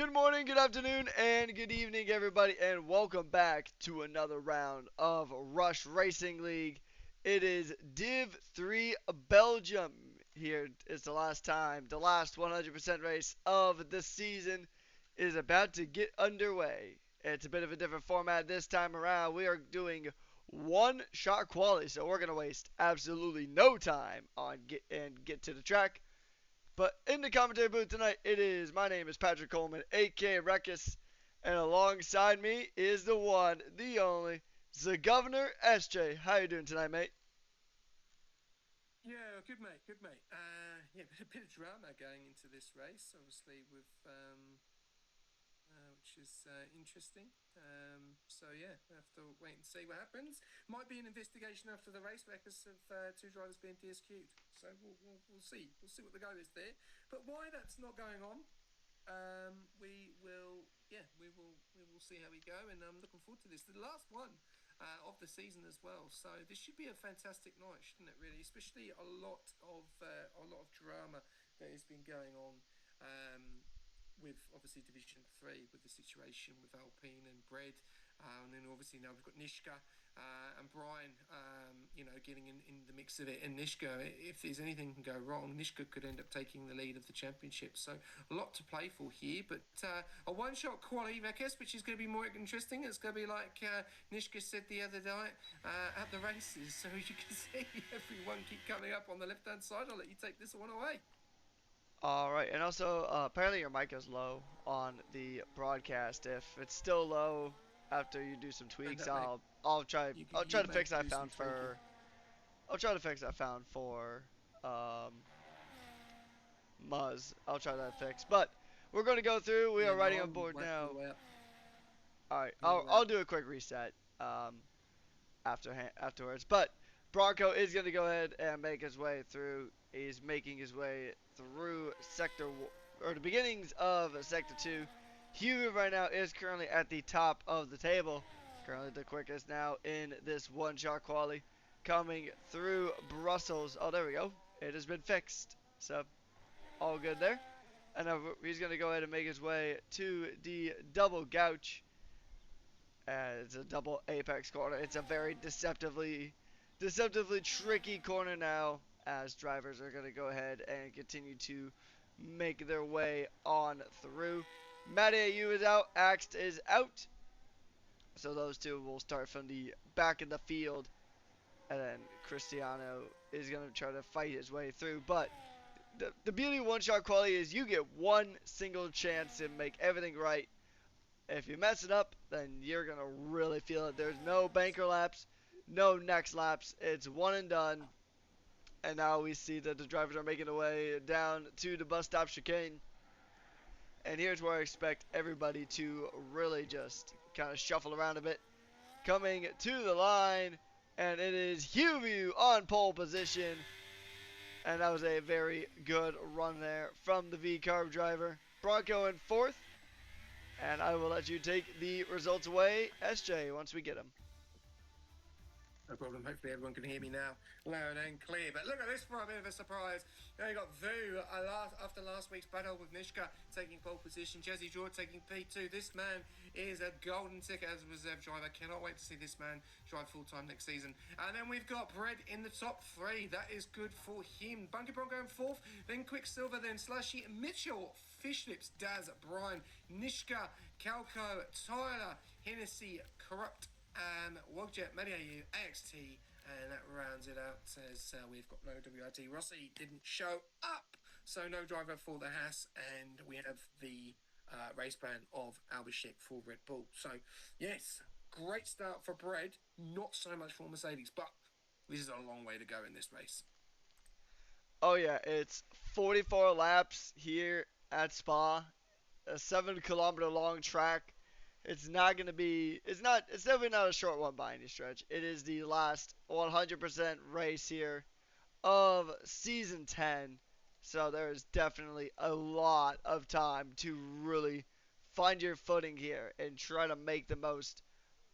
Good morning, good afternoon, and good evening, everybody, and welcome back to another round of Rush Racing League. It is Div 3 Belgium. Here is the last time, the last 100% race of the season is about to get underway. It's a bit of a different format this time around. We are doing one shot quality, so we're going to waste absolutely no time on get to the track. But in the commentary booth tonight, my name is Patrick Coleman, aka Rekis, and alongside me is the one, the only, the Governor SJ. How you doing tonight, mate? Yeah, good mate, good mate. Yeah, a bit of drama going into this race, obviously, with which is interesting. So yeah, we have to wait and see what happens. Might be an investigation after the race because of two drivers being DSQ'd. So we'll see. We'll see what the go is there. But why that's not going on, we will see how we go, and I'm looking forward to this. The last one of the season as well. So this should be a fantastic night, shouldn't it? Really, especially a lot of drama that has been going on. With obviously Division 3, with the situation with Alpine and Bread. And then obviously now we've got Nishka and Brian, getting in the mix of it. And Nishka, if there's anything can go wrong, Nishka could end up taking the lead of the championship. So a lot to play for here. But a one-shot quality, Rekes, which is going to be more interesting. It's going to be like Nishka said the other night at the races. So as you can see, everyone keep coming up on the left-hand side. I'll let you take this one away. All right, and also apparently your mic is low on the broadcast. If it's still low after you do some And tweaks, that may I'll try you to may fix have to that do some found tweaking. for I'll try to fix that found for Muzz. I'll try that fix. But we're going to go through. We Yeah, are no, writing I on will board wait all now. the way up. All right, All the way I'll up. do a quick reset afterwards. But Bronco is going to go ahead and make his way through. He's making his way through the beginnings of Sector 2. Huey right now is currently at the top of the table. Currently the quickest now in this one shot quality. Coming through Brussels. Oh, there we go. It has been fixed. So, all good there. And he's going to go ahead and make his way to the double gouch. It's a double apex corner. It's a very deceptively tricky corner now, as drivers are going to go ahead and continue to make their way on through. Matty AU is out. Axt is out. So those two will start from the back of the field. And then Cristiano is going to try to fight his way through. But the beauty of one shot quality is you get one single chance to make everything right. If you mess it up, then you're going to really feel it. There's no banker laps, no next laps. It's one and done. And now we see that the drivers are making their way down to the bus stop chicane. And here's where I expect everybody to really just kind of shuffle around a bit. Coming to the line, and it is Hugh on pole position. And that was a very good run there from the V Carb driver. Bronco in fourth. And I will let you take the results away, SJ, once we get them. No problem. Hopefully everyone can hear me now, loud and clear. But look at this for a bit of a surprise. Now you got Vu after last week's battle with Nishka taking pole position. Jazzy George taking P2. This man is a golden ticket as a reserve driver. Cannot wait to see this man drive full time next season. And then we've got Bread in the top three. That is good for him. Bunky Bronco in fourth. Then Quicksilver. Then Slushy. Mitchell. Fishlips. Daz. Brian. Nishka. Calco. Tyler. Hennessy. Corrupt. Wogjet, Mediayu, AXT, and that rounds it out. Says we've got no WIT. Rossi didn't show up, so no driver for the Haas, and we have the race ban of Albashek for Red Bull. So, yes, great start for Bread, not so much for Mercedes, but this is a long way to go in this race. Oh, yeah, it's 44 laps here at Spa, a 7 kilometer long track. It's definitely not a short one by any stretch. It is the last 100% race here of season 10. So there is definitely a lot of time to really find your footing here and try to make the most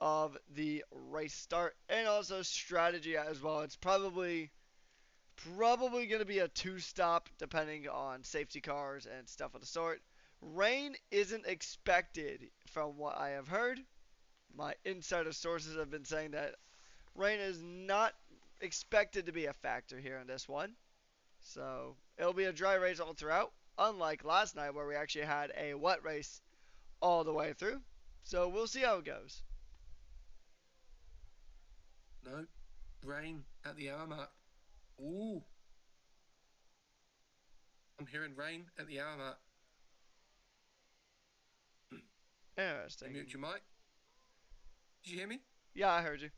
of the race start and also strategy as well. It's probably going to be a two stop depending on safety cars and stuff of the sort. Rain isn't expected from what I have heard. My insider sources have been saying that rain is not expected to be a factor here in this one. So it'll be a dry race all throughout, unlike last night where we actually had a wet race all the way through. So we'll see how it goes. No. Rain at the hour mark. Ooh. I'm hearing rain at the hour mark. Interesting. Mute your mic. Did you hear me? Yeah, I heard you.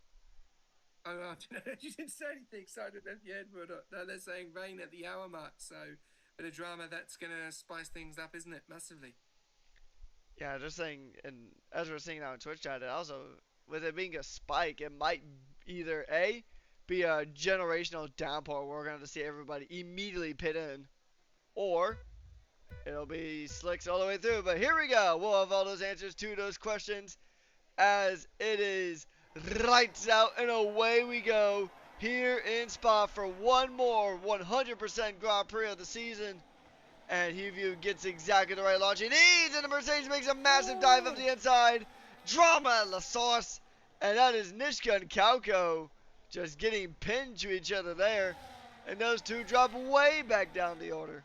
Oh, you didn't say anything, so I didn't know if you had or not. No, they're saying rain at the hour mark, so a bit of drama, that's going to spice things up, isn't it? Massively. Yeah, just saying, and as we're seeing now in Twitch chat, it also, with it being a spike, it might either A, be a generational downpour where we're going to see everybody immediately pit in, or it'll be slicks all the way through. But here we go. We'll have all those answers to those questions as it is lights out and away we go here in Spa for one more 100% Grand Prix of the season. And Hugh gets exactly the right launch he needs, and the Mercedes makes a massive dive up the inside. Drama at La Sauce, and that is Nishka and Kauko just getting pinned to each other there. And those two drop way back down the order.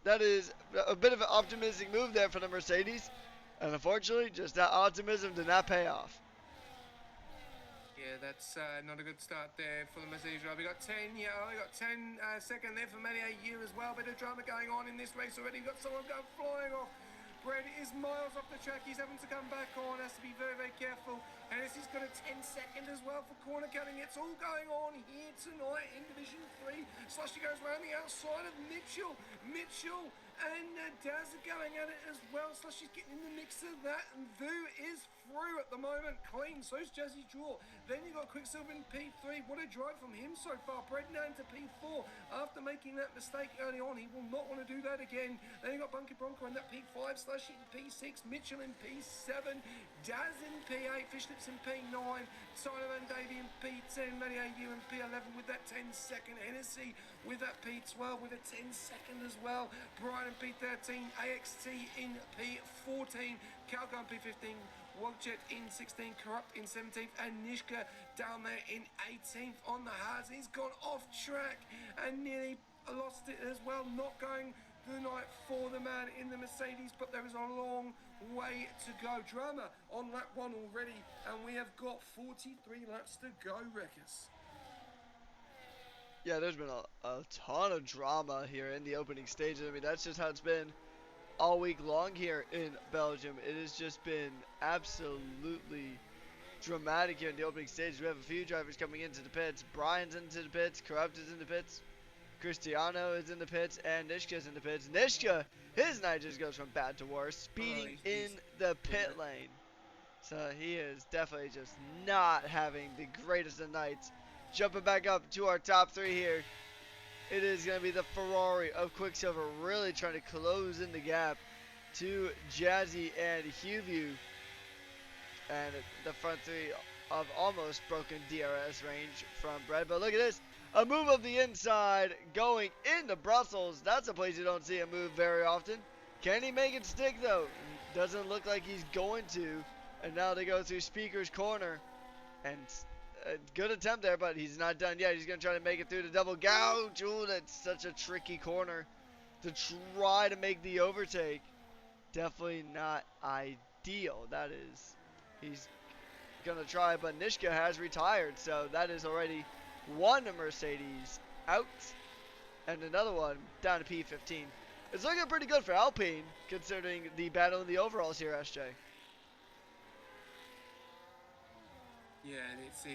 That is a bit of an optimistic move there for the Mercedes. And unfortunately, just that optimism did not pay off. Yeah, that's not a good start there for the Mercedes driver. We got 10, yeah, we got 10 second there for Matty AU as well. Bit of drama going on in this race already. We've got someone going flying off. Brad is miles off the track. He's having to come back on. Has to be very, very careful. And this has got a 10-second as well for corner cutting. It's all going on here tonight in Division 3. Slushy goes around the outside of Mitchell. Mitchell and Daz are going at it as well. Slushy's getting in the mix of that. And Vu is through at the moment. Clean. So's Jazzy Draw. Then you got Quicksilver in P3. What a drive from him so far. Brednan to P4. After making that mistake early on, he will not want to do that again. Then you got Bunky Bronco in that P5. Slushy in P6. Mitchell in P7. Daz in P8. Fishlips in P9. Tyler Van Davey in P10. Matty AU in P11 with that 10-second. Hennessy with that P12 with a 10-second as well. Brian in P13. AXT in P14. Calco in P15. Wogjet in 16th, Corrupt in 17th, and Nishka down there in 18th on the hards. He's gone off track and nearly lost it as well. Not going the night for the man in the Mercedes, but there is a long way to go. Drama on lap 1 already, and we have got 43 laps to go, Wreckers. Yeah, there's been a ton of drama here in the opening stages. I mean, that's just how it's been all week long here in Belgium. It has just been absolutely dramatic here in the opening stages. We have a few drivers coming into the pits. Brian's into the pits. Corrupt is in the pits. Cristiano is in the pits. And Nishka's in the pits. Nishka, his night just goes from bad to worse. Speeding in the pit lane. So he is definitely just not having the greatest of nights. Jumping back up to our top 3 here. It is going to be the Ferrari of Quicksilver really trying to close in the gap to Jazzy and Hugh. And the front 3 of almost broken DRS range from Brad. But look at this. A move of the inside going into Brussels. That's a place you don't see a move very often. Can he make it stick though? Doesn't look like he's going to. And now they go through Speaker's Corner. And a good attempt there, but he's not done yet. He's going to try to make it through the double gouge. Ooh, that's such a tricky corner to try to make the overtake. Definitely not ideal. That is, he's going to try, but Nishka has retired, so that is already one Mercedes out and another one down to P15. It's looking pretty good for Alpine, considering the battle in the overalls here, SJ. Yeah, and it's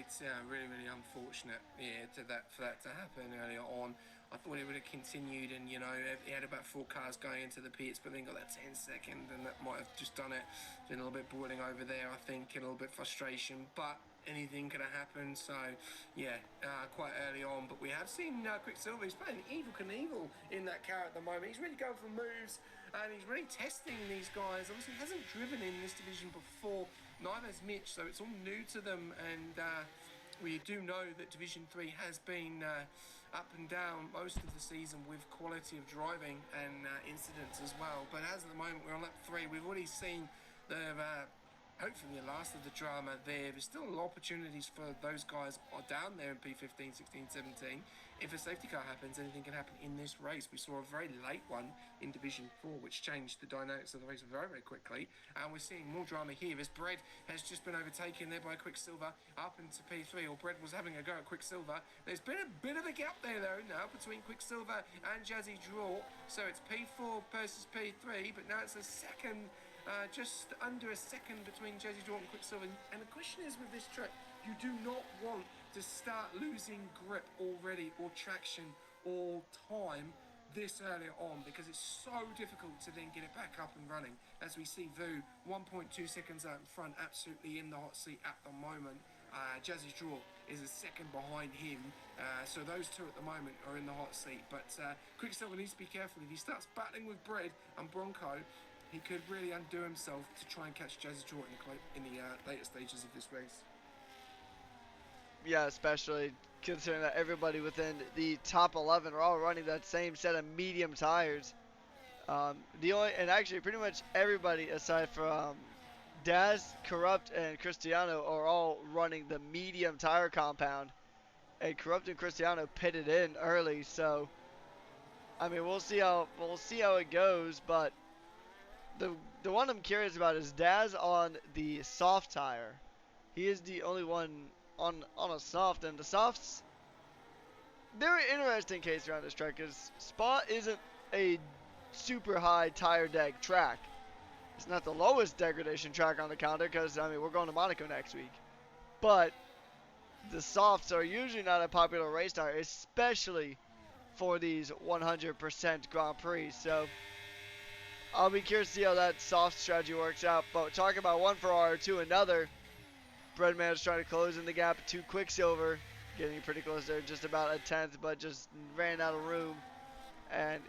really, really unfortunate, yeah, for that to happen earlier on. I thought it would have continued, and you know, he had about 4 cars going into the pits, but then got that 10-second, and that might have just done it. Been a little bit boiling over there, I think, and a little bit frustration, but anything could have happened. So yeah, quite early on, but we have seen Quicksilver. He's playing Evil Knievel in that car at the moment. He's really going for moves, and he's really testing these guys. Obviously, he hasn't driven in this division before. Neither has Mitch, so it's all new to them, and we do know that Division 3 has been up and down most of the season with quality of driving and incidents as well. But as at the moment we're on lap 3, we've already seen the hopefully the last of the drama there. There's still opportunities for those guys down there in P15, 16, 17. If a safety car happens, anything can happen in this race. We saw a very late one in Division 4, which changed the dynamics of the race very, very quickly. And we're seeing more drama here as Bread has just been overtaken there by Quicksilver up into P3, or Bread was having a go at Quicksilver. There's been a bit of a gap there, though, now between Quicksilver and Jazzy Draw. So it's P4 versus P3, but now it's a second, just under a second between Jazzy Draw and Quicksilver. And the question is with this track, you do not want to start losing grip already, or traction, or time this early on, because it's so difficult to then get it back up and running. As we see Vu 1.2 seconds out in front, absolutely in the hot seat at the moment. Jazzy Draw is a second behind him, so those two at the moment are in the hot seat. But Quicksilver needs to be careful. If he starts battling with Bread and Bronco, he could really undo himself to try and catch Jazzy Draw in the later stages of this race. Yeah, especially considering that everybody within the top 11 are all running that same set of medium tires. And actually pretty much everybody aside from Daz, Corrupt, and Cristiano are all running the medium tire compound. And Corrupt and Cristiano pitted in early, so I mean we'll see how it goes. But the one I'm curious about is Daz on the soft tire. He is the only one on a soft, and the softs, they're an interesting case around this track because Spa isn't a super high tire deg track. It's not the lowest degradation track on the calendar because, I mean, we're going to Monaco next week. But the softs are usually not a popular race tire, especially for these 100% Grand Prix. So I'll be curious to see how that soft strategy works out. But talking about one Ferrari to another, Breadman is trying to close in the gap to Quicksilver, getting pretty close there, just about a tenth, but just ran out of room. And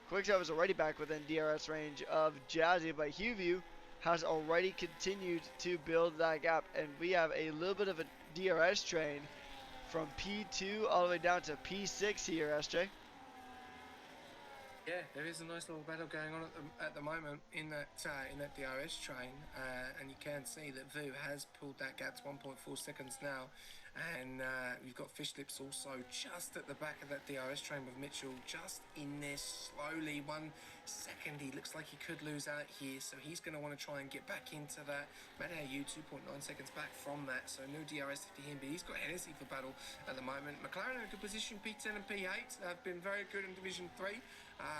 Quicksilver's already back within DRS range of Jazzy, but Hugh has already continued to build that gap, and we have a little bit of a DRS train from P2 all the way down to P6 here, SJ. Yeah, there is a nice little battle going on at the moment in that DRS train, and you can see that Vu has pulled that gap to 1.4 seconds now, and you've got Fish Lips also just at the back of that DRS train with Mitchell just in there slowly. 1 second, he looks like he could lose out here, so he's going to want to try and get back into that. Madayu 2.9 seconds back from that, so no DRS to him, but he's got Hennessy for battle at the moment. McLaren in a good position, P10 and P8 have been very good in Division 3.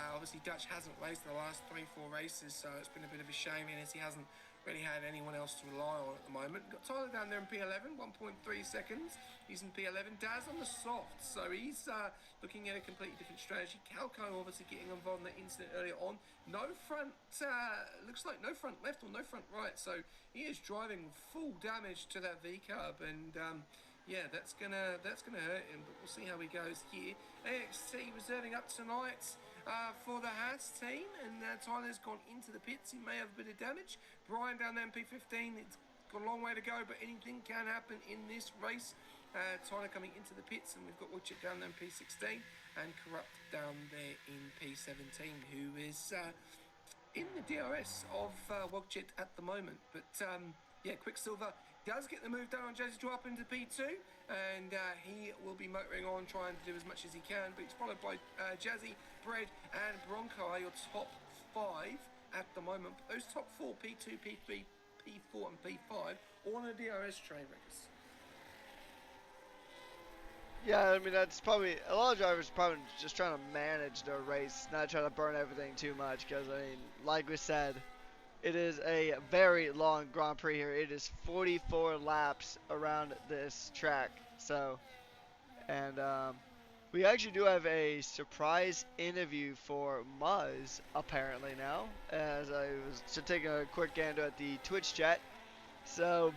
Obviously Dutch hasn't raced the last 3-4 races, so it's been a bit of a shame, and as he hasn't really had anyone else to rely on at the moment. Got Tyler down there in P11, 1.3 seconds. He's in P11. Daz on the soft, so he's looking at a completely different strategy. Calco obviously getting involved in that incident earlier on. No front, looks like no front left or no front right, so he is driving full damage to that V-carb, and yeah, that's gonna hurt him, but we'll see how he goes here. AXT reserving up tonight for the Haas team, and Tyler's gone into the pits. He may have a bit of damage. Brian down there in P15, it's got a long way to go, but anything can happen in this race. Tyler coming into the pits, and we've got Woodchip down there in P16, and Corrupt down there in P17, who is in the DRS of Woodchip at the moment. But yeah, Quicksilver does get the move done on Jazzy Draw up into P2, and he will be motoring on, trying to do as much as he can, but he's followed by Jazzy, Bread, and Bronco are your top 5 at the moment. But those top 4, P2, P3, P4, and P5, all on a DRS train, Rickers. Yeah, I mean, that's probably, a lot of drivers probably just trying to manage their race, not trying to burn everything too much, because, I mean, like we said, it is a very long Grand Prix here. It is 44 laps around this track. So, and we actually do have a surprise interview for Muzz apparently now, as I was just taking a quick gander at the Twitch chat. So,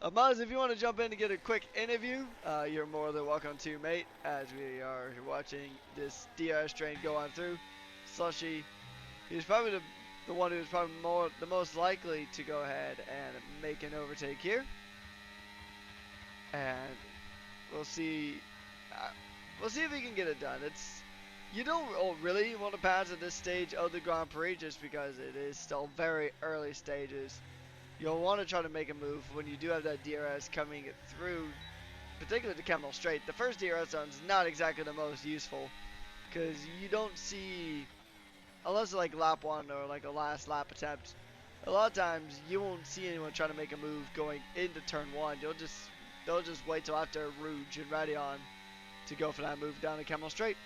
Muzz, if you want to jump in to get a quick interview, you're more than welcome to, mate, as we are watching this DRS train go on through. Slushy, he's probably the one who's probably the most likely to go ahead and make an overtake here. and we'll see. Uh, we'll see if he can get it done. It's you don't really want to pass at this stage of the Grand Prix just because it is still very early stages. You'll want to try to make a move when you do have that DRS coming through, particularly the Camel Straight. The first DRS zone is not exactly the most useful because you don't see, unless like lap one or like a last lap attempt, a lot of times you won't see anyone trying to make a move going into turn one. They'll just wait till after Rouge and Radion to go for that move down the Camel Straight.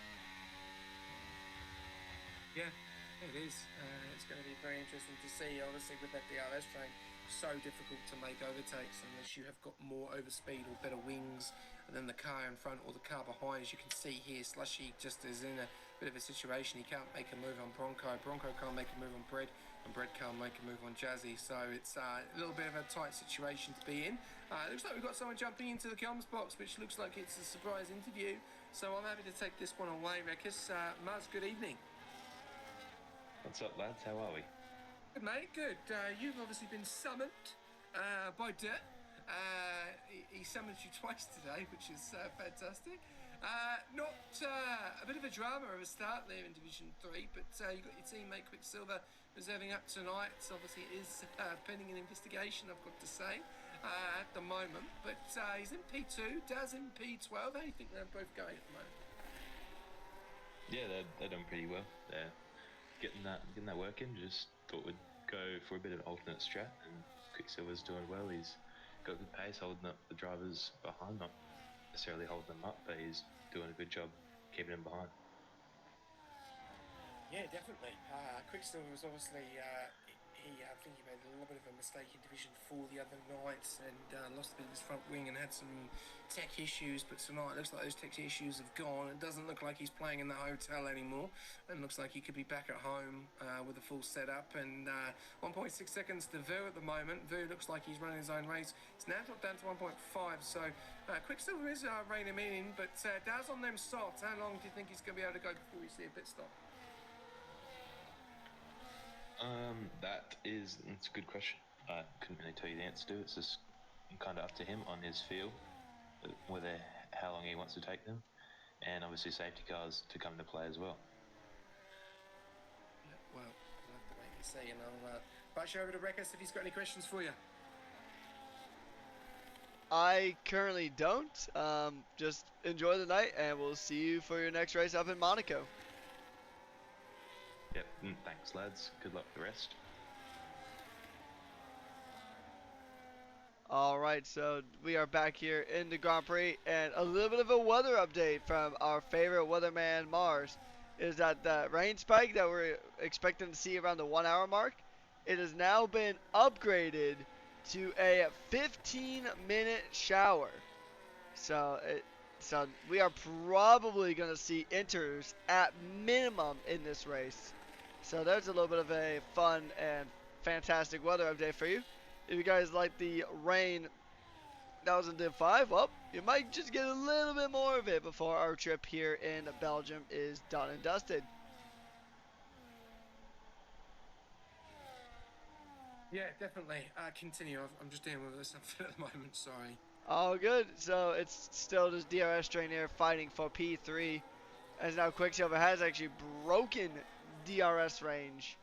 Yeah, it is. It's going to be very interesting to see. Obviously, with that DRS train, so difficult to make overtakes unless you have got more overspeed or better wings than the car in front or the car behind. As you can see here, Slushy just is in a bit of a situation. He can't make a move on Bronco. Bronco can't make a move on Bread, and Bread can't make a move on Jazzy. So it's a little bit of a tight situation to be in. It looks like we've got someone jumping into the comms box, which looks like it's a surprise interview. So I'm happy to take this one away, Rekus. Maz, good evening. What's up, lads? How are we? Good, mate, good. You've obviously been summoned by Dirt. He summoned you twice today, which is fantastic. Not a bit of a drama of a start there in Division 3, but you've got your teammate Quicksilver reserving up tonight. So obviously it is pending an investigation, I've got to say, at the moment. But he's in P2, Daz in P12. How do you think they're both going at the moment? Yeah, they're doing pretty well. They're getting that working. Just thought we'd go for a bit of an alternate strat, and Quicksilver's doing well. He's got good pace, holding up the drivers behind, not necessarily holding them up, but he's doing a good job keeping them behind. Yeah, definitely. Quicksilver was obviously, I think he made a little bit of a mistake in Division 4 the other night and lost a bit of his front wing and had some tech issues, but tonight it looks like those tech issues have gone. It doesn't look like he's playing in the hotel anymore, and looks like he could be back at home with a full setup. And 1.6 seconds to Vu at the moment. Vu looks like he's running his own race. It's now dropped down to 1.5, so Quicksilver is reining him in, but Daz on them softs. How long do you think he's going to be able to go before we see a pit stop? That's a good question. I couldn't really tell you the answer to it. It's just kind of up to him on his feel, how long he wants to take them, and obviously safety cars to come into play as well. Yeah, well, we'll have to wait and see, and I'll pass you over to Rekus if he's got any questions for you. I currently don't. Just enjoy the night, and we'll see you for your next race up in Monaco. Yep, thanks, lads. Good luck with the rest. Alright, so we are back here in the Grand Prix, and a little bit of a weather update from our favorite weatherman, Mars, is that the rain spike that we're expecting to see around the 1 hour mark, it has now been upgraded to a 15-minute shower. So we are probably going to see inters at minimum in this race. So there's a little bit of a fun and fantastic weather update for you. If you guys like the rain that was in Div 5, well, you might just get a little bit more of it before our trip here in Belgium is done and dusted. Yeah, definitely. Continue. I'm just dealing with something at the moment, sorry. All good. So it's still just DRS train here fighting for P3. As now Quicksilver has actually broken DRS range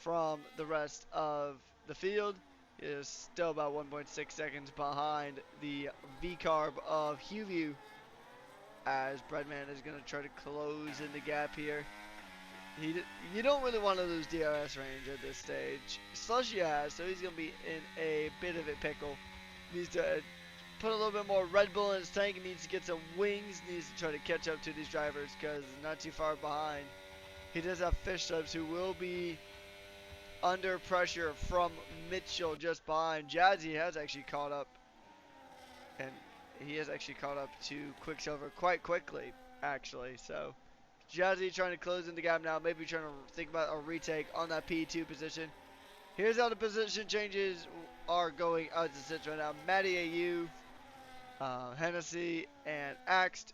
from the rest of the field. He is still about 1.6 seconds behind the V-Carb of Huview, as Breadman is going to try to close in the gap here. You don't really want to lose DRS range at this stage. Slushy has, so he's going to be in a bit of a pickle. Needs to put a little bit more Red Bull in his tank. He needs to get some wings. Needs to try to catch up to these drivers because not too far behind. He does have Fish Subs who will be under pressure from Mitchell just behind. Jazzy has actually caught up, and he has actually caught up to Quicksilver quite quickly, actually. So Jazzy trying to close in the gap now, maybe trying to think about a retake on that P2 position. Here's how the position changes are going as it sits right now. Matty AU, Hennessy, and Axt,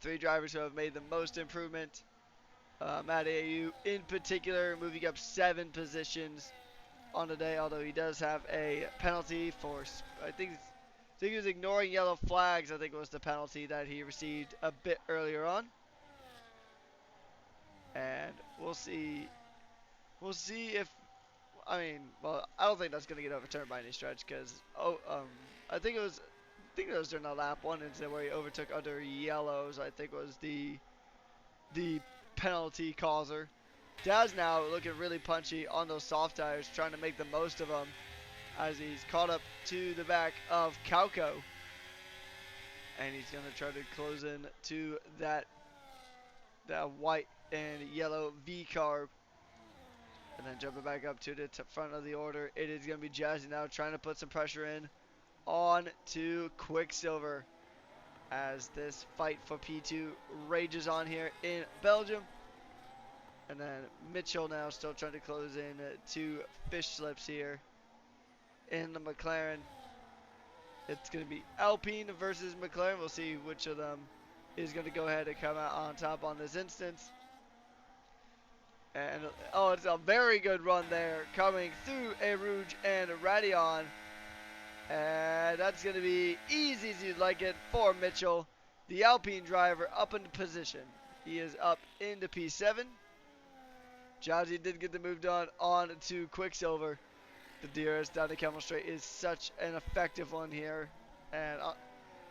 three drivers who have made the most improvement. Matty AU in particular moving up 7 positions on the day, although he does have a penalty for, I think it's think he was ignoring yellow flags. I think was the penalty that he received a bit earlier on. And we'll see. We'll see if. I mean, well, I don't think that's gonna get overturned by any stretch because I think it was. I think it was during the lap one incident where he overtook under yellows. I think was the penalty causer. Daz now looking really punchy on those soft tires, trying to make the most of them as he's caught up to the back of Kauko. And he's going to try to close in to that white and yellow V car. And then jumping back up to the front of the order, it is going to be Jazzy now trying to put some pressure in on to Quicksilver as this fight for P2 rages on here in Belgium. And then Mitchell now still trying to close in 2 fish slips here in the McLaren. It's going to be Alpine versus McLaren. We'll see which of them is going to go ahead and come out on top on this instance. And, oh, it's a very good run there coming through a Rouge and a Radion. And that's going to be easy as you'd like it for Mitchell. The Alpine driver up into position. He is up into P7. Jazzy did get the move done on to Quicksilver. The DRS down the Camel Straight is such an effective one here. And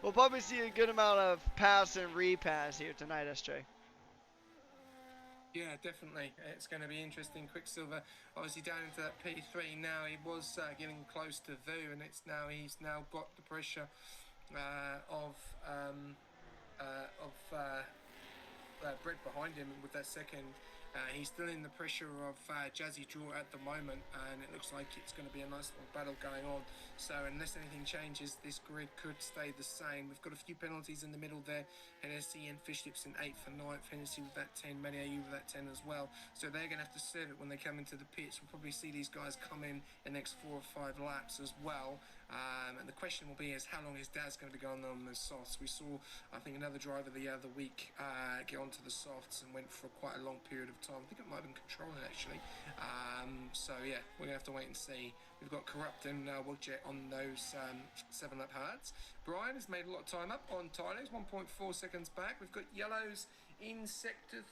we'll probably see a good amount of pass and repass here tonight, SJ. Yeah, definitely. It's going to be interesting. Quicksilver, obviously down into that P3 now. He was getting close to Vu, and he's now got the pressure of Brett behind him with that second. He's still in the pressure of Jazzy Draw at the moment, and it looks like it's going to be a nice little battle going on. So unless anything changes, this grid could stay the same. We've got a few penalties in the middle there. NSC and Fishlips in 8th and 9th. Hennessy with that 10, Maniaou with that 10 as well. So they're going to have to serve it when they come into the pits. We'll probably see these guys come in the next 4 or 5 laps as well. And the question will be is how long is Daz going to be going on the softs? We saw, I think, another driver the other week get onto the softs and went for quite a long period of time. I think it might have been controlling actually. So yeah, we're going to have to wait and see. We've got Corrupt and Wogjet on those 7-lap hards. Brian has made a lot of time up on Tyler's, 1.4 seconds back. We've got Yellows in Sector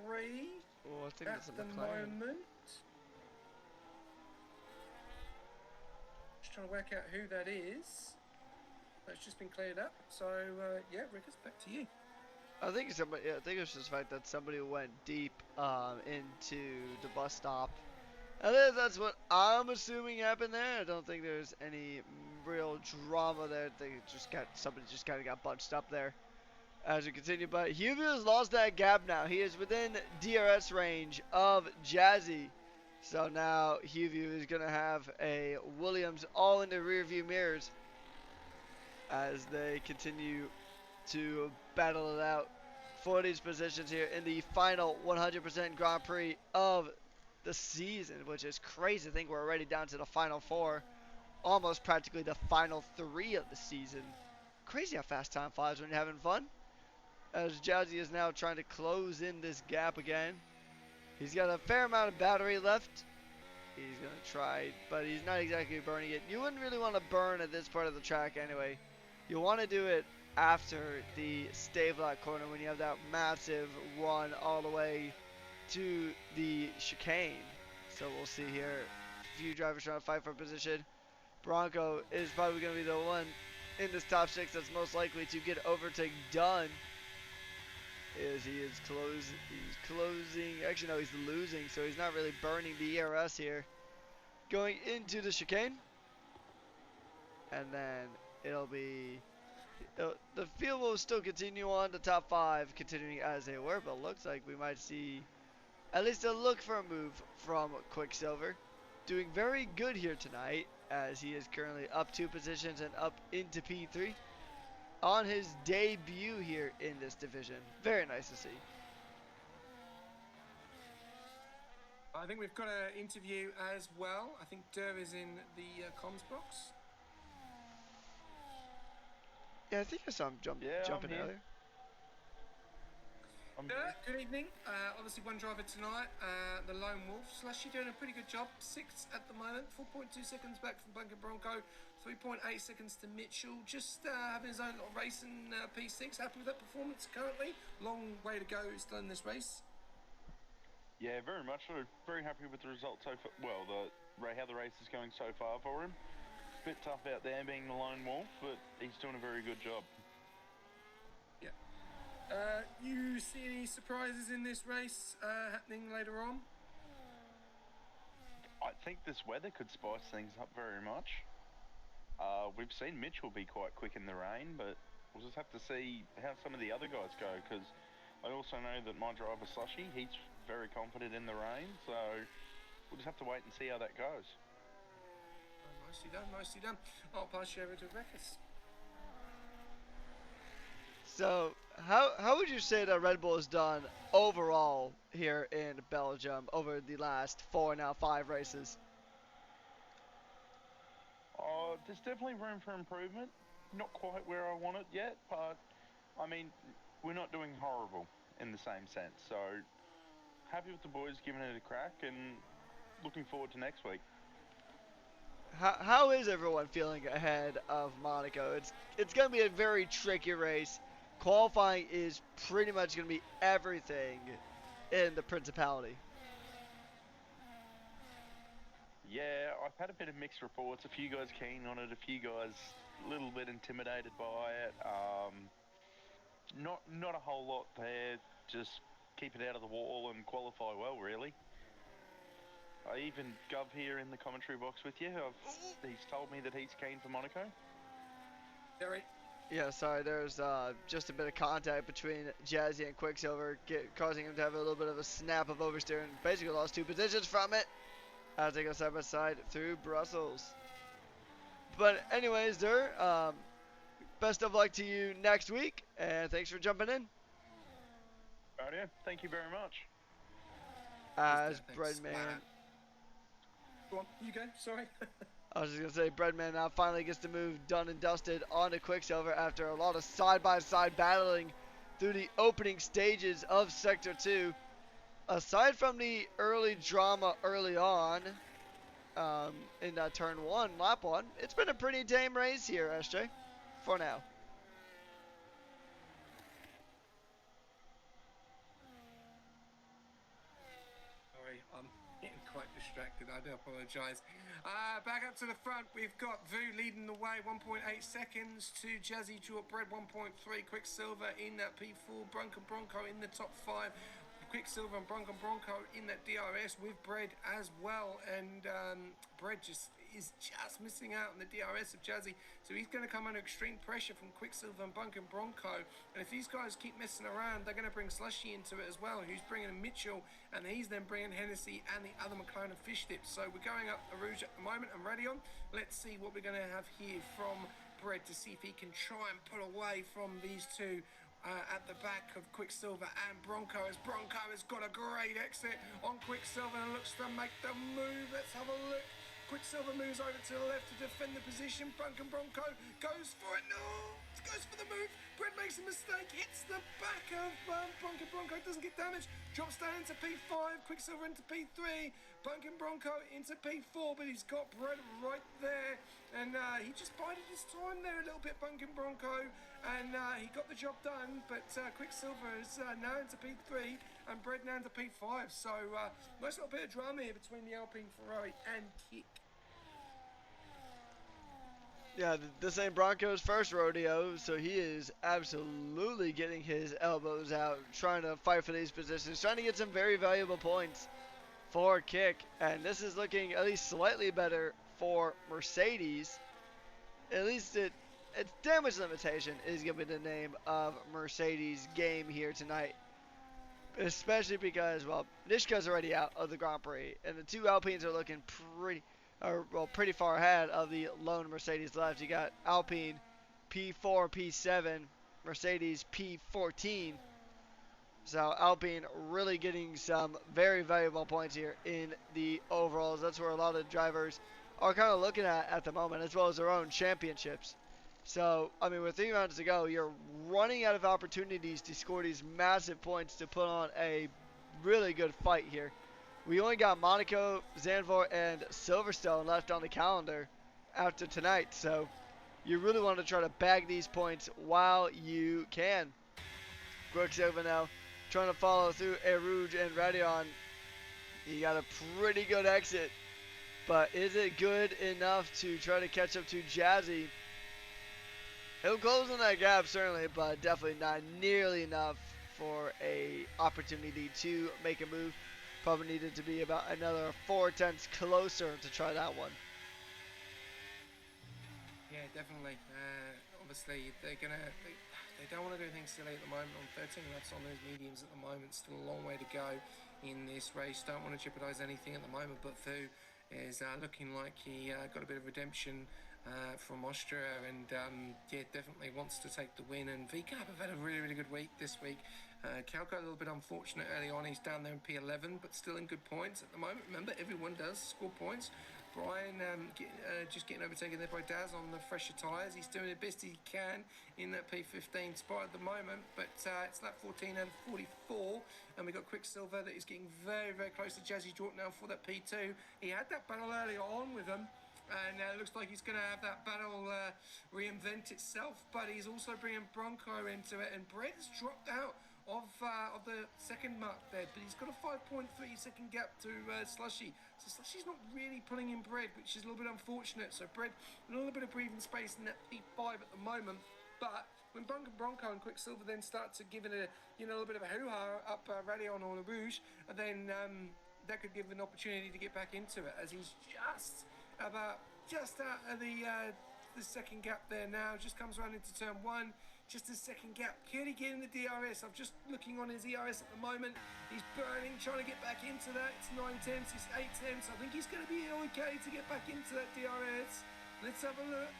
3 Oh, I think at that's a the McLaren. moment. Just trying to work out who that is. That's just been cleared up. So yeah, Rickers, back to you. I think somebody. Yeah, I think it's just the fact that somebody went deep into the bus stop. I think that's what I'm assuming happened there. I don't think there's any real drama there. I think it just somebody just kind of got bunched up there. As we continue, but Huvie has lost that gap now. He is within DRS range of Jazzy. So now Huvie is gonna have a Williams all in the rear view mirrors as they continue to battle it out for these positions here in the final 100% Grand Prix of the season, which is crazy. I think we're already down to the final 4, almost practically the final 3 of the season. Crazy how fast time flies when you're having fun. As Jazzy is now trying to close in this gap again. He's got a fair amount of battery left. He's going to try, but he's not exactly burning it. You wouldn't really want to burn at this part of the track anyway. You want to do it after the stave lock corner when you have that massive run all the way to the chicane. So we'll see here. A few drivers trying to fight for position. Bronco is probably going to be the one in this top 6 that's most likely to get overtake done. He's closing, actually no, he's losing, so he's not really burning the ERS here. Going into the chicane. And then the field will still continue on, the top 5 continuing as they were, but looks like we might see at least a look for a move from Quicksilver. Doing very good here tonight as he is currently up 2 positions and up into P3 on his debut here in this division. Very nice to see. I think we've got an interview as well. I think Derv is in the comms box. Yeah, I think I saw him jumping I'm here. earlier. I'm Good evening. Obviously, one driver tonight, the Lone Wolf. Slushy doing a pretty good job. Sixth at the moment, 4.2 seconds back from Bunker Bronco, 3.8 seconds to Mitchell. Just having his own little race in P6. Happy with that performance currently. Long way to go still in this race. Yeah, very much so. Very happy with the result so far. Well, how the race is going so far for him. Bit tough out there being the lone wolf, but he's doing a very good job. Yeah. You see any surprises in this race happening later on? I think this weather could spice things up very much. We've seen Mitchell be quite quick in the rain, but we'll just have to see how some of the other guys go, because I also know that my driver Slushy, he's very confident in the rain, so we'll just have to wait and see how that goes. Nicely done, nicely done. I'll pass you over to Rekus. So, how would you say that Red Bull has done overall here in Belgium over the last 5 races? There's definitely room for improvement. Not quite where I want it yet, but I mean, we're not doing horrible in the same sense. So happy with the boys giving it a crack and looking forward to next week. How is everyone feeling ahead of Monaco? It's going to be a very tricky race. Qualifying is pretty much going to be everything in the Principality. Yeah, I've had a bit of mixed reports. A few guys keen on it, a few guys a little bit intimidated by it. Not a whole lot there. Just keep it out of the wall and qualify well, really. I even Gov here in the commentary box with you. He's told me that he's keen for Monaco. Derek. Yeah, sorry, there's just a bit of contact between Jazzy and Quicksilver, causing him to have a little bit of a snap of oversteer and basically lost 2 positions from it as they go side by side through Brussels. But anyways, best of luck to you next week, and thanks for jumping in. Right, yeah. Thank you very much. As Thanks. Breadman, Go on, you go. Sorry. I was just gonna say, Breadman now finally gets to move done and dusted onto Quicksilver after a lot of side-by-side battling through the opening stages of Sector 2. Aside from the early drama early on, in that turn 1, lap 1, it's been a pretty tame race here, SJ, for now. Sorry, I'm getting quite distracted. I do apologise. Back up to the front, we've got Vu leading the way, 1.8 seconds to Jazzy Jort Bread, 1.3. Quicksilver in that P4, Bronco in the top 5. Quicksilver and Bronco in that DRS with Bread as well, and Bread is just missing out on the DRS of Jazzy, so he's going to come under extreme pressure from Quicksilver and Bronco, and if these guys keep messing around, they're going to bring Slushy into it as well, who's bringing Mitchell, and he's then bringing Hennessy and the other McLaren fish tips. So we're going up the Rouge at the moment and ready on. Let's see what we're going to have here from Bread to see if he can try and pull away from these two at the back of Quicksilver and Bronco, as Bronco has got a great exit on Quicksilver and looks to make the move. Let's have a look. Quicksilver moves over to the left to defend the position. Bronco goes for it. No, goes for the move. Brett makes a mistake, hits the back of Bronco, doesn't get damaged. Drops down into P5, Quicksilver into P3, Bronco into P4, but he's got Brett right there. And he just bided his time there a little bit, Bronco, and he got the job done. But Quicksilver is now into P3 and Brett now into P5. So nice little bit of drama here between the Alpine Ferrari and Kick. Yeah, this ain't Bronco's first rodeo, so he is absolutely getting his elbows out, trying to fight for these positions, trying to get some very valuable points for Kick. And this is looking at least slightly better for Mercedes. At least its damage limitation is going to be the name of Mercedes' game here tonight. Especially because, well, Nishka's already out of the Grand Prix, and the two Alpines are looking pretty far ahead of the lone Mercedes left. You got Alpine P4, P7, Mercedes P14. So Alpine really getting some very valuable points here in the overalls. That's where a lot of drivers are kind of looking at the moment, as well as their own championships. So, I mean, with 3 rounds to go, you're running out of opportunities to score these massive points to put on a really good fight here. We only got Monaco, Zandvoort, and Silverstone left on the calendar after tonight, so you really want to try to bag these points while you can. Quicksilver now trying to follow through Erouge and Radion. He got a pretty good exit, but is it good enough to try to catch up to Jazzy? He'll close on that gap certainly, but definitely not nearly enough for a opportunity to make a move. Probably needed to be about another 4 tenths closer to try that one. Yeah, definitely. Obviously, they don't want to do things silly at the moment. On 13 laps on those mediums at the moment, still a long way to go in this race. Don't want to jeopardise anything at the moment, but Thu is looking like he got a bit of redemption from Austria, and yeah, definitely wants to take the win. And VCAP have had a really, really good week this week. Calco a little bit unfortunate early on. He's down there in P11, but still in good points at the moment. Remember, everyone does score points. Brian just getting overtaken there by Daz on the fresher tyres. He's doing the best he can in that P15 spot at the moment, but it's lap 14 and 44, and we've got Quicksilver that is getting very, very close to Jazzy Jordan now for that P2. He had that battle early on with him, and it looks like he's going to have that battle reinvent itself, but he's also bringing Bronco into it, and Brett's dropped out of the second mark there, but he's got a 5.3 second gap to Slushy. So Slushy's not really pulling in Bread, which is a little bit unfortunate. So Bread, a little bit of breathing space in that P5 at the moment, but when Bronco and Quicksilver then start to give it a little bit of a hoo-ha up Radion or the Rouge, and then that could give an opportunity to get back into it, as he's just out of the second gap there now. Just comes around into turn one. Just a second gap. Can he get in the DRS? I'm just looking on his ERS at the moment. He's burning, trying to get back into that. It's 9 tenths, it's 8 tenths. I think he's going to be okay to get back into that DRS. Let's have a look.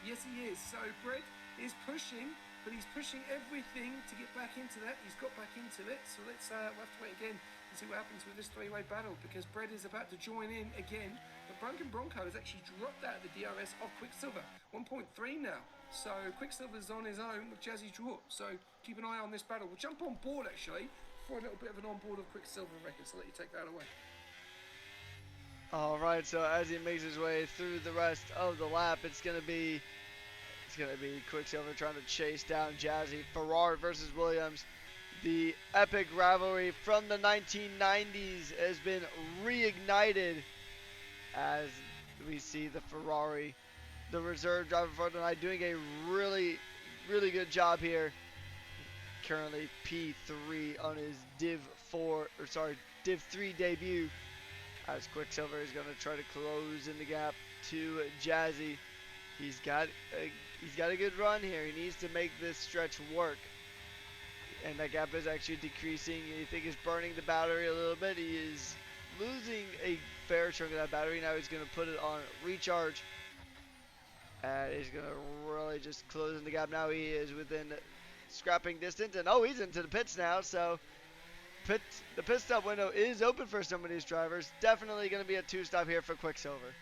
Yes, he is. So Brett is pushing, but he's pushing everything to get back into that. He's got back into it. So let's we'll have to wait again and see what happens with this three-way battle, because Brett is about to join in again. But Bronco has actually dropped out of the DRS of Quicksilver. 1.3 now. So Quicksilver's on his own with Jazzy Drop. So keep an eye on this battle. We'll jump on board actually for a little bit of an onboard of Quicksilver record. So let you take that away. All right. So as he makes his way through the rest of the lap, it's gonna be Quicksilver trying to chase down Jazzy. Ferrari versus Williams. The epic rivalry from the 1990s has been reignited as we see the Ferrari, the reserve driver for tonight, doing a really, really good job here. Currently P3 on his Div 3 debut, as Quicksilver is going to try to close in the gap to Jazzy. He's got a good run here. He needs to make this stretch work, and that gap is actually decreasing. You think he's burning the battery a little bit. He is losing a fair chunk of that battery. Now he's going to put it on recharge. And he's going to really just close in the gap. Now he is within scrapping distance. And he's into the pits now. So the pit stop window is open for some of these drivers. Definitely going to be a two-stop here for Quicksilver.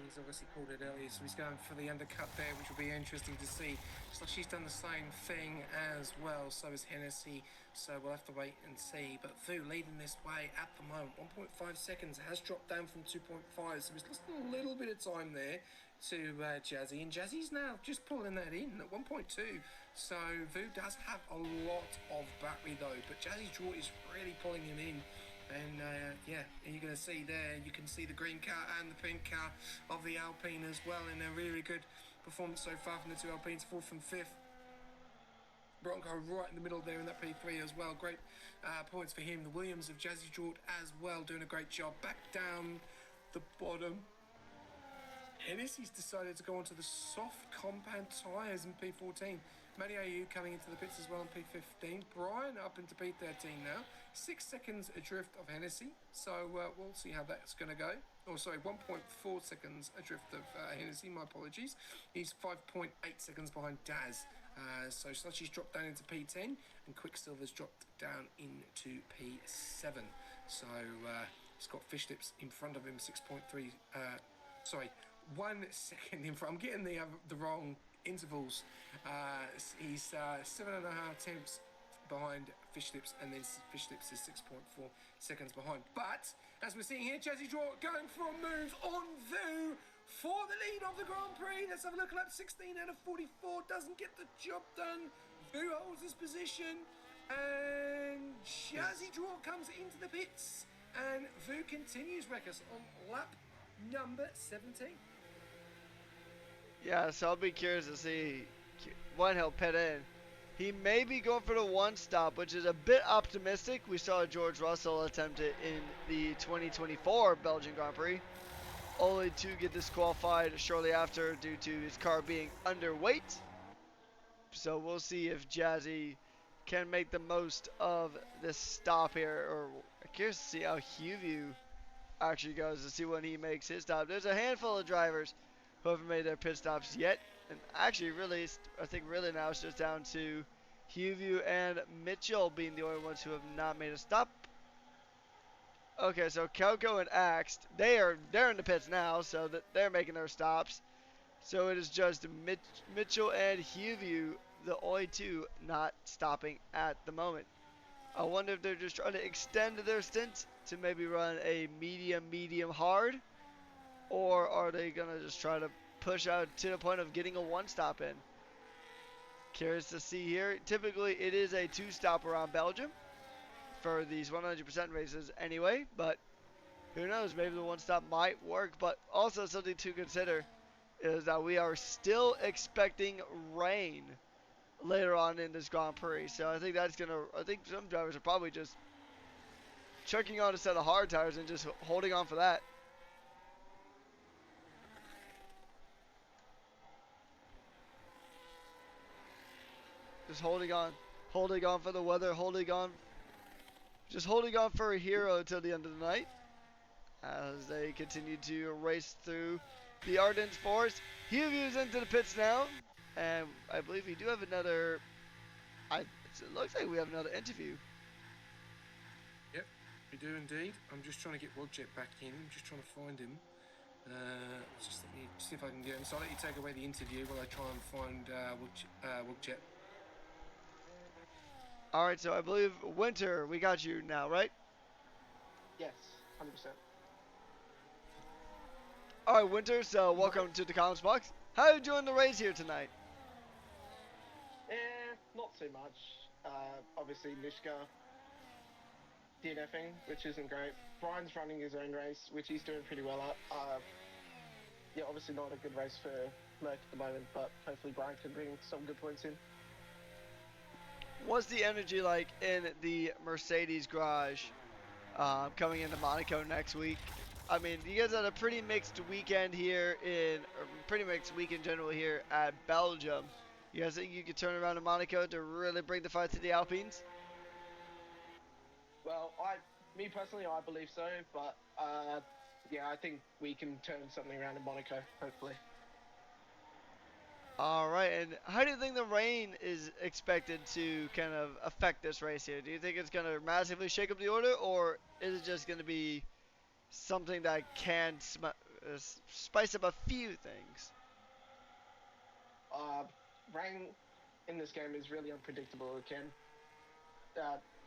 He's obviously called it earlier, so he's going for the undercut there, which will be interesting to see. So she's done the same thing as well, so is Hennessy, so we'll have to wait and see. But Thu leading this way at the moment. 1.5 seconds, has dropped down from 2.5, so he's lost a little bit of time there to Jazzy, and Jazzy's now just pulling that in at 1.2. So Thu does have a lot of battery though, but Jazzy Draw is really pulling him in. And yeah, and you're going to see there, you can see the green car and the pink car of the Alpine as well, and a really good performance so far from the two Alpines, 4th and 5th. Bronco right in the middle there in that P3 as well. Great points for him. The Williams of Jazzy Jort as well, doing a great job. Back down the bottom. Hennessy's decided to go onto the soft compound tyres in P14. Matty Ayew coming into the pits as well in P15. Brian up into P13 now. 6 seconds adrift of Hennessy. So we'll see how that's going to go. Oh, sorry, 1.4 seconds adrift of Hennessy. My apologies. He's 5.8 seconds behind Daz. So Slushy's dropped down into P10 and Quicksilver's dropped down into P7. So he's got Fish Lips in front of him, 6.3, sorry, 1 second in front. I'm getting the wrong intervals. He's 7.5 attempts behind Fish Lips, and then Fish Lips is 6.4 seconds behind. But as we're seeing here, Jazzy Draw going for a move on Vu for the lead of the Grand Prix. Let's have a look. Lap 16 out of 44 doesn't get the job done. Vu holds his position, and Jazzy Draw comes into the pits, and Vu continues Rekus on lap number 17. Yeah, so I'll be curious to see when he'll pit in. He may be going for the one stop, which is a bit optimistic. We saw George Russell attempt it in the 2024 Belgian Grand Prix, only to get disqualified shortly after due to his car being underweight. So we'll see if Jazzy can make the most of this stop here, or I'm curious to see how Hugh actually goes to see when he makes his stop. There's a handful of drivers who haven't made their pit stops yet, and actually really, I think really now it's just down to Hugh and Mitchell being the only ones who have not made a stop. Okay, so Kelko and Axe, they're in the pits now, so that they're making their stops. So it is just Mitchell and Hugh, the only two not stopping at the moment. I wonder if they're just trying to extend their stint to maybe run a medium hard, or are they gonna just try to push out to the point of getting a one stop in? Curious to see here. Typically it is a two stop around Belgium for these 100% races anyway, but who knows, maybe the one stop might work. But also something to consider is that we are still expecting rain later on in this Grand Prix. So I think some drivers are probably just chucking on a set of hard tires and just holding on for that. Just holding on for the weather, just holding on for a hero till the end of the night as they continue to race through the Ardennes Forest. Hugh's into the pits now, and I believe we do have another. It looks like we have another interview. Yep, we do indeed. I'm just trying to get Wogjet back in. I'm just trying to find him. Just let me see if I can get him. So I'll let you take away the interview while I try and find Wogjet. All right, so I believe Winter, we got you now, right? Yes, 100%. All right, Winter. So welcome to the comments box. How are you doing the race here tonight? Not too much. Obviously, Mishka DNFing, which isn't great. Brian's running his own race, which he's doing pretty well at. Yeah, obviously not a good race for Merck at the moment, but hopefully Brian can bring some good points in. What's the energy like in the Mercedes garage coming into Monaco next week? I mean, you guys had a pretty mixed weekend here pretty mixed week in general here at Belgium. You guys think you could turn around in Monaco to really bring the fight to the Alpines? Well, me personally, I believe so, but yeah, I think we can turn something around in Monaco, hopefully. All right, and how do you think the rain is expected to kind of affect this race here? Do you think it's going to massively shake up the order, or is it just going to be something that can spice up a few things? Rain in this game is really unpredictable. It can.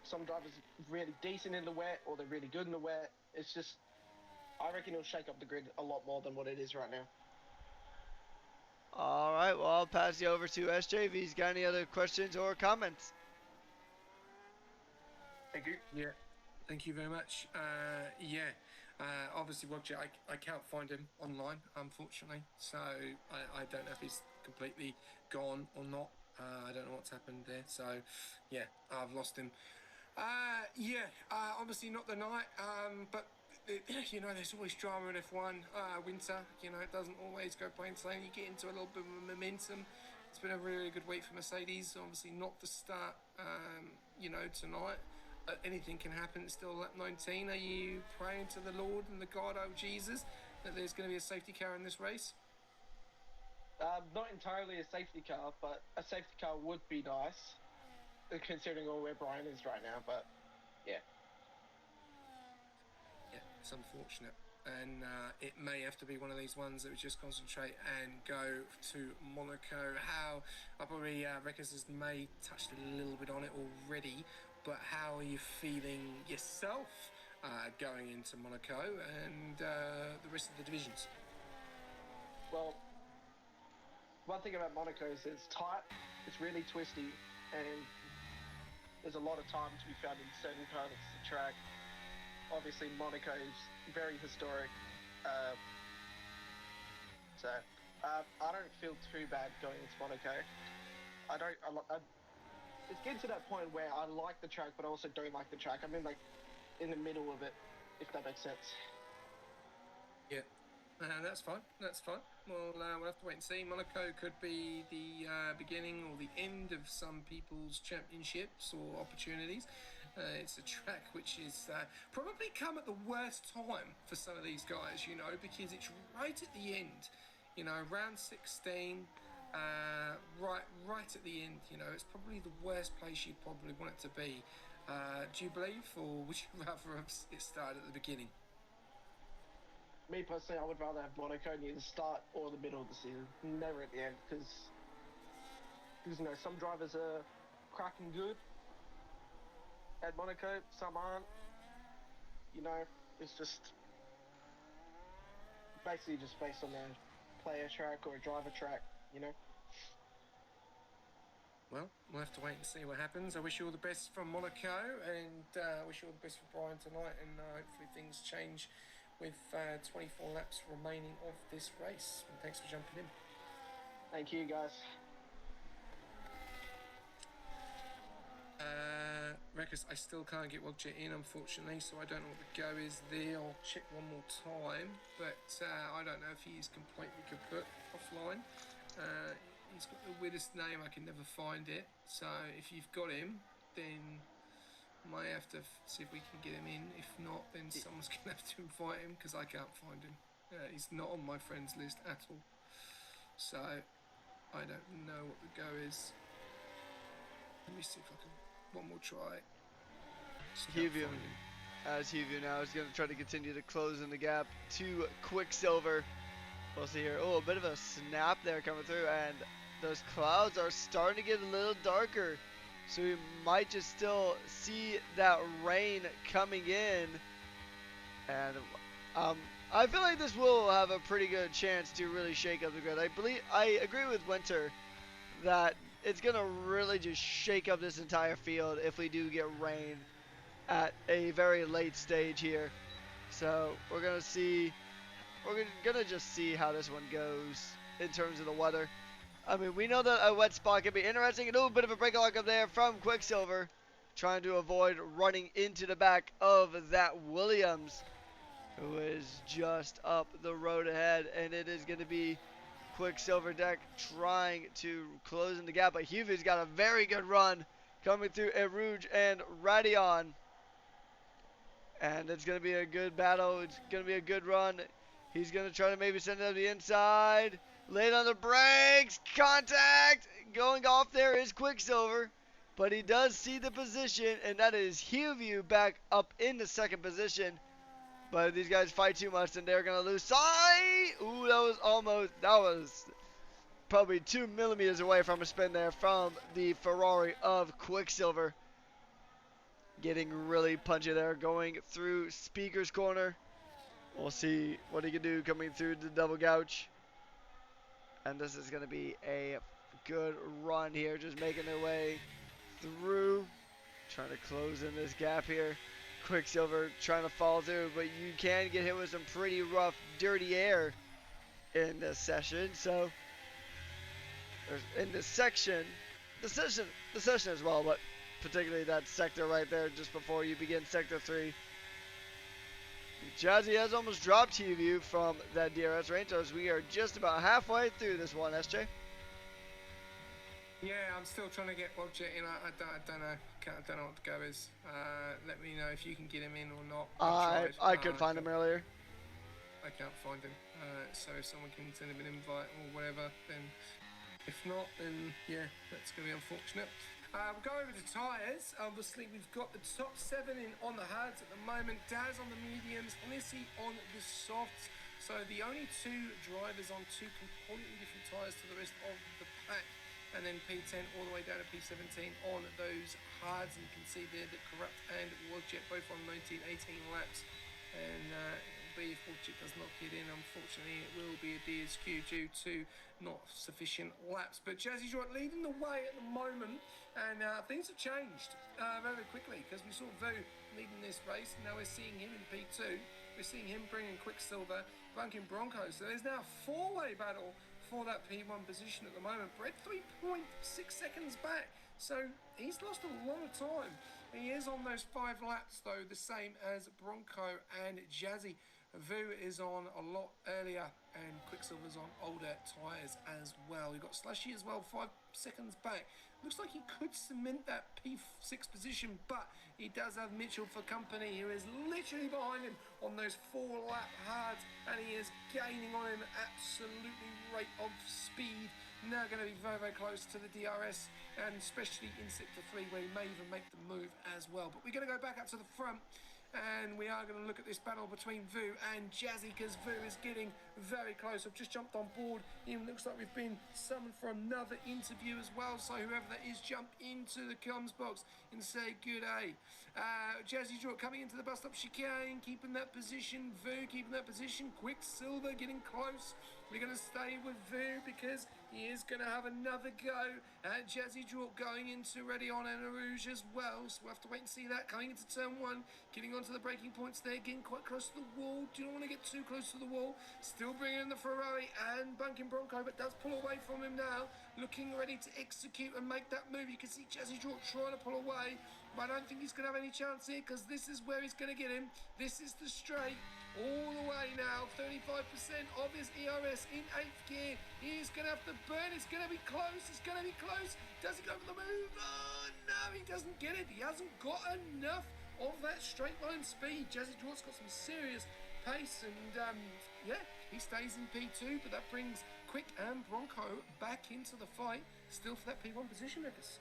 Some drivers are really decent in the wet, or they're really good in the wet. It's just, I reckon it'll shake up the grid a lot more than what it is right now. All right, well, I'll pass you over to SJ if he's got any other questions or comments. Thank you. Yeah, thank you very much. Obviously, Wogjet, I can't find him online, unfortunately. So I don't know if he's completely gone or not. I don't know what's happened there. So, yeah, I've lost him. Obviously not the night, but there's always drama in F1. Winter, it doesn't always go plain sailing. You get into a little bit of momentum. It's been a really good week for Mercedes. Obviously not the start, tonight. Anything can happen. It's still lap 19. Are you praying to the Lord and the God, oh Jesus, that there's going to be a safety car in this race? Not entirely a safety car, but a safety car would be nice, considering all where Brian is right now, but yeah. Yeah, it's unfortunate. and it may have to be one of these ones that we just concentrate and go to Monaco. How I probably Reckers has may touched a little bit on it already, but how are you feeling yourself going into Monaco and the rest of the divisions? Well, one thing about Monaco is it's tight, it's really twisty, and there's a lot of time to be found in certain parts of the track. Obviously, Monaco is very historic, so I don't feel too bad going into Monaco. It's getting to that point where I like the track, but I also don't like the track. I'm in the middle of it, if that makes sense. Yeah, that's fine. That's fine. Well, we'll have to wait and see. Monaco could be the beginning or the end of some people's championships or opportunities. It's a track which is probably come at the worst time for some of these guys, you know, because it's right at the end, you know, round 16, right at the end, you know, it's probably the worst place you probably want it to be. Do you believe, or would you rather have it started at the beginning? Me personally, I would rather have Monaco near the start or the middle of the season, never at the end, because you know some drivers are cracking good at Monaco, some aren't. You know, it's just basically just based on a player track or a driver track. You know. Well, we'll have to wait and see what happens. I wish you all the best from Monaco, and I wish you all the best for Brian tonight, and hopefully things change with 24 laps remaining of this race. And thanks for jumping in. Thank you, guys. Reckers, I still can't get Wogjet in, unfortunately, so I don't know what the go is there. I'll check one more time, but I don't know if he's completely kaput offline. He's got the weirdest name, I can never find it. So if you've got him, then I might have to see if we can get him in. If not, then someone's going to have to invite him because I can't find him. He's not on my friends list at all. So I don't know what the go is. Let me see if I can. One more try. Huvio, as Huvio now is going to try to continue to close in the gap to Quicksilver. We'll see here. Oh, a bit of a snap there coming through, and those clouds are starting to get a little darker. So we might just still see that rain coming in. And I feel like this will have a pretty good chance to really shake up the grid. I agree with Winter that it's going to really just shake up this entire field if we do get rain at a very late stage here. So we're going to just see how this one goes in terms of the weather. I mean, we know that a wet spot can be interesting. A little bit of a break lock up there from Quicksilver, trying to avoid running into the back of that Williams, who is just up the road ahead, and it is going to be Quicksilver deck trying to close in the gap, but Huvie's got a very good run coming through Erouge and Radion. And it's going to be a good battle. It's going to be a good run. He's going to try to maybe send it up the inside. Late on the brakes. Contact. Going off there is Quicksilver. But he does see the position, and that is Huvie back up in the second position. But if these guys fight too much, then they're going to lose sight. Ooh, that was probably 2 millimeters away from a spin there from the Ferrari of Quicksilver. Getting really punchy there, going through Speaker's corner. We'll see what he can do coming through the double gouge. And this is going to be a good run here, just making their way through. Trying to close in this gap here. Quicksilver trying to fall through, but you can get hit with some pretty rough, dirty air in this session. So, in this section, the session as well, but particularly that sector right there just before you begin Sector 3. Jazzy has almost dropped Huvie from that DRS range, so as we are just about halfway through this one, SJ. Yeah, I'm still trying to get Wogjet in. I don't know. I don't know what the go is. Let me know if you can get him in or not. I could find him earlier. I can't find him. So if someone can send him an invite or whatever, then if not, then yeah, that's going to be unfortunate. We'll go over to tyres. Obviously, we've got the top 7 in on the hards at the moment. Daz on the mediums, Lissy on the softs. So the only 2 drivers on 2 completely different tyres to the rest of the pack. And then P10 all the way down to P17 on those hards. And you can see there that Corrupt and Wodjet both on 19, 18 laps. And if Wodjet does not get in, unfortunately, it will be a DSQ due to not sufficient laps. But Jazzy Joint leading the way at the moment. And things have changed very quickly because we saw Vu leading this race. And now we're seeing him in P2. We're seeing him bringing Quicksilver, bunking Bronco. So there's now a 4-way battle for that P1 position at the moment. Brett 3.6 seconds back. So he's lost a lot of time. He is on those 5 laps though, the same as Bronco and Jazzy. Vu is on a lot earlier and Quicksilver's on older tyres as well. We've got Slushy as well, 5 seconds back. Looks like he could cement that P6 position, but he does have Mitchell for company, who is literally behind him on those 4-lap hards, and he is gaining on him absolutely rate of speed. Now going to be very, very close to the DRS, and especially in Sector 3, where he may even make the move as well. But we're going to go back up to the front. And we are going to look at this battle between Vu and Jazzy, because Vu is getting very close. I've just jumped on board. Even looks like we've been summoned for another interview as well. So whoever that is, jump into the comms box and say good day. Jazzy Jordan coming into the bus stop chicane, keeping that position. Vu keeping that position. Quicksilver getting close. We're going to stay with Vu because he is going to have another go at Jazzy Jordan going into Ready on and Rouge as well. So we'll have to wait and see that. Coming into turn 1, getting onto the braking points there, getting quite close to the wall. Do not want to get too close to the wall. Still bringing in the Ferrari and bunking Bronco, but does pull away from him now. Looking ready to execute and make that move. You can see Jazzy Jordan trying to pull away, but I don't think he's going to have any chance here because this is where he's going to get him. This is the straight. All the way now, 35% of his ERS in 8th gear. He's going to have to burn. It's going to be close. It's going to be close. Does he go for the move? Oh, no, he doesn't get it. He hasn't got enough of that straight line speed. Jazzy Jordan's got some serious pace, and yeah, he stays in P2, but that brings Quick and Bronco back into the fight, still for that P1 position, Lucas.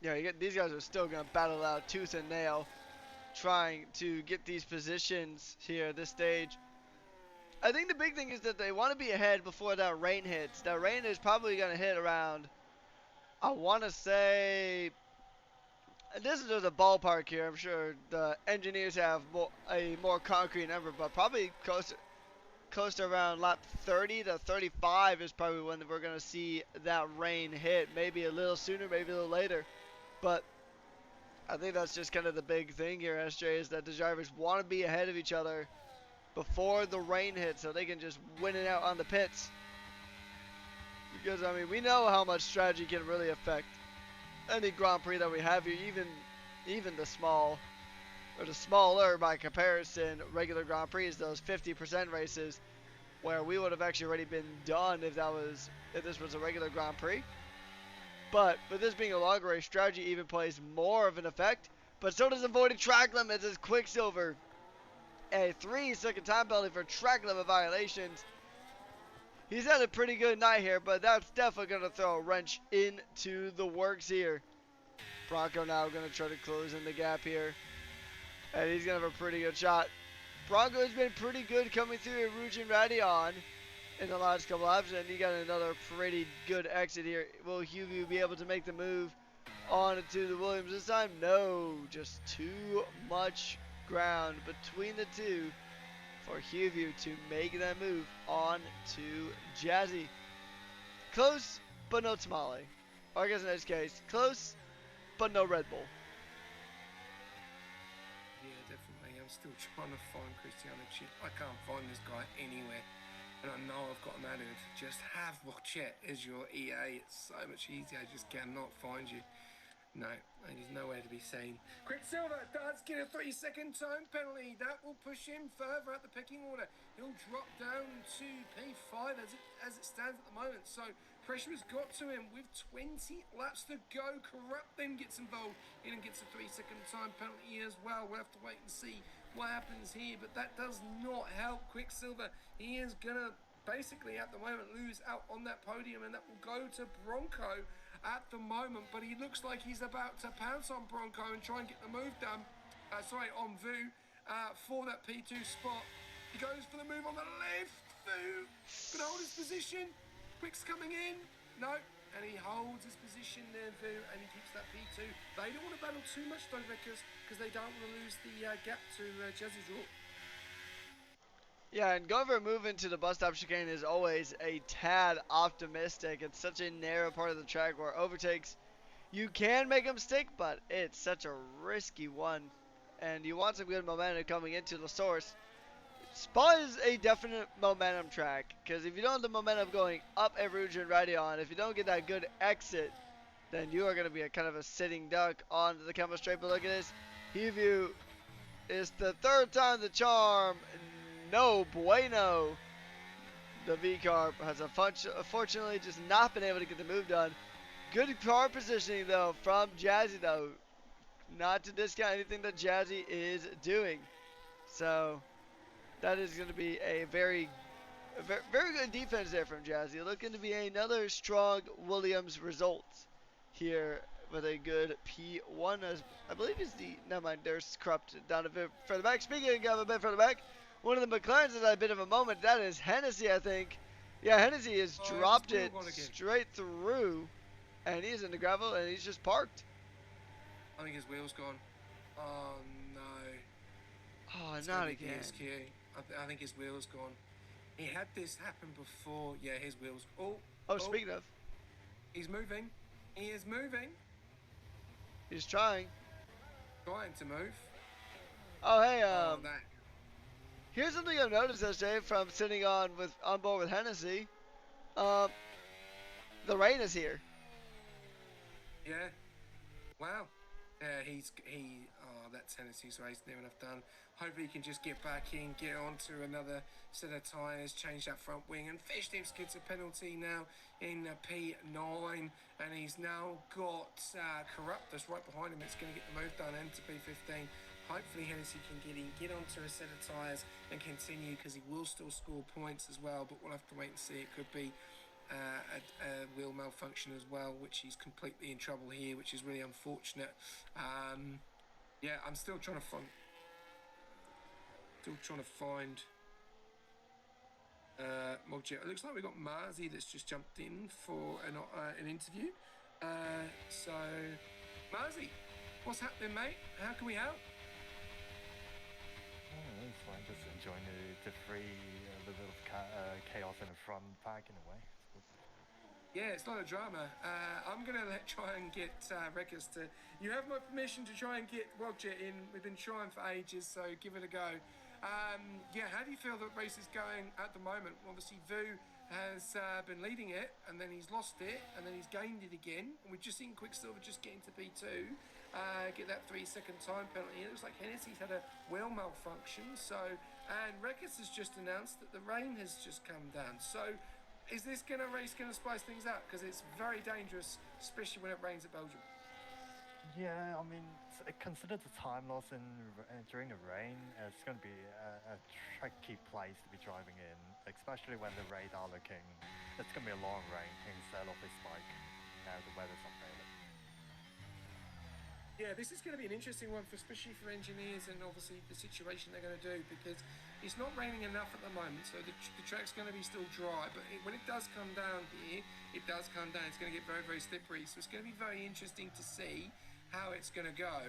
Yeah, these guys are still going to battle out tooth and nail, trying to get these positions here at this stage. I think the big thing is that they want to be ahead before that rain hits. That rain is probably going to hit around, I want to say, this is just a ballpark here. I'm sure the engineers have a more concrete number, but probably close to around lap 30 to 35 is probably when we're going to see that rain hit. Maybe a little sooner, maybe a little later. But I think that's just kind of the big thing here, SJ, is that the drivers want to be ahead of each other before the rain hits so they can just win it out on the pits. Because, I mean, we know how much strategy can really affect any Grand Prix that we have here, even the small, or the smaller by comparison, regular Grand Prix, those 50% races, where we would have actually already been done if this was a regular Grand Prix. But with this being a longer race, strategy even plays more of an effect. But so does avoiding track limits as Quicksilver. A 3-second time penalty for track limit violations. He's had a pretty good night here, but that's definitely going to throw a wrench into the works here. Bronco now going to try to close in the gap here. And he's going to have a pretty good shot. Bronco's been pretty good coming through Rouge and Radion in the last couple laps, and he got another pretty good exit here. Will Hugo be able to make the move on to the Williams this time? No, just too much ground between the two for Hugo to make that move on to Jazzy. Close, but no tamale. Or I guess in this case, close, but no Red Bull. Yeah, definitely. I'm still trying to find Cristiano Chip. I can't find this guy anywhere. And I know I've got him added. Just have Wodjet as your EA. It's so much easier. I just cannot find you. No, he's nowhere to be seen. Quicksilver does get a 3-second time penalty. That will push him further up the pecking order. He'll drop down to P5 as it stands at the moment. So pressure has got to him with 20 laps to go. Corrupt then gets involved in and gets a 3-second time penalty as well. We'll have to wait and see what happens here, but that does not help Quicksilver. He is gonna basically at the moment lose out on that podium, and that will go to Bronco. at the moment, but he looks like he's about to pounce on Bronco and try and get the move done. On Vu for that P2 spot. He goes for the move on the left. Vu can hold his position. Quick's coming in. No. And he holds his position there, Vu, and he keeps that P2. They don't want to battle too much, though, because they don't want to lose the gap to Jazzy Draw. Yeah, and going for a move into the bus stop chicane is always a tad optimistic. It's such a narrow part of the track where overtakes, you can make them stick, but it's such a risky one. And you want some good momentum coming into the source. Spa is a definite momentum track, because if you don't have the momentum going up every region right on, if you don't get that good exit, then you are going to be a kind of a sitting duck onto the chemo straight. But look at this. Heview is the third time the charm. No bueno. The V-Carb has unfortunately just not been able to get the move done. Good car positioning, though, from Jazzy, though. Not to discount anything that Jazzy is doing. So, that is going to be a very good defense there from Jazzy. Looking to be another strong Williams result here with a good P1. As I believe is the, never mind, there's Corrupt down a bit further back. Speaking of a bit further back, one of the McLarens has had a bit of a moment. That is Hennessy, I think. Yeah, Hennessy has dropped it straight through, and he's in the gravel, and he's just parked. I think his wheel's gone. Oh, no. Oh, It's not gonna be again. DSQ. I think his wheel's gone. He had this happen before. Yeah, his wheel's... Oh, speaking of. He's moving. He is moving. He's trying. Trying to move. Oh, hey, that. here's something I've noticed, SJ, from sitting on board with Hennessy. The rain is here. Yeah. Wow. Yeah, that's Tennessee's race near enough done. Hopefully he can just get back in, get onto another set of tyres, change that front wing, and Fishtips gets a penalty now in P9, and he's now got Corruptus right behind him. It's going to get the move done into P15. Hopefully Hennessy can get onto a set of tyres and continue, because he will still score points as well, but we'll have to wait and see. It could be a wheel malfunction as well, which he's completely in trouble here, which is really unfortunate. Yeah, I'm still trying to find Mogjet. It looks like we've got Marzi that's just jumped in for an interview. So Marzi, what's happening, mate? How can we help? It's fine, just enjoying the free little bit of chaos in the front pack in a way. Yeah, it's not a drama. I'm going to try and get Rekas to... You have my permission to try and get Roger in. We've been trying for ages, so give it a go. Yeah, how do you feel the race is going at the moment? Obviously, Vu has been leading it, and then he's lost it, and then he's gained it again. And we've just seen Quicksilver just get into P2, get that 3-second time penalty. It looks like Hennessy's had a wheel malfunction. And Rekas has just announced that the rain has just come down. So... is this race going to spice things up? Because it's very dangerous, especially when it rains at Belgium. Yeah, I mean, consider the time loss during the rain. It's going to be a tricky place to be driving in, especially when the radar looking. It's going to be a long rain instead of a spike. Now the weather's not great. Yeah, this is going to be an interesting one, especially for engineers and obviously the situation they're going to do, because it's not raining enough at the moment, so the track's going to be still dry, but when it does come down here, it does come down. It's going to get very, very slippery, so it's going to be very interesting to see how it's going to go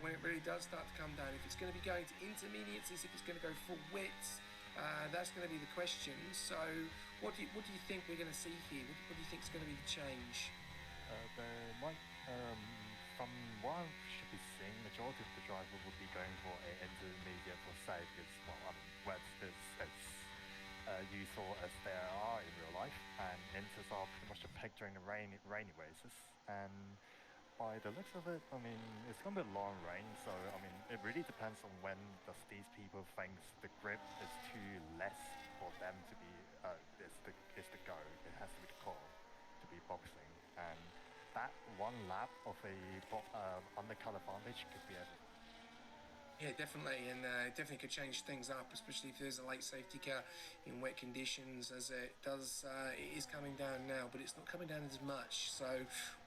when it really does start to come down. If it's going to be going to intermediates, if it's going to go full widths, that's going to be the question. So what do you think we're going to see here? What do you think is going to be the change? From what I should be seeing, majority of the driver would be going for an intermediate for safe, because, well, I mean, wets is as useful as they are in real life, and inters are pretty much a pick during the rainy races. And by the looks of it, I mean, it's going to be a long rain, so, I mean, it really depends on when these people think the grip is too less for them to be, is the go. It has to be the call to be boxing, and that one lap of a undercut advantage could be everything. Yeah, definitely, and definitely could change things up, especially if there's a late safety car in wet conditions, as it does. It is coming down now, but it's not coming down as much. So,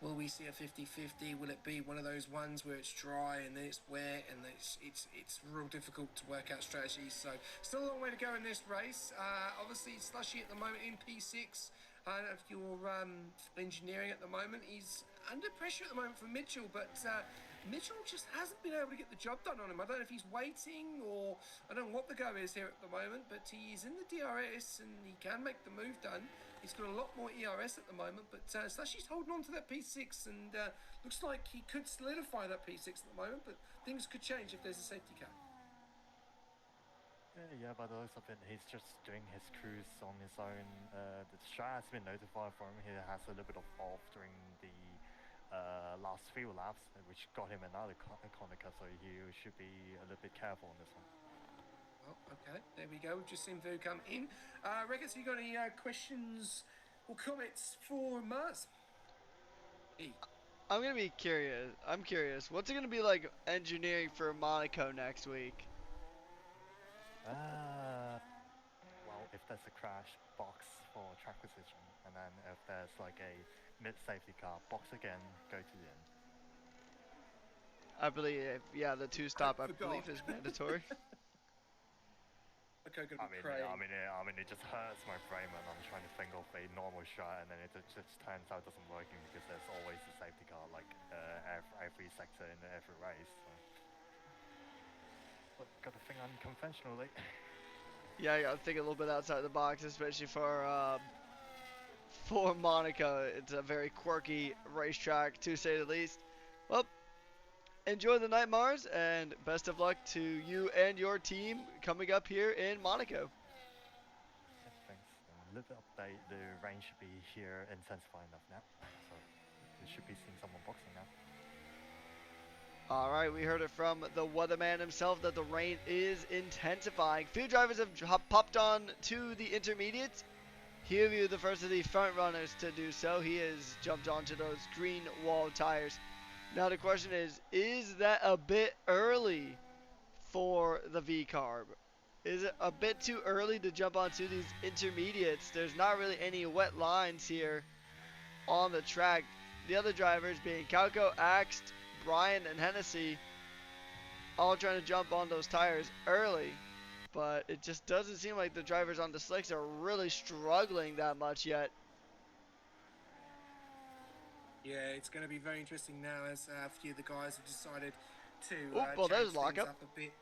will we see a 50-50? Will it be one of those ones where it's dry and then it's wet, and it's real difficult to work out strategies? So, still a long way to go in this race. Obviously, Slushy at the moment in P6. If you're engineering at the moment, he's under pressure at the moment from Mitchell, but Mitchell just hasn't been able to get the job done on him. I don't know if he's waiting or I don't know what the go is here at the moment, but he's in the DRS and he can make the move done. He's got a lot more ERS at the moment, but Slushy's holding on to that P6 and looks like he could solidify that P6 at the moment, but things could change if there's a safety car. Yeah, but also he's just doing his cruise on his own. The strat has been notified for him. He has a little bit of off during the last few laps, which got him another corner cut, so he should be a little bit careful on this one. Well, okay, there we go. We've just seen Vu come in. Records, you got any questions or comments for Mars? I'm gonna be curious. I'm curious. What's it gonna be like engineering for Monaco next week? Well, if there's a crash, box for track position, and then if there's like a mid-safety car, box again, go to the end. I believe, yeah, the two-stop I believe is mandatory. Okay, good. I mean, it just hurts my brain when I'm trying to think of a normal shot, and then it just turns out doesn't working because there's always a safety car like every sector in every race. So. But got to think unconventionally. Yeah, I gotta think a little bit outside the box, especially for Monaco. It's a very quirky racetrack, to say the least. Well, enjoy the night, Mars, and best of luck to you and your team coming up here in Monaco. Yeah, thanks. A little bit update, the rain should be here intensifying enough now, so we should be seeing someone boxing now. All right, we heard it from the weatherman himself that the rain is intensifying. Few drivers have popped on to the intermediates. Hiryu, the first of the front runners to do so. He has jumped onto those green wall tires. Now the question is that a bit early for the V-Carb? Is it a bit too early to jump onto these intermediates? There's not really any wet lines here on the track. The other drivers being Calco, Axt, Brian, and Hennessy all trying to jump on those tires early. But it just doesn't seem like the drivers on the slicks are really struggling that much yet. Yeah, it's going to be very interesting now as a few of the guys have decided to well, there's change things lockup. up a bit.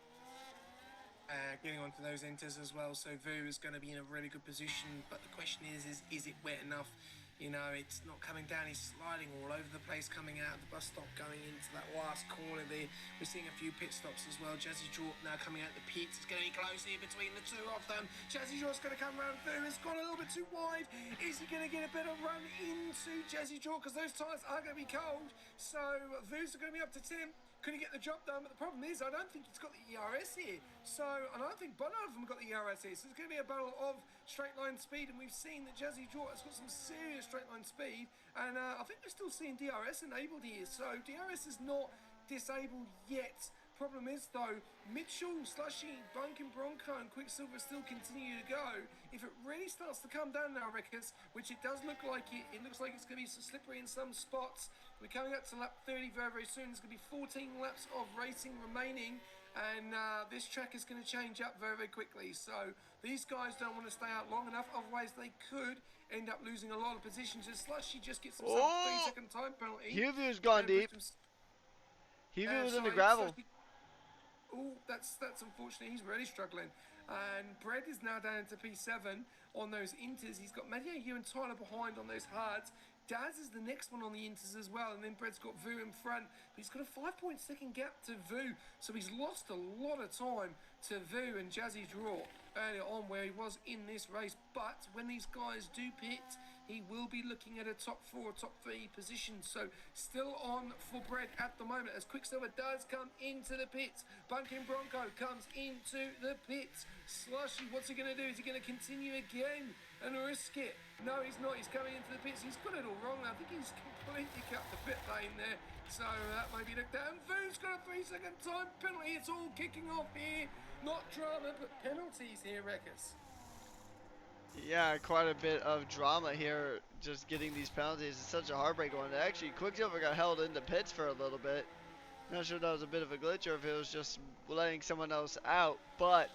Getting onto those enters as well, so Vu is going to be in a really good position, but the question is it wet enough? You know, it's not coming down, he's sliding all over the place, coming out of the bus stop, going into that last corner there. We're seeing a few pit stops as well. Jazzy Jordan now coming out the pits. It's going to be close here between the two of them. Jazzy Jordan's going to come around through. It's gone a little bit too wide. Is he going to get a better run into Jazzy Jordan? Because those tyres are going to be cold. So Vu's are going to be up to Tim. Couldn't get the job done, but the problem is I don't think he's got the ERS here. So, and I don't think none of them got the ERS here. So it's going to be a battle of straight line speed, and we've seen that Jazzy Jordan has got some serious straight line speed, and I think we're still seeing DRS enabled here. So DRS is not disabled yet. Problem is though, Mitchell, Slushy, Bunkin, Bronco and Quicksilver still continue to go. If it really starts to come down now, Rickers, which it does look like it looks like it's going to be slippery in some spots. We're coming up to lap 30 very, very soon. There's going to be 14 laps of racing remaining, and this track is going to change up very, very quickly. So these guys don't want to stay out long enough, otherwise they could end up losing a lot of positions. As Slushy just gets himself a 3-second time penalty. Huvu's gone deep. Huvu was in the gravel. Oh, that's unfortunate. He's really struggling. And Brad is now down into P7 on those inters. He's got Mattia here and Tyler behind on those hards. Daz is the next one on the inters as well, and then Brad's got Vu in front. But he's got a 5-point-second gap to Vu, so he's lost a lot of time to Vu and Jazzy Draw earlier on where he was in this race. But when these guys do pit, he will be looking at a top 4, top 3 position. So still on for Brad at the moment as Quicksilver does come into the pits. Bunkin Bronco comes into the pits. Slushy, what's he going to do? Is he going to continue again and risk it? No, he's not. He's coming into the pits. He's got it all wrong. I think he's believe he cut the pit lane there. So that may be looked at. And Vu's got a 3-second time penalty. It's all kicking off here. Not drama, but penalties here, Reckers. Yeah, quite a bit of drama here. Just getting these penalties is such a heartbreaking one. Actually, Quicksilver got held into pits for a little bit. Not sure if that was a bit of a glitch or if it was just letting someone else out. But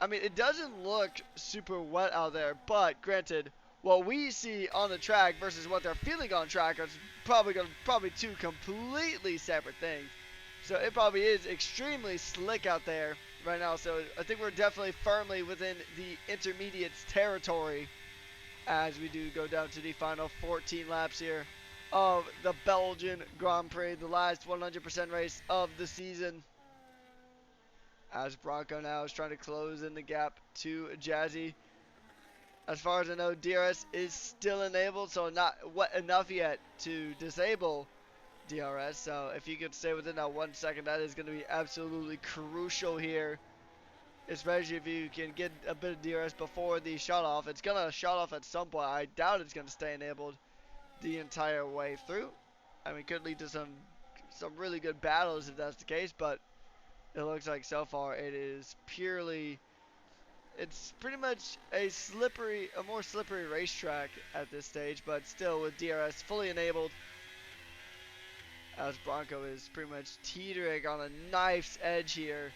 I mean, it doesn't look super wet out there. But granted, what we see on the track versus what they're feeling on track are probably two completely separate things. So it probably is extremely slick out there right now. So I think we're definitely firmly within the intermediates territory as we do go down to the final 14 laps here of the Belgian Grand Prix, the last 100% race of the season. As Bronco now is trying to close in the gap to Jazzy. As far as I know, DRS is still enabled, so not wet enough yet to disable DRS. So if you could stay within that 1 second, that is going to be absolutely crucial here. Especially if you can get a bit of DRS before the shut off. It's going to shut off at some point. I doubt it's going to stay enabled the entire way through. I mean, it could lead to some really good battles if that's the case, but it looks like so far it is purely, it's pretty much a more slippery racetrack at this stage, but still with DRS fully enabled, as Bronco is pretty much teetering on a knife's edge here,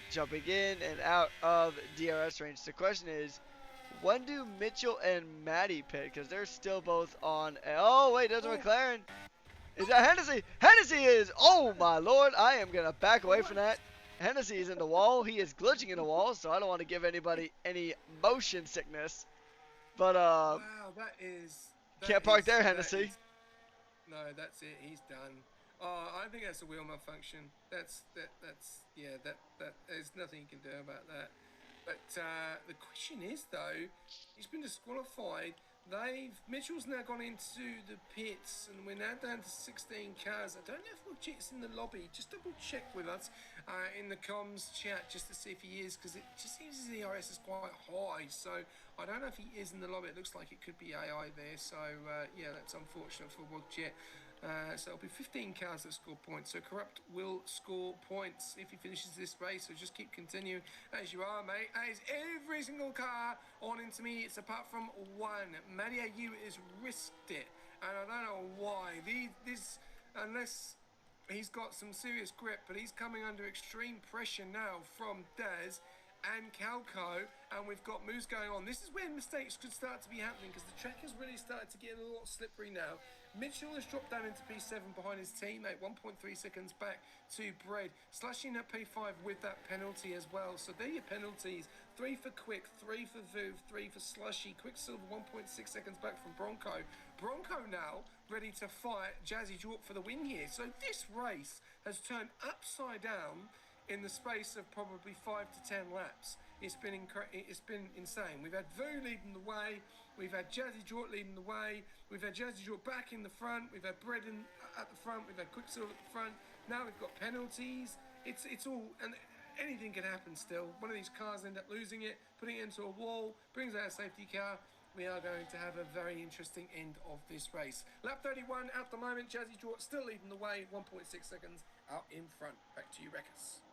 jumping in and out of DRS range. The question is, when do Mitchell and Maddie pit? Because they're still both on. Oh wait, there's a McLaren. Is that Hennessy? Hennessy is. Oh my lord! I am gonna back away from that. Hennessy is in the wall. He is glitching in the wall, so I don't want to give anybody any motion sickness. But Wow, that can't park is, there, Hennessy. No, that's it. He's done. Oh, I think that's a wheel malfunction. That's yeah. That there's nothing you can do about that. But the question is though, he's been disqualified. Mitchell's now gone into the pits, and we're now down to 16 cars. I don't know if Wilchett's in the lobby. Just double check with us in the comms chat just to see if he is, because it just seems his ERS is quite high. So I don't know if he is in the lobby. It looks like it could be AI there. So yeah, that's unfortunate for Wilchett. So it'll be 15 cars that score points. So Corrupt will score points if he finishes this race. So just keep continuing as you are, mate. That is every single car on intermediates apart from one. Madia U has risked it, and I don't know why. Unless he's got some serious grip, but he's coming under extreme pressure now from Daz and Calco, and we've got moves going on. This is where mistakes could start to be happening, because the track has really started to get a lot slippery now. Mitchell has dropped down into P7 behind his teammate, 1.3 seconds back to Bread, slashing at P5 with that penalty as well. So there are your penalties: 3 for Quick, 3 for Vuv, 3 for Slushy. Quicksilver 1.6 seconds back from Bronco. Bronco now ready to fight Jazzy Jork for the win here. So this race has turned upside down in the space of probably 5 to 10 laps. It's been insane. We've had Vu leading the way. We've had Jazzy Jork leading the way. We've had Jazzy Jork back in the front. We've had Bredden at the front. We've had Quicksilver at the front. Now we've got penalties. It's all, and anything can happen still. One of these cars end up losing it, putting it into a wall, brings out a safety car. We are going to have a very interesting end of this race. Lap 31 at the moment. Jazzy Jork still leading the way, 1.6 seconds out in front. Back to you, Reckers.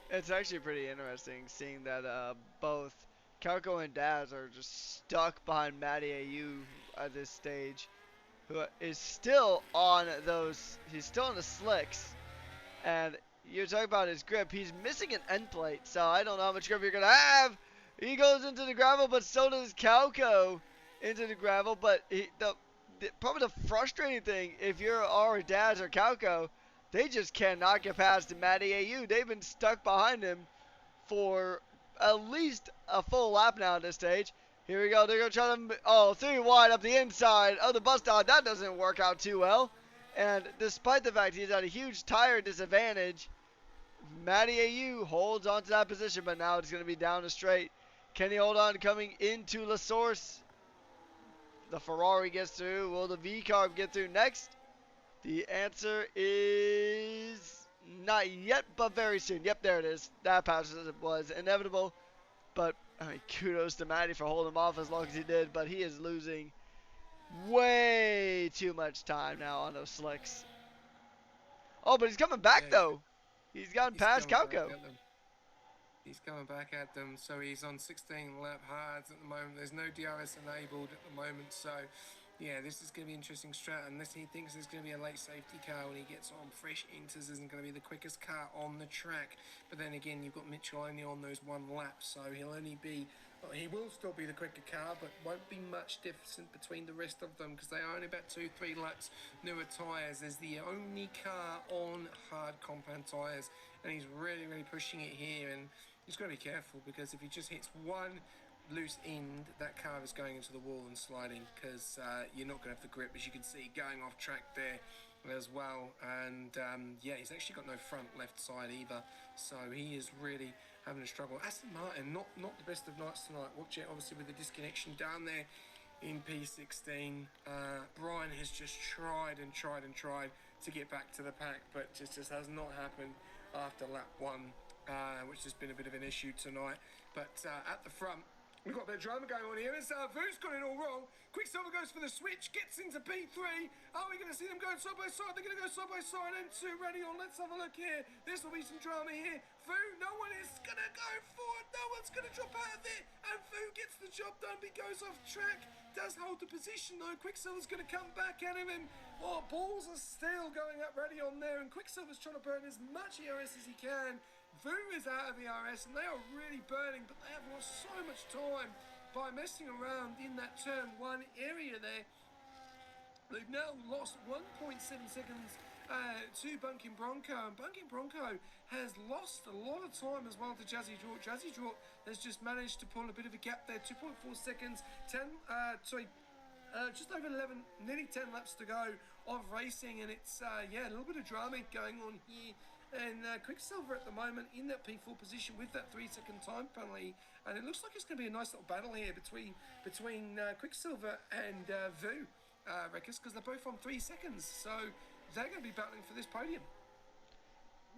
It's actually pretty interesting seeing that both Calco and Daz are just stuck behind Matty AU at this stage, who is still on he's still on the slicks, and you're talking about his grip. He's missing an end plate, so I don't know how much grip you're gonna have. He goes into the gravel, but so does Calco into the gravel. But probably the frustrating thing, if you're or Daz or Calco, they just cannot get past Matty AU. They've been stuck behind him for at least a full lap now at this stage. Here we go. They're going to try to, 3 wide up the inside of the bus stop. That doesn't work out too well. And despite the fact he's at a huge tire disadvantage, Matty AU holds on to that position, but now it's going to be down the straight. Can he hold on coming into La Source? The Ferrari gets through. Will the V-Carb get through next? The answer is not yet, but very soon. Yep, there it is. That pass was inevitable. But, I mean, kudos to Matty for holding him off as long as he did. But he is losing way too much time now on those slicks. Oh, but he's coming back Yeah, though. He's gotten he's past coming back Calco. at them. He's coming back at them, so he's on 16 lap hards at the moment. There's no DRS enabled at the moment, so yeah, this is going to be an interesting strat. Unless he thinks there's going to be a late safety car when he gets on, fresh inters isn't going to be the quickest car on the track. But then again, you've got Mitchell only on those one lap, so he'll only be. Well, he will still be the quicker car, but won't be much difference between the rest of them because they are only about 2-3 laps newer tyres. There's the only car on hard compound tyres, and he's really pushing it here. And he's got to be careful because if he just hits one loose end, that car is going into the wall and sliding because you're not going to have the grip, as you can see, going off track there as well. And yeah, he's actually got no front left side either, so he is really having a struggle. Aston Martin, not the best of nights tonight. Watch it, obviously, with the disconnection down there in P16. Brian has just tried to get back to the pack, but just has not happened after lap one, which has been a bit of an issue tonight. But at the front, we've got a bit of drama going on here. It's Vu's got it all wrong. Quicksilver goes for the switch, gets into P3. Are we going to see them going side by side? They're going to go side by side into ready on. Let's have a look here. This will be some drama here. Vu, no one is going to go for it. No one's going to drop out of it. And Vu gets the job done. He goes off track. Does hold the position though. Quicksilver's going to come back at him. Oh, balls are still going up ready on there. And Quicksilver's trying to burn as much ERS as he can. Vu is out of ERS and they are really burning, but they have lost so much time by messing around in that turn one area there. They've now lost 1.7 seconds to Bunkin Bronco, and Bunkin Bronco has lost a lot of time as well to Jazzy Drort. Jazzy Drort has just managed to pull a bit of a gap there, 2.4 seconds, just over 11, nearly 10 laps to go of racing, and it's yeah, a little bit of drama going on here. And Quicksilver at the moment in that P4 position with that 3-second time penalty, and it looks like it's going to be a nice little battle here between Quicksilver and Vu, Rekkers, because they're both on 3 seconds, so they're going to be battling for this podium.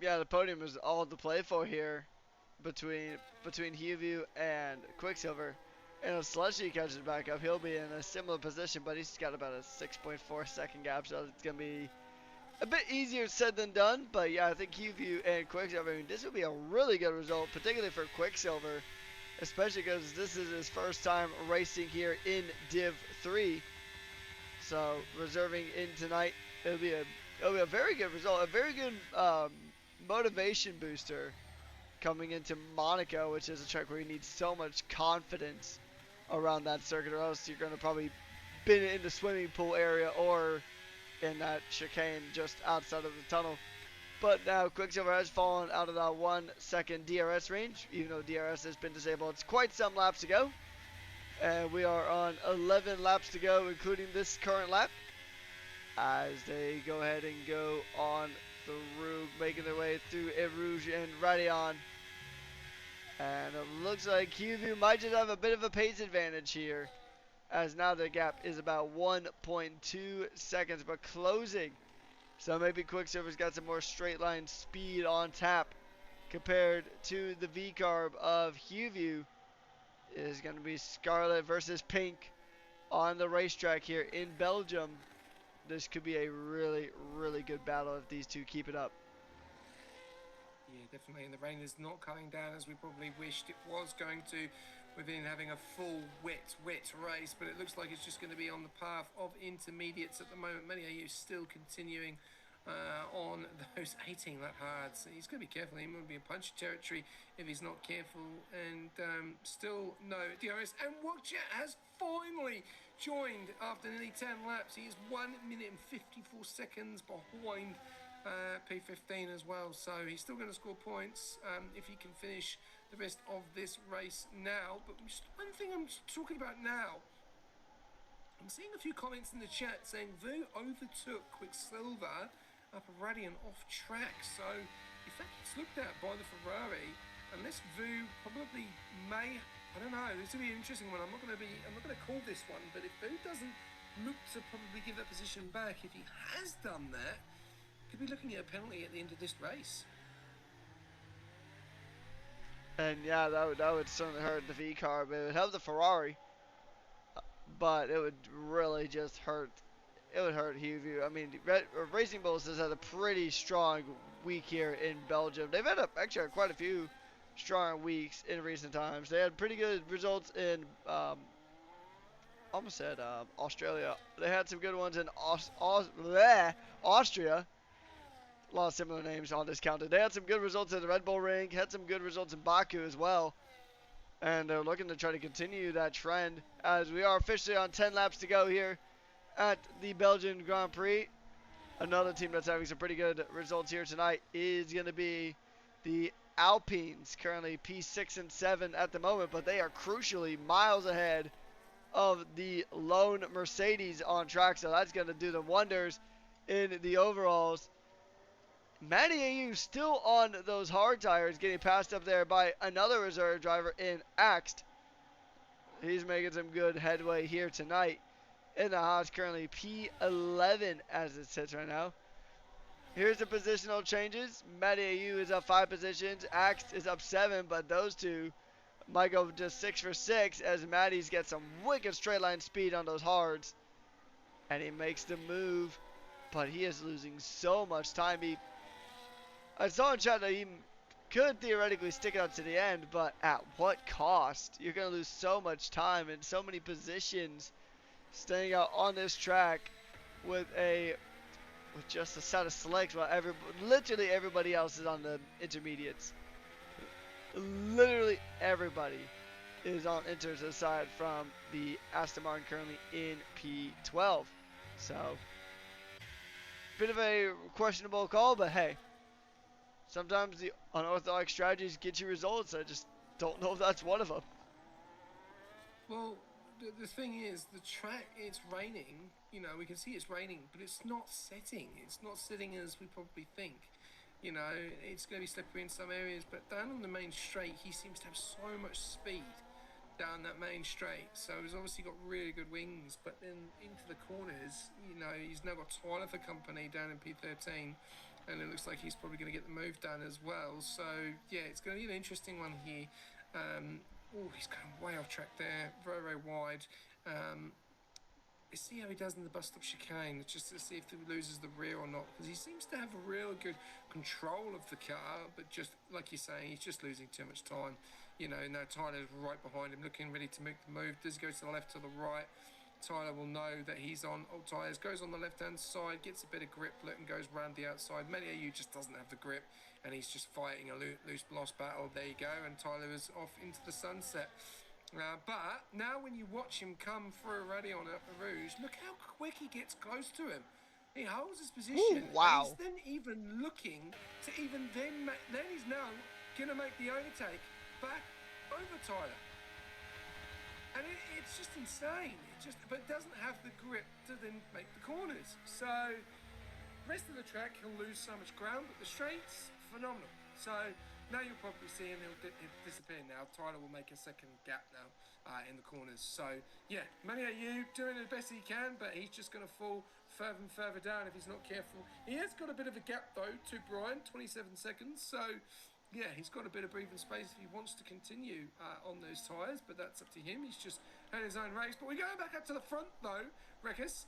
Yeah, the podium is all to play for here between Hugh and Quicksilver. And if Slushy catches back up, he'll be in a similar position, but he's got about a 6.4 second gap, so it's going to be a bit easier said than done. But yeah, I think Hugh and Quicksilver, I mean, this would be a really good result, particularly for Quicksilver, especially because this is his first time racing here in Div 3. So reserving in tonight, it'll be a very good result, a very good motivation booster coming into Monaco, which is a track where you need so much confidence around that circuit, or else you're going to probably bin it in the swimming pool area or in that chicane just outside of the tunnel. But now Quicksilver has fallen out of that 1 second DRS range, even though DRS has been disabled. It's quite some laps to go, and we are on 11 laps to go, including this current lap, as they go ahead and go on through, making their way through Erouge and Radion. And it looks like QView might just have a bit of a pace advantage here, as now the gap is about 1.2 seconds, but closing. So maybe Quicksilver's got some more straight line speed on tap compared to the V-carb of HuView. It is going to be Scarlet versus Pink on the racetrack here in Belgium. This could be a really good battle if these two keep it up. Yeah, definitely, and the rain is not coming down as we probably wished it was going to, within having a full wet race, but it looks like it's just going to be on the path of intermediates at the moment. Many of you still continuing on those 18 lap hards. He's going to be careful. He might be in punchy territory if he's not careful, and still no DRS. And Wokja has finally joined after nearly 10 laps. He is 1 minute and 54 seconds behind P15 as well, so he's still going to score points if he can finish the rest of this race now. But just one thing I'm talking about now, I'm seeing a few comments in the chat saying Vu overtook Quicksilver up a Radian off track, so if that gets looked at by the Ferrari, unless Vu probably may, I don't know, this will be an interesting one. I'm not going to call this one, but if Vu doesn't look to probably give that position back, if he has done that, could be looking at a penalty at the end of this race. And yeah, that would certainly hurt the V-carb. It would help the Ferrari. but it would really just hurt. It would hurt Huvie. I mean, Racing Bulls has had a pretty strong week here in Belgium. They've actually had quite a few strong weeks in recent times. They had pretty good results in almost said Australia. They had some good ones in Austria. A lot of similar names on discounted. They had some good results in the Red Bull Ring. Had some good results in Baku as well. And they're looking to try to continue that trend as we are officially on 10 laps to go here at the Belgian Grand Prix. Another team that's having some pretty good results here tonight is going to be the Alpines, currently P6 and 7 at the moment, but they are crucially miles ahead of the lone Mercedes on track, so that's going to do them wonders in the overalls. Matty AU still on those hard tires, getting passed up there by another reserve driver in Axt. He's making some good headway here tonight. In the Haas, currently P11 as it sits right now. Here's the positional changes. Matty AU is up 5 positions. Axt is up 7, but those two might go just 6 for 6 as Matty's got some wicked straight line speed on those hards. And he makes the move, but he is losing so much time. I saw in chat that he could theoretically stick it out to the end, but at what cost? You're going to lose so much time and so many positions staying out on this track with just a set of slicks while literally everybody else is on the intermediates. Literally everybody is on inters aside from the Aston Martin currently in P12. So, bit of a questionable call, but hey, sometimes the unorthodox strategies get you results. I just don't know if that's one of them. Well, the thing is, the track, it's raining. You know, we can see it's raining, but it's not setting. It's not setting as we probably think. You know, it's going to be slippery in some areas, but down on the main straight, he seems to have so much speed down that main straight. So he's obviously got really good wings, but then into the corners, you know, he's now got Tyler for company down in P13. And it looks like he's probably going to get the move done as well. So, yeah, it's going to be an interesting one here. He's going way off track there. Very, very wide. Let's see how he does in the bus stop chicane, just to see if he loses the rear or not. Because he seems to have a real good control of the car. But just, like you're saying, he's just losing too much time. You know, now Tyler's right behind him, looking ready to make the move. Does he go to the left, to the right? Tyler will know that he's on old tyres, goes on the left-hand side, gets a bit of grip, and goes round the outside. Matty AU just doesn't have the grip, and he's just fighting a loose-lost battle. There you go, and Tyler is off into the sunset. But now when you watch him come through already on a Rouge, look how quick he gets close to him. He holds his position. Ooh, wow. And he's then even looking to even then he's now going to make the overtake back over Tyler. And it's just insane. But it doesn't have the grip to then make the corners. So, rest of the track, he'll lose so much ground, but the straights, phenomenal. So, now you'll probably see him, he'll disappear now. Tyler will make a second gap now in the corners. So, yeah, Matty AU doing the best he can, but he's just going to fall further and further down if he's not careful. He has got a bit of a gap, though, to Brian, 27 seconds. So, yeah, he's got a bit of breathing space if he wants to continue on those tyres, but that's up to him. He's just had his own race. But we're going back up to the front, though, Rekus.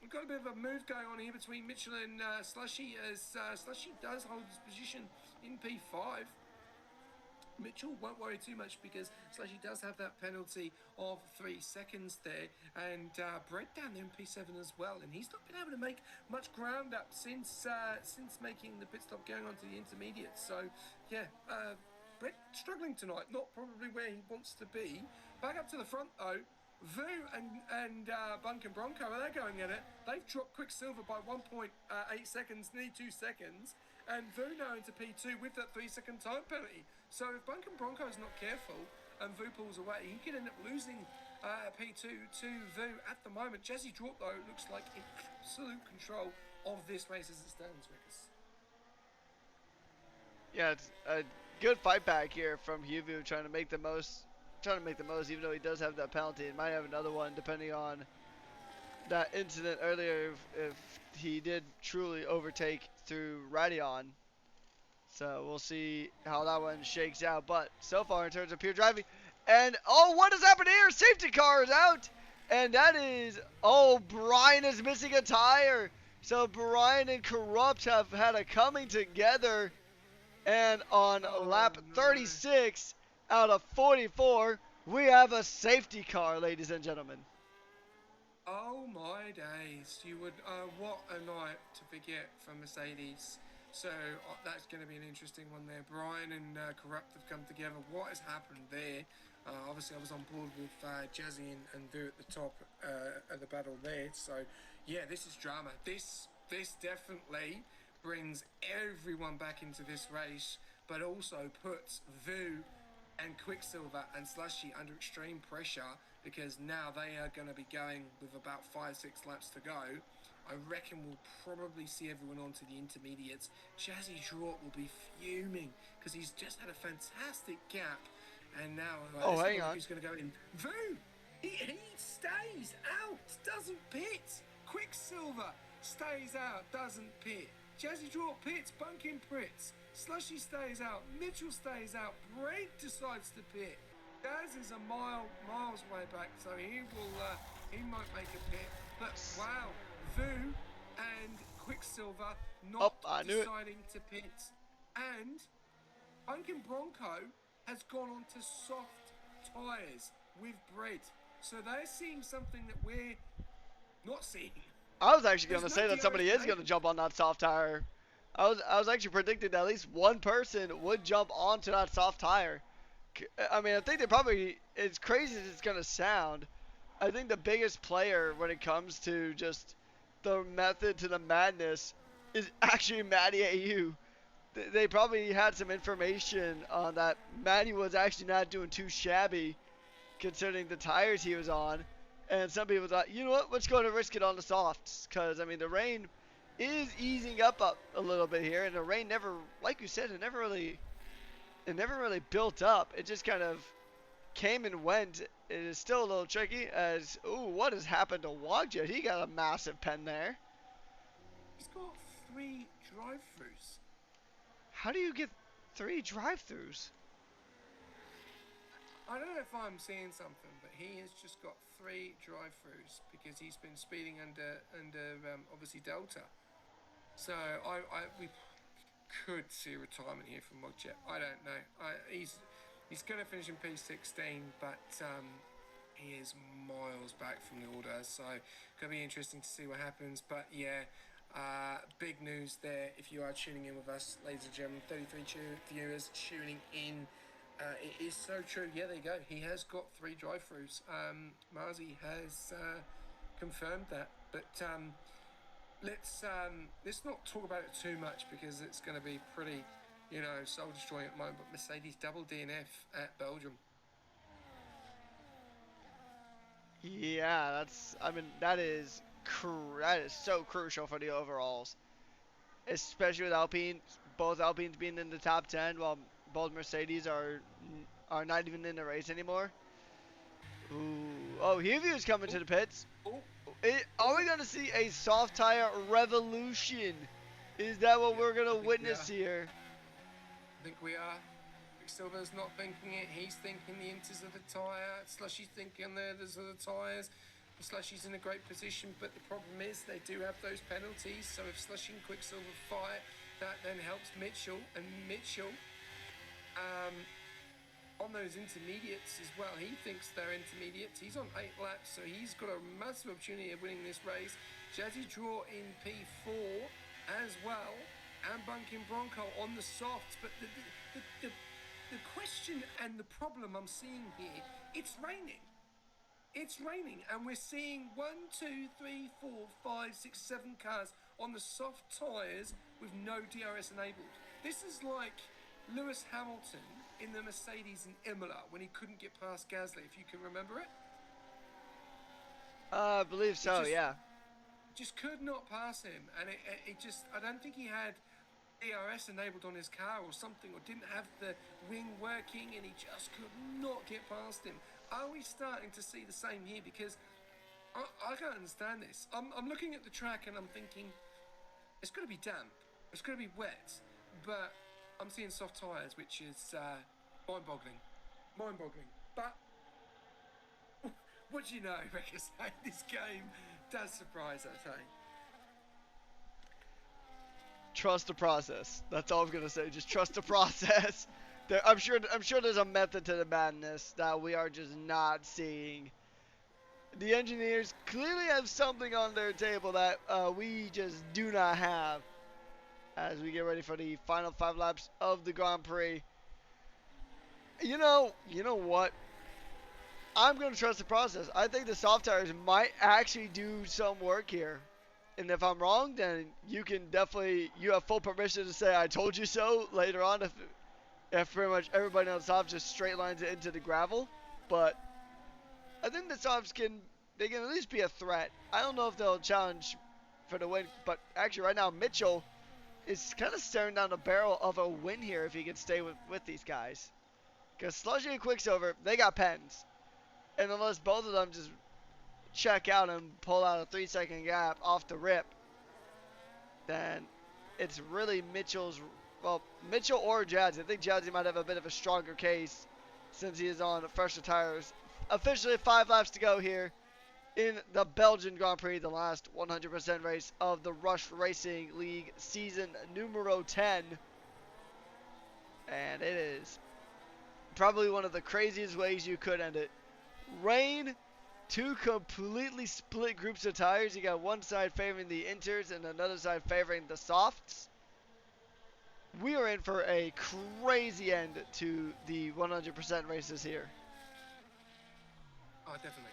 We've got a bit of a move going on here between Mitchell and Slushy, as Slushy does hold his position in P5. Mitchell won't worry too much because Slushy does have that penalty of 3 seconds there, and Brett down there in P7 as well, and he's not been able to make much ground up since making the pit stop going on to the intermediate. So yeah, Brett struggling tonight, not probably where he wants to be. Back up to the front though, Vu and Bunkin Bronco, are they going at it? They've dropped Quicksilver by 1.8 seconds, nearly 2 seconds, and Vu now into P2 with that 3-second time penalty. So if Bunkin Bronco is not careful and Vu pulls away, he could end up losing P2 to Vu at the moment. Jesse Drop, though, looks like in absolute control of this race as it stands, Rickers. Yeah, it's a good fight back here from Huvu, trying to make the most, even though he does have that penalty. He might have another one depending on that incident earlier if he did truly overtake through Radeon. So we'll see how that one shakes out. But so far in terms of pure driving, and oh, what has happened here? Safety car is out. And that is, oh, Brian is missing a tire. So Brian and Corrupt have had a coming together. And on Oh lap no. 36 out of 44, we have a safety car, ladies and gentlemen. Oh my days! You would. What a night to forget from Mercedes. So that's going to be an interesting one there. Brian and Corrupt have come together. What has happened there? Obviously, I was on board with Jazzy and Vu at the top of the battle there. So yeah, this is drama. This definitely brings everyone back into this race, but also puts Vu and Quicksilver and Slushy under extreme pressure because now they are going to be going with about 5-6 laps to go. I reckon we'll probably see everyone onto the intermediates. Jazzy Drort will be fuming because he's just had a fantastic gap. And now, Oh, let's have hang a look on. who's going to go in. Vu! He stays out, doesn't pit. Quicksilver stays out, doesn't pit. Jazzy Drort pits, Bunkin pits. Slushy stays out, Mitchell stays out, Brake decides to pit. Daz is a miles way back, so he might make a pit. But wow, Vu and Quicksilver not I knew it. deciding to pit. And Bunkin Bronco has gone on to soft tyres with bread. So they're seeing something that we're not seeing. I was actually going to There's say no that somebody DRS is going to jump on that soft tire. I was actually predicting that at least one person would jump onto that soft tire. I mean, I think they probably, as crazy as it's going to sound, I think the biggest player when it comes to just the method to the madness is actually Matty AU. They probably had some information on that Matty was actually not doing too shabby considering the tires he was on. And some people thought, you know what, let's go to risk it on the softs. Because, I mean, the rain is easing up a little bit here. And the rain never, like you said, it never really built up. It just kind of came and went. It is still a little tricky as, ooh, what has happened to Wagjet? He got a massive pen there. He's got 3 drive-throughs. How do you get 3 drive-throughs? I don't know if I'm seeing something, but he has just got 3 drive-throughs because he's been speeding under obviously Delta. So we could see retirement here from Wagjet. I don't know. He's going to finish in P16, but he is miles back from the order. So going to be interesting to see what happens. But yeah. Big news there if you are tuning in with us, ladies and gentlemen. 33 viewers tuning in. It is so true. Yeah, there you go. He has got 3 drive-throughs. Marzi has confirmed that. But let's not talk about it too much because it's going to be pretty, soul destroying at the moment. But Mercedes double DNF at Belgium. Yeah, that is so crucial for the overalls, especially with Alpine, both Alpines being in the top 10, while both Mercedes are not even in the race anymore. Ooh, oh, Huview's coming to the pits. Are we gonna see a soft tire revolution? Is that what we're gonna witness here? I think we are. Silver's not thinking it. He's thinking the inters of the tyre. Slushy's thinking the others of the tyres. Slushy's in a great position, but the problem is they do have those penalties. So if Slushy and Quicksilver fight, that then helps Mitchell. And Mitchell, on those intermediates as well, he thinks they're intermediates. He's on 8 laps, so he's got a massive opportunity of winning this race. Jazzy Draw in P4 as well, and Bunkin Bronco on the softs. But the question and the problem I'm seeing here, it's raining. It's raining, and we're seeing 1, 2, 3, 4, 5, 6, 7 cars on the soft tyres with no DRS enabled. This is like Lewis Hamilton in the Mercedes in Imola when he couldn't get past Gasly, if you can remember it. I believe so, yeah. Just could not pass him, and I don't think he had DRS enabled on his car or something, or didn't have the wing working, and he just could not get past him. Are we starting to see the same here? Because I can't understand this. I'm looking at the track and I'm thinking it's going to be damp, it's going to be wet, but I'm seeing soft tyres, which is mind-boggling. But what do you know, Rickers? This game does surprise, I say. Trust the process. That's all I'm gonna say. Just trust the process. I'm sure there's a method to the madness that we are just not seeing. The engineers clearly have something on their table that we just do not have. As we get ready for the final 5 laps of the Grand Prix. You know what? I'm gonna trust the process. I think the soft tires might actually do some work here. And if I'm wrong, then you have full permission to say I told you so later on if pretty much everybody on the softs just straight lines it into the gravel. But I think the softs can at least be a threat. I don't know if they'll challenge for the win, but actually right now Mitchell is kind of staring down the barrel of a win here if he can stay with these guys. Because Slushy and Quicksilver, they got pens. And unless both of them just check out and pull out a 3-second gap off the rip, then it's really Mitchell or Jazzy. I think Jazzy might have a bit of a stronger case since he is on fresher tires. Officially 5 laps to go here in the Belgian Grand Prix, the last 100% race of the Rush Racing League season numero 10. And it is probably one of the craziest ways you could end it. Rain, 2 completely split groups of tires. You got one side favoring the inters and another side favoring the softs. We are in for a crazy end to the 100% races here. Oh, definitely,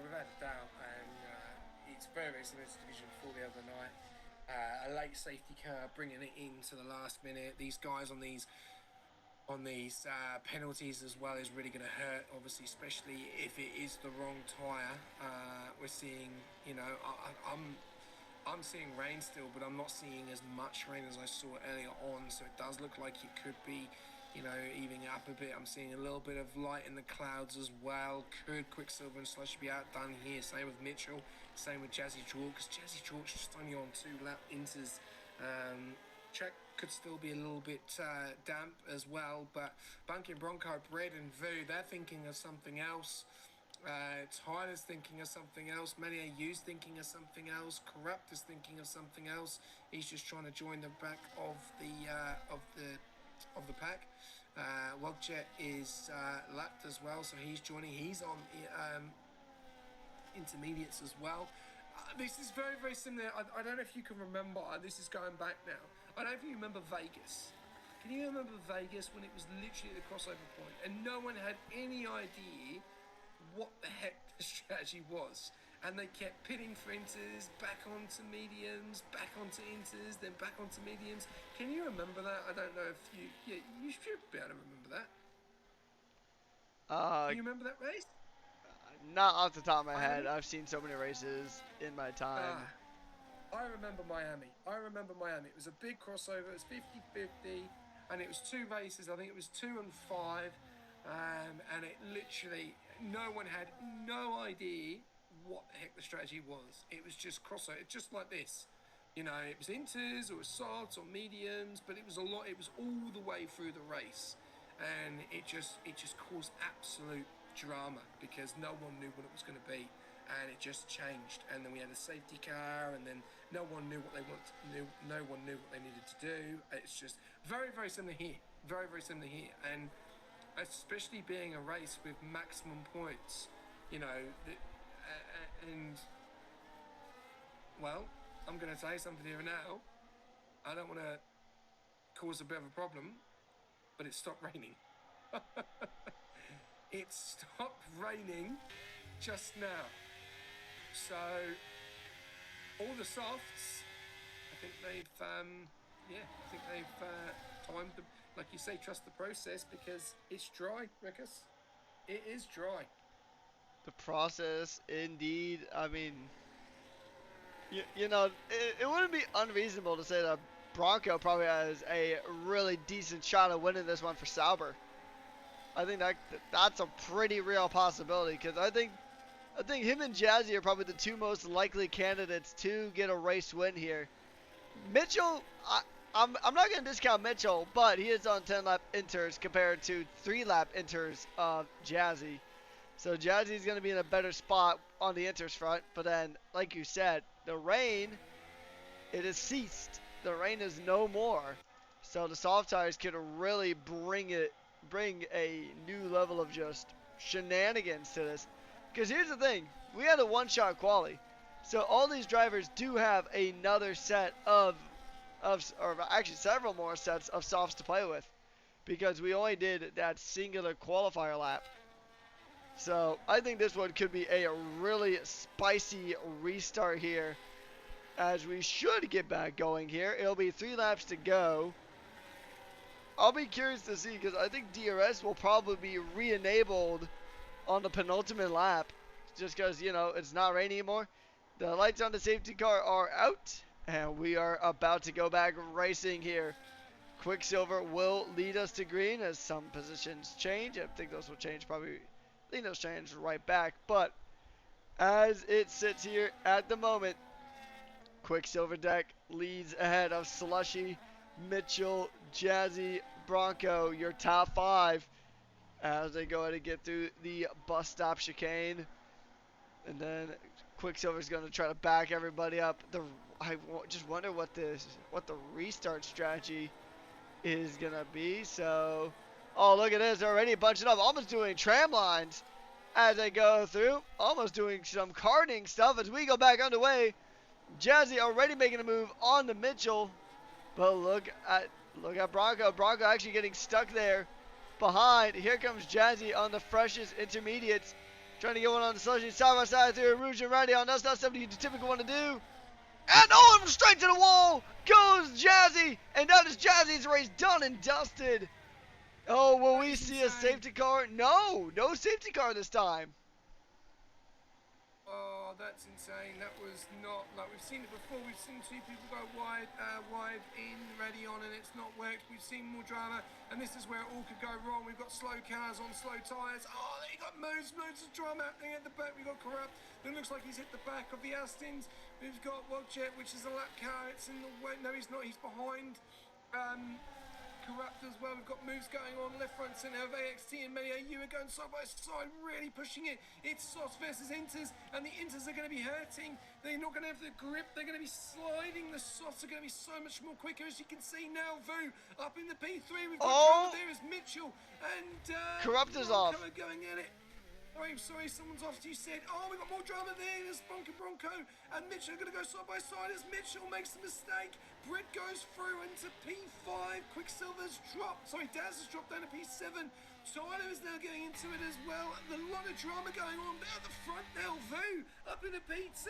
without a doubt. And it's very, very similar to Division 4 the other night. A late safety car bringing it into the last minute. These guys on these penalties as well is really going to hurt, obviously, especially if it is the wrong tyre. We're seeing, I'm seeing rain still, but I'm not seeing as much rain as I saw earlier on, so it does look like it could be, evening up a bit. I'm seeing a little bit of light in the clouds as well. Could Quicksilver and Slush be outdone here? Same with Mitchell, same with Jazzy Jork, because Jazzy Jork's just only on 2 lap inters. Track could still be a little bit damp as well, but Bunky and Bronco, Brett and Vu, they're thinking of something else. Tyler's thinking of something else. Many U's thinking of something else. Corrupt is thinking of something else. He's just trying to join the back of the pack. Wogjet is lapped as well, so he's joining. He's on intermediates as well. This is very, very similar. I don't know if you can remember. This is going back now. I don't know if you remember Vegas. Can you remember Vegas when it was literally at the crossover point and no one had any idea what the heck the strategy was? And they kept pitting for inters, back onto mediums, back onto inters, then back onto mediums. Can you remember that? I don't know if you... Yeah, you should be able to remember that. Do you remember that race? Not off the top of my head. I've seen so many races in my time. I remember Miami. It was a big crossover. It was 50-50, and it was 2 races. I think it was 2 and 5, and it literally, no one had no idea what the heck the strategy was. It was just crossover, just like this. It was inters or softs or mediums, but it was a lot. It was all the way through the race, and it just caused absolute drama because no one knew what it was going to be. And it just changed, and then we had a safety car, and then no one knew what they no one knew what they needed to do. It's just very, very similar here, and especially being a race with maximum points, and well, I'm going to say something here now. I don't want to cause a bit of a problem, but it stopped raining. It stopped raining just now. So, all the softs, I think they've timed them. Like you say, trust the process because it's dry, Rickers. It is dry. The process, indeed. I mean, it wouldn't be unreasonable to say that Bronco probably has a really decent shot at winning this one for Sauber. I think that's a pretty real possibility because I think him and Jazzy are probably the 2 most likely candidates to get a race win here. Mitchell, I'm not going to discount Mitchell, but he is on 10-lap inters compared to 3-lap inters of Jazzy. So Jazzy's going to be in a better spot on the inters front. But then, like you said, the rain, it has ceased. The rain is no more. So the soft tires can really bring a new level of just shenanigans to this. Because here's the thing, we had a one-shot quali. So all these drivers do have another set or actually several more sets of softs to play with. Because we only did that singular qualifier lap. So I think this one could be a really spicy restart here, as we should get back going here. It'll be 3 laps to go. I'll be curious to see, because I think DRS will probably be re-enabled on the penultimate lap, just because, you know, it's not raining anymore. The lights on the safety car are out, and we are about to go back racing here. Quicksilver will lead us to green as some positions change. I think those will change probably. I think those change right back. But as it sits here at the moment, Quicksilver Deck leads ahead of Slushy, Mitchell, Jazzy, Bronco, your top 5, as they go ahead and get through the bus stop chicane. And then Quicksilver's going to try to back everybody up. I just wonder what the restart strategy is gonna be. So, oh, look at this, already bunching up, almost doing tram lines as they go through, almost doing some karting stuff as we go back underway. Jazzy already making a move on to Mitchell, but look at Bronco. Bronco actually getting stuck there behind. Here comes Jazzy on the freshest intermediates, trying to get one on the slushy side by side through Rouge and Radion. That's not something you typically want to do. And oh, straight to the wall goes Jazzy, and that is Jazzy's race done and dusted. Oh, will we see a safety car? No safety car this time. Oh, that's insane. That was not like we've seen it before. We've seen 2 people go wide in Radion, and it's not worked. We've seen more drama, and this is where it all could go wrong. We've got slow cars on slow tyres. Oh, there you got loads of drama happening at the back. We've got Corrupt. It looks like he's hit the back of the Astons. We've got Wogjet, which is a lap car. It's in the way. No, he's not. He's behind. Corrupt as well. We've got moves going on left, front, centre of AXT and many AU are going side by side, really pushing it. It's Sots versus Inters, and the Inters are going to be hurting. They're not going to have the grip. They're going to be sliding. The Sots are going to be so much more quicker, as you can see now. Vu up in the P3. We've got there is Mitchell and Corrupt is off. Going at it. I'm sorry, someone's off. You said, oh, we got more drama there. There's Bronco and Mitchell are going to go side by side as Mitchell makes a mistake. Brett goes through into P5. Quicksilver's dropped. Sorry, Daz has dropped down to P7. Tyler is now getting into it as well. A lot of drama going on there at the front now. Vu up in a P2.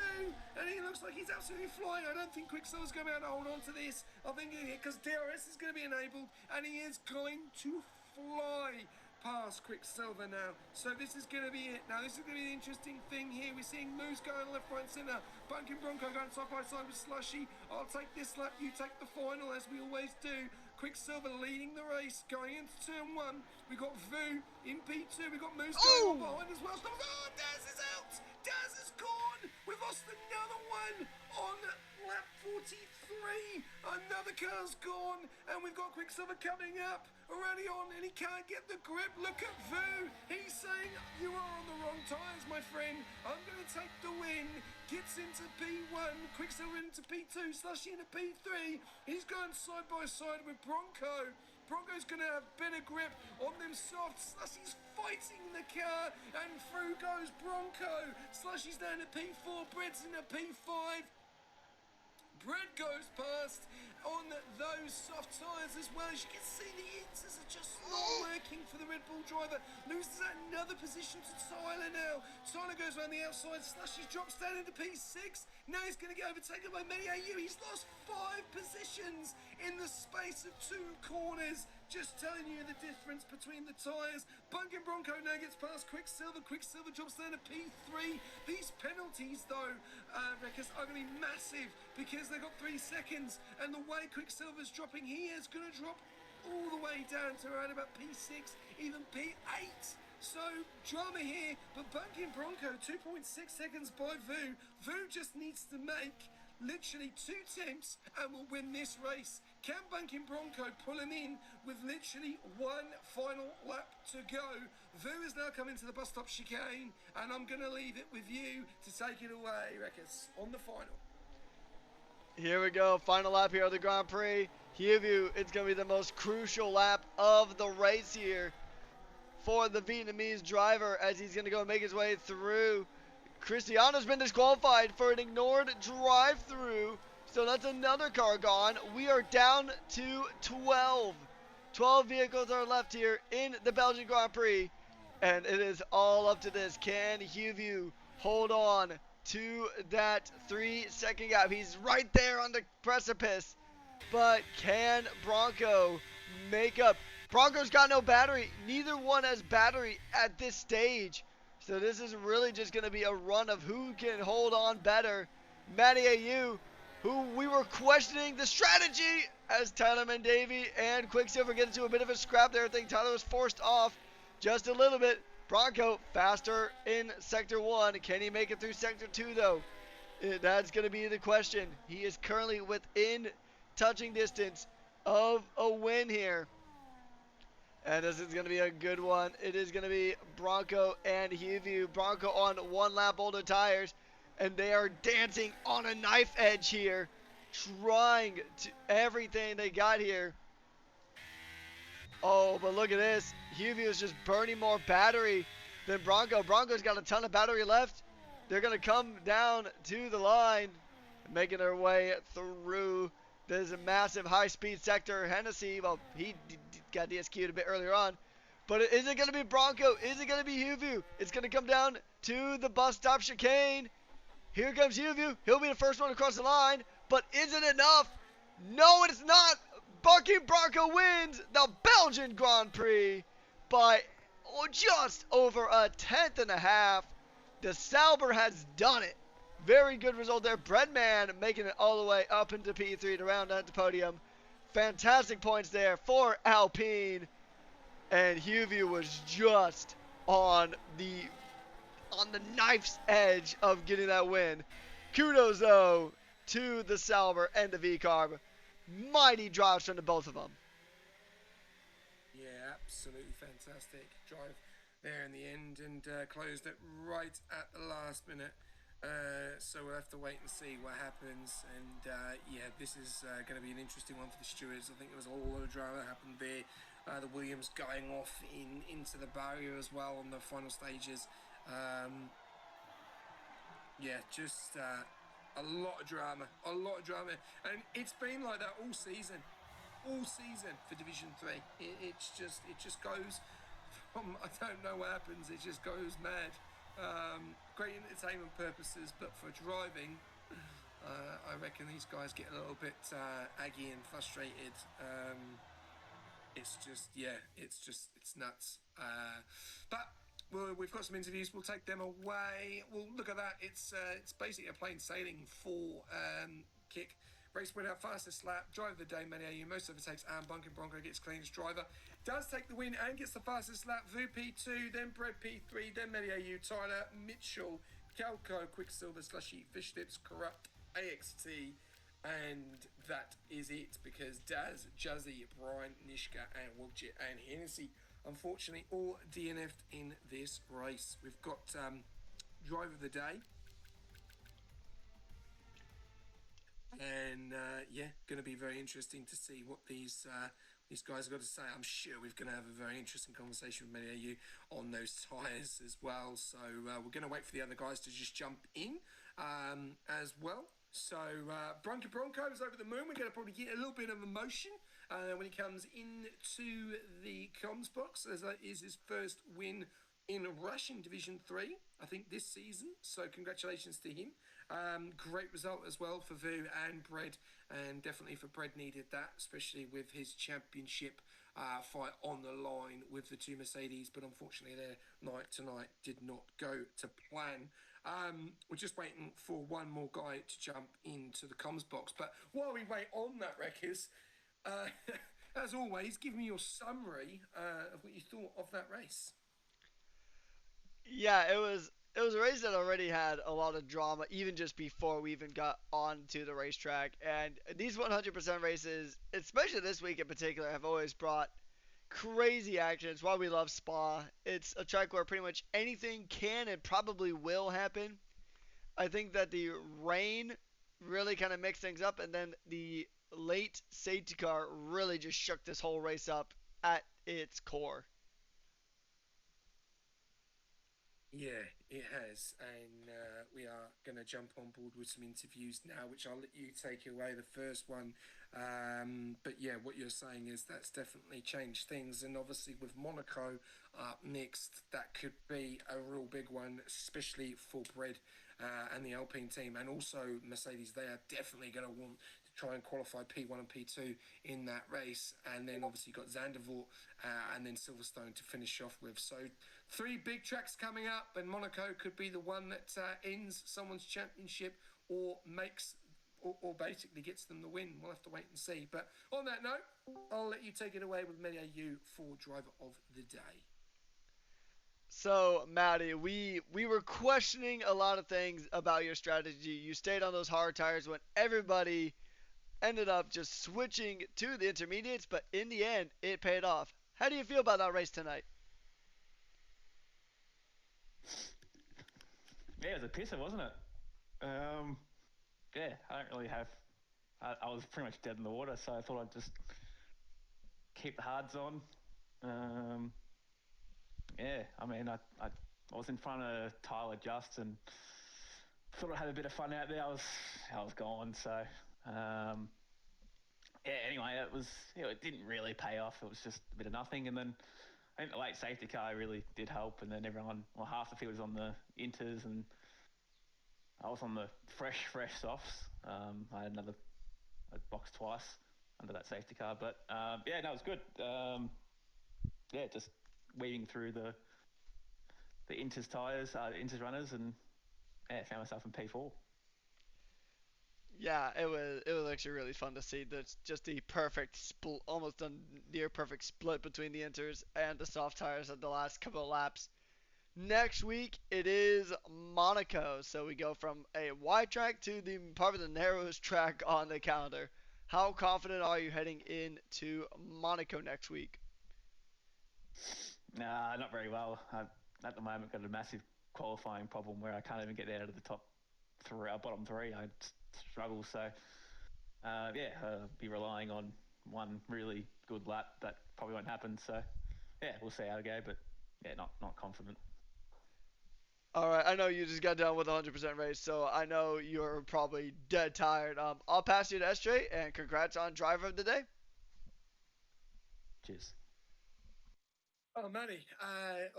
And he looks like he's absolutely flying. I don't think Quicksilver's going to be able to hold on to this. I think because DRS is going to be enabled. And he is going to fly past Quicksilver now. So this is going to be it. Now this is going to be the interesting thing here. We're seeing moves going left, right, centre. Bunk and Bronco going side by side with Slushy. I'll take this lap, you take the final, as we always do. Quicksilver leading the race, going into turn 1. We got Vu in P2. We got moves going on behind as well. Oh, Daz is out. Daz is gone. We've lost another one on lap 43. Another car's gone, and we've got Quicksilver coming up already on, and he can't get the grip. Look at Vu. He's saying, you are on the wrong tyres, my friend. I'm going to take the win. Gets into P1. Quicksilver into P2. Slushy into P3. He's going side by side with Bronco. Bronco's going to have better grip on them softs. Slushy's fighting the car, and through goes Bronco. Slushy's down to P4. Brett's into P5. Brett goes past on those soft tyres as well. As you can see, the Inters are just not working for the Red Bull driver. Loses another position to Tyler now. Tyler goes around the outside. Slushy drops down into P6. Now he's going to get overtaken by Many AU. He's lost 5 positions in the space of 2 corners. Just telling you the difference between the tyres. Bunk and Bronco now gets past Quicksilver. Quicksilver drops down to P3. These penalties, though, because are going to be massive, because they've got 3 seconds. And the way Quicksilver's dropping, he is going to drop all the way down to around about P6, even P8. So, drama here, but Bunk and Bronco, 2.6 seconds by Vu. Vu just needs to make literally 2 tenths and will win this race. Can Bunking Bronco pull him in with literally one final lap to go? Vu is now coming to the bus stop chicane, and I'm going to leave it with you to take it away, Reckers, on the final. Here we go, final lap here of the Grand Prix. Huview, it's going to be the most crucial lap of the race here for the Vietnamese driver as he's going to go make his way through. Cristiano's been disqualified for an ignored drive-through, so that's another car gone. We are down to 12. 12 vehicles are left here in the Belgian Grand Prix, and it is all up to this. Can Huview hold on to that 3-second gap? He's right there on the precipice, but can Bronco make up? Bronco's got no battery. Neither one has battery at this stage. So this is really just going to be a run of who can hold on better. Matty AU, who we were questioning the strategy as Tyler Mendavy and Quicksilver get into a bit of a scrap there. I think Tyler was forced off just a little bit. Bronco faster in Sector 1. Can he make it through Sector 2 though? That's going to be the question. He is currently within touching distance of a win here. And this is going to be a good one. It is going to be Bronco and Huview. Bronco on one lap older tires. And they are dancing on a knife edge here. Trying to everything they got here. Oh, but look at this. Huview is just burning more battery than Bronco. Bronco's got a ton of battery left. They're going to come down to the line. Making their way through this massive high-speed sector. Hennessy, well, he got DSQ'd a bit earlier on. But is it going to be Bronco? Is it going to be Huview? It's going to come down to the bus stop chicane. Here comes Huview. He'll be the first one across the line. But is it enough? No, it's not. Bucky Bronco wins the Belgian Grand Prix by just over a tenth and a half. The Sauber has done it. Very good result there. Breadman making it all the way up into P3 to round out the podium. Fantastic points there for Alpine. And Huview was just on the knife's edge of getting that win. Kudos though to the Sauber and the V-Carb. Mighty drives from the both of them. Yeah, absolutely fantastic drive there in the end, and closed it right at the last minute. So we'll have to wait and see what happens. And yeah, this is going to be an interesting one for the stewards. I think there was a lot of drama that happened there. The Williams going off into the barrier as well on the final stages. Yeah, just a lot of drama, and it's been like that all season for Division 3. It just goes from, I don't know what happens, it just goes mad. Great entertainment purposes, but for driving, I reckon these guys get a little bit aggy and frustrated. It's nuts. But we've got some interviews. We'll take them away. We'll look at that. It's basically a plain sailing for Kick. Race winner, fastest lap, driver of the day, Maniayu. Most overtakes and Bunkin Bronco gets cleanest driver. Does take the win and gets the fastest lap. Vu P2, then Brett P3, then Maniayu, Tyler, Mitchell, Calco, Quicksilver, Slushy, Fish Lips, Corrupt, AXT. And that is it, because Daz, Juzzy, Brian, Nishka, and Wogjit and Hennessy, unfortunately, all DNF'd in this race. We've got driver of the day. And yeah, going to be very interesting to see what these guys have got to say. I'm sure we're going to have a very interesting conversation with many of you on those tyres as well. So we're going to wait for the other guys to just jump in as well. So Bronco is over the moon. We're going to probably get a little bit of emotion when he comes into the comms box, as that is his first win in Russian Division 3, I think, this season. So congratulations to him. Great result as well for Vu and Bread, and definitely for Bread needed that, especially with his championship fight on the line with the two Mercedes. But unfortunately, their night tonight did not go to plan. We're just waiting for one more guy to jump into the comms box. But while we wait on that, Wreckers, as always, give me your summary of what you thought of that race. Yeah, it was it was a race that already had a lot of drama, even just before we even got onto the racetrack. And these 100% races, especially this week in particular, have always brought crazy action. It's why we love Spa. It's a track where pretty much anything can and probably will happen. I think that the rain really kind of mixed things up, and then the late safety car really just shook this whole race up at its core. Yeah, it has, and we are going to jump on board with some interviews now, which I'll let you take away the first one. But yeah, what you're saying is that's definitely changed things, and obviously with Monaco up next, that could be a real big one, especially for Bread and the Alpine team, and also Mercedes. They are definitely going to want to try and qualify P1 and P2 in that race, and then obviously you've got Zandvoort and then Silverstone to finish off with. So three big tracks coming up, and Monaco could be the one that ends someone's championship or makes or basically gets them the win. We'll have to wait and see. But on that note, I'll let you take it away with Media U for driver of the day. So, Maddie, we were questioning a lot of things about your strategy. You stayed on those hard tires when everybody ended up just switching to the intermediates, but in the end, it paid off. How do you feel about that race tonight? Yeah, it was a pisser, wasn't it? Yeah, I don't really have. I was pretty much dead in the water, so I thought I'd just keep the hards on. Um, yeah, I mean, I was in front of Tyler Just and thought I'd have a bit of fun out there. I was gone, so um, yeah. Anyway, it didn't really pay off. It was just a bit of nothing, and then I think the late safety car really did help, and then half the field was on the inters, and I was on the fresh softs. I had another box twice under that safety car, but yeah, no, it was good. Yeah, just weaving through the Inters tires, Inters runners, and yeah, found myself in P4. Yeah, it was actually really fun to see. That's just the perfect split, almost a near perfect split between the inters and the soft tires at the last couple of laps. Next week it is Monaco, so we go from a wide track to the probably the narrowest track on the calendar. How confident are you heading into Monaco next week? Nah, not very well. I've at the moment got a massive qualifying problem where I can't even get out of the top three, bottom three. I struggle, so yeah, be relying on one really good lap. That probably won't happen. So yeah, we'll see how it go, but yeah, not confident. All right, I know you just got done with a 100% race, so I know you're probably dead tired. I'll pass you to SJ, and congrats on driver of the day. Cheers. Oh, Manny,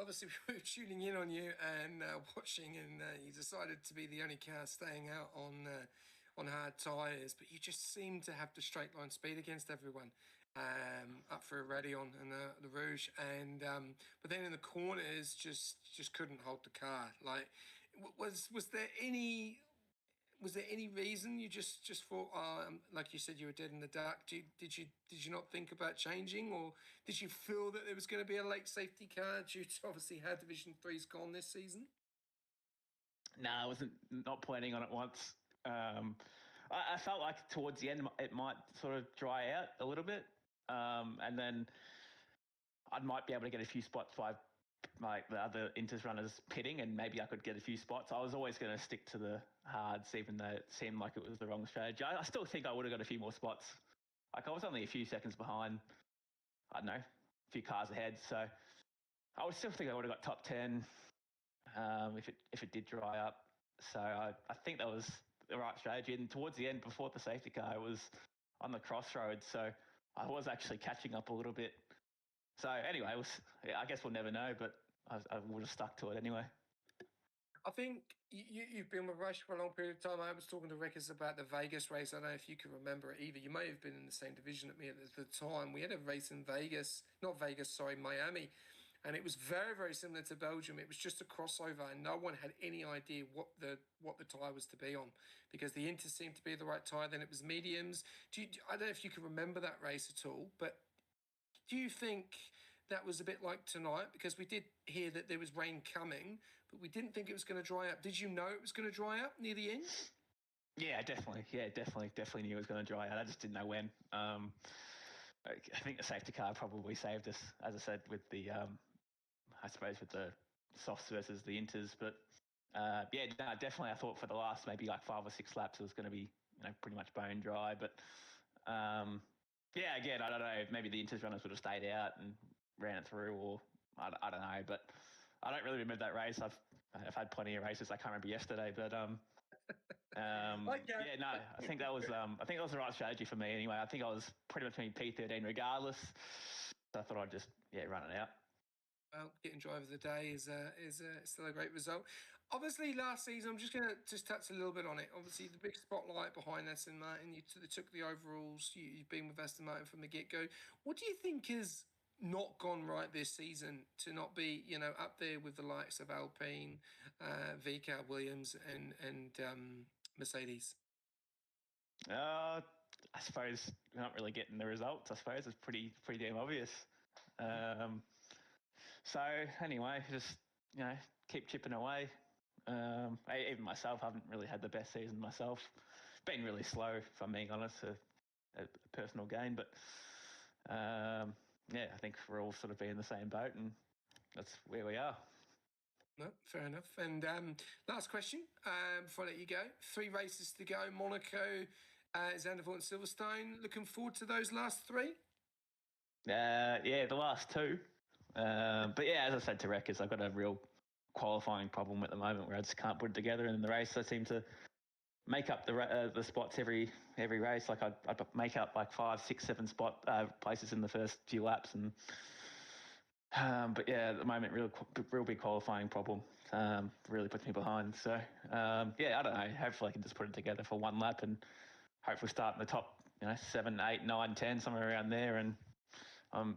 obviously we were tuning in on you and watching, and you decided to be the only car staying out on hard tyres, but you just seemed to have the straight line speed against everyone. Up for a Radeon and the Rouge, and but then in the corners just couldn't hold the car. Like, was there any reason you just thought, like you said, you were dead in the dark? Did you not think about changing, or did you feel that there was going to be a late safety car due to obviously how Division Three's gone this season? No, I wasn't not planning on it once. I felt like towards the end it might sort of dry out a little bit, and then I might be able to get a few spots by like the other Inters runners pitting, and maybe I could get a few spots. I was always going to stick to the hards, even though it seemed like it was the wrong strategy. I still think I would have got a few more spots. Like I was only a few seconds behind. I don't know, a few cars ahead, so I would still think I would have got top 10 if it did dry up. So I think that was the right strategy. And towards the end, before the safety car, it was on the crossroads, so I was actually catching up a little bit. So anyway, I guess we'll never know, but I would have stuck to it anyway. I think you've been with Rush for a long period of time. I was talking to Rickers about the Vegas race. I don't know if you can remember it either. You may have been in the same division at me at the time. We had a race in Vegas, not Vegas, sorry, Miami. And it was very, very similar to Belgium. It was just a crossover, and no one had any idea what the tyre was to be on, because the Inter seemed to be the right tyre. Then it was mediums. I don't know if you can remember that race at all, but do you think that was a bit like tonight? Because we did hear that there was rain coming, but we didn't think it was going to dry up. Did you know it was going to dry up near the end? Yeah, definitely. Yeah, definitely knew it was going to dry out. I just didn't know when. I think the safety car probably saved us, as I said, with the I suppose with the softs versus the inters. But yeah, no, definitely. I thought for the last maybe like 5 or 6 laps it was going to be pretty much bone dry. But yeah, again, I don't know. Maybe the inters runners would have stayed out and ran it through, or I don't know. But I don't really remember that race. I've had plenty of races. I can't remember yesterday, but yeah, no, I think that was the right strategy for me anyway. I think I was pretty much in P13 regardless. So I thought I'd just run it out. Well, getting driver of the day is still a great result. Obviously, last season, I'm just going to touch a little bit on it. Obviously, the big spotlight behind Aston Martin, you took the overalls. You've been with Aston Martin from the get-go. What do you think has not gone right this season to not be, up there with the likes of Alpine, VCAR, Williams, and Mercedes? I suppose we're not really getting the results. I suppose it's pretty damn obvious. So anyway, just keep chipping away. Even myself, I haven't really had the best season myself. Been really slow, if I'm being honest, a personal gain. But yeah, I think we're all sort of in the same boat, and that's where we are. No, fair enough. And last question before I let you go. 3 races to go. Monaco, Zandvoort and Silverstone. Looking forward to those last 3? Yeah, the last 2. But yeah, as I said to Reckers, I've got a real qualifying problem at the moment where I just can't put it together. And in the race, I seem to make up the spots every race. Like I'd make up like 5, 6, 7 places in the first few laps, and but yeah, at the moment, real big qualifying problem. Really puts me behind. So yeah, I don't know. Hopefully, I can just put it together for 1 lap and hopefully start in the top, 7, 8, 9, 10, somewhere around there. And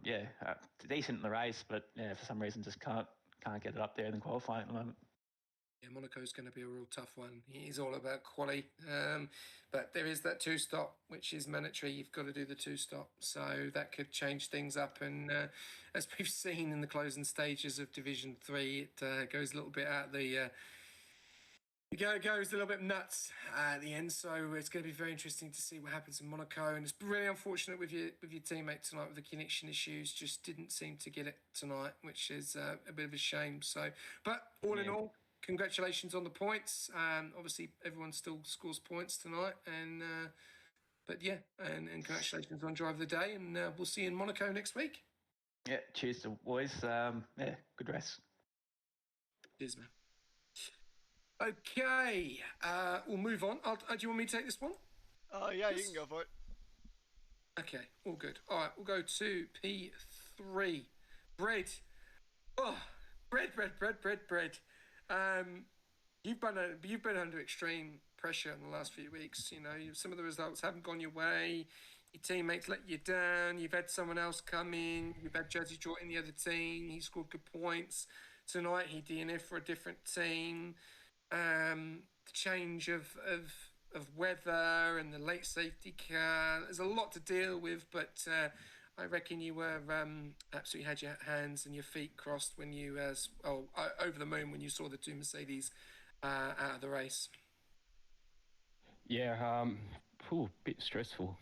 yeah, decent in the race, but yeah, for some reason, just can't get it up there in the qualifying at the moment. Yeah, Monaco's going to be a real tough one. He's all about quali. But there is that 2-stop, which is mandatory. You've got to do the 2-stop. So that could change things up. And as we've seen in the closing stages of Division 3, it goes a little bit out the... It goes a little bit nuts at the end, so it's going to be very interesting to see what happens in Monaco. And it's really unfortunate with your teammate tonight with the connection issues. Just didn't seem to get it tonight, which is a bit of a shame. So, but all in all, congratulations on the points. Obviously, everyone still scores points tonight, and but yeah, and congratulations on drive of the day. And we'll see you in Monaco next week. Yeah, cheers to boys. Yeah, good race. Cheers, man. Okay, we'll move on. Do you want me to take this one? Yeah, you can go for it. Okay, all good. All right, we'll go to P3. Bread. Oh, bread. You've been under extreme pressure in the last few weeks. Some of the results haven't gone your way. Your teammates let you down. You've had someone else come in. You've had Jazzy Joy in the other team. He scored good points. Tonight he DNF for a different team. The change of weather and the late safety car. There's a lot to deal with, but I reckon you were absolutely had your hands and your feet crossed when you over the moon when you saw the 2 Mercedes out of the race. Yeah, bit stressful.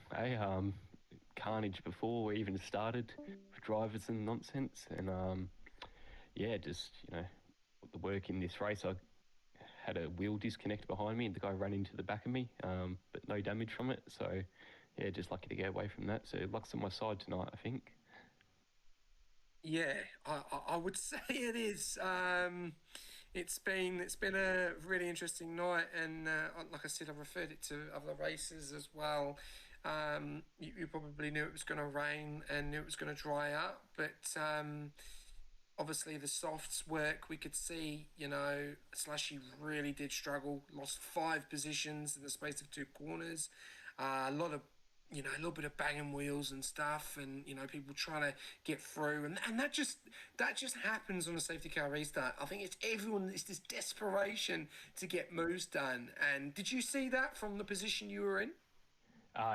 Carnage before we even started with drivers and nonsense, and yeah, just the work in this race. I had a wheel disconnect behind me and the guy ran into the back of me, but no damage from it. So yeah, just lucky to get away from that. So luck's on my side tonight, I think. Yeah, I would say it is. It's been a really interesting night, and like I said, I've referred it to other races as well. You probably knew it was going to rain and knew it was going to dry up, but obviously the softs work. We could see, Slushy really did struggle. Lost 5 positions in the space of 2 corners. A lot of, a little bit of banging wheels and stuff, and people trying to get through, and that just happens on a safety car restart. I think it's this desperation to get moves done. And did you see that from the position you were in?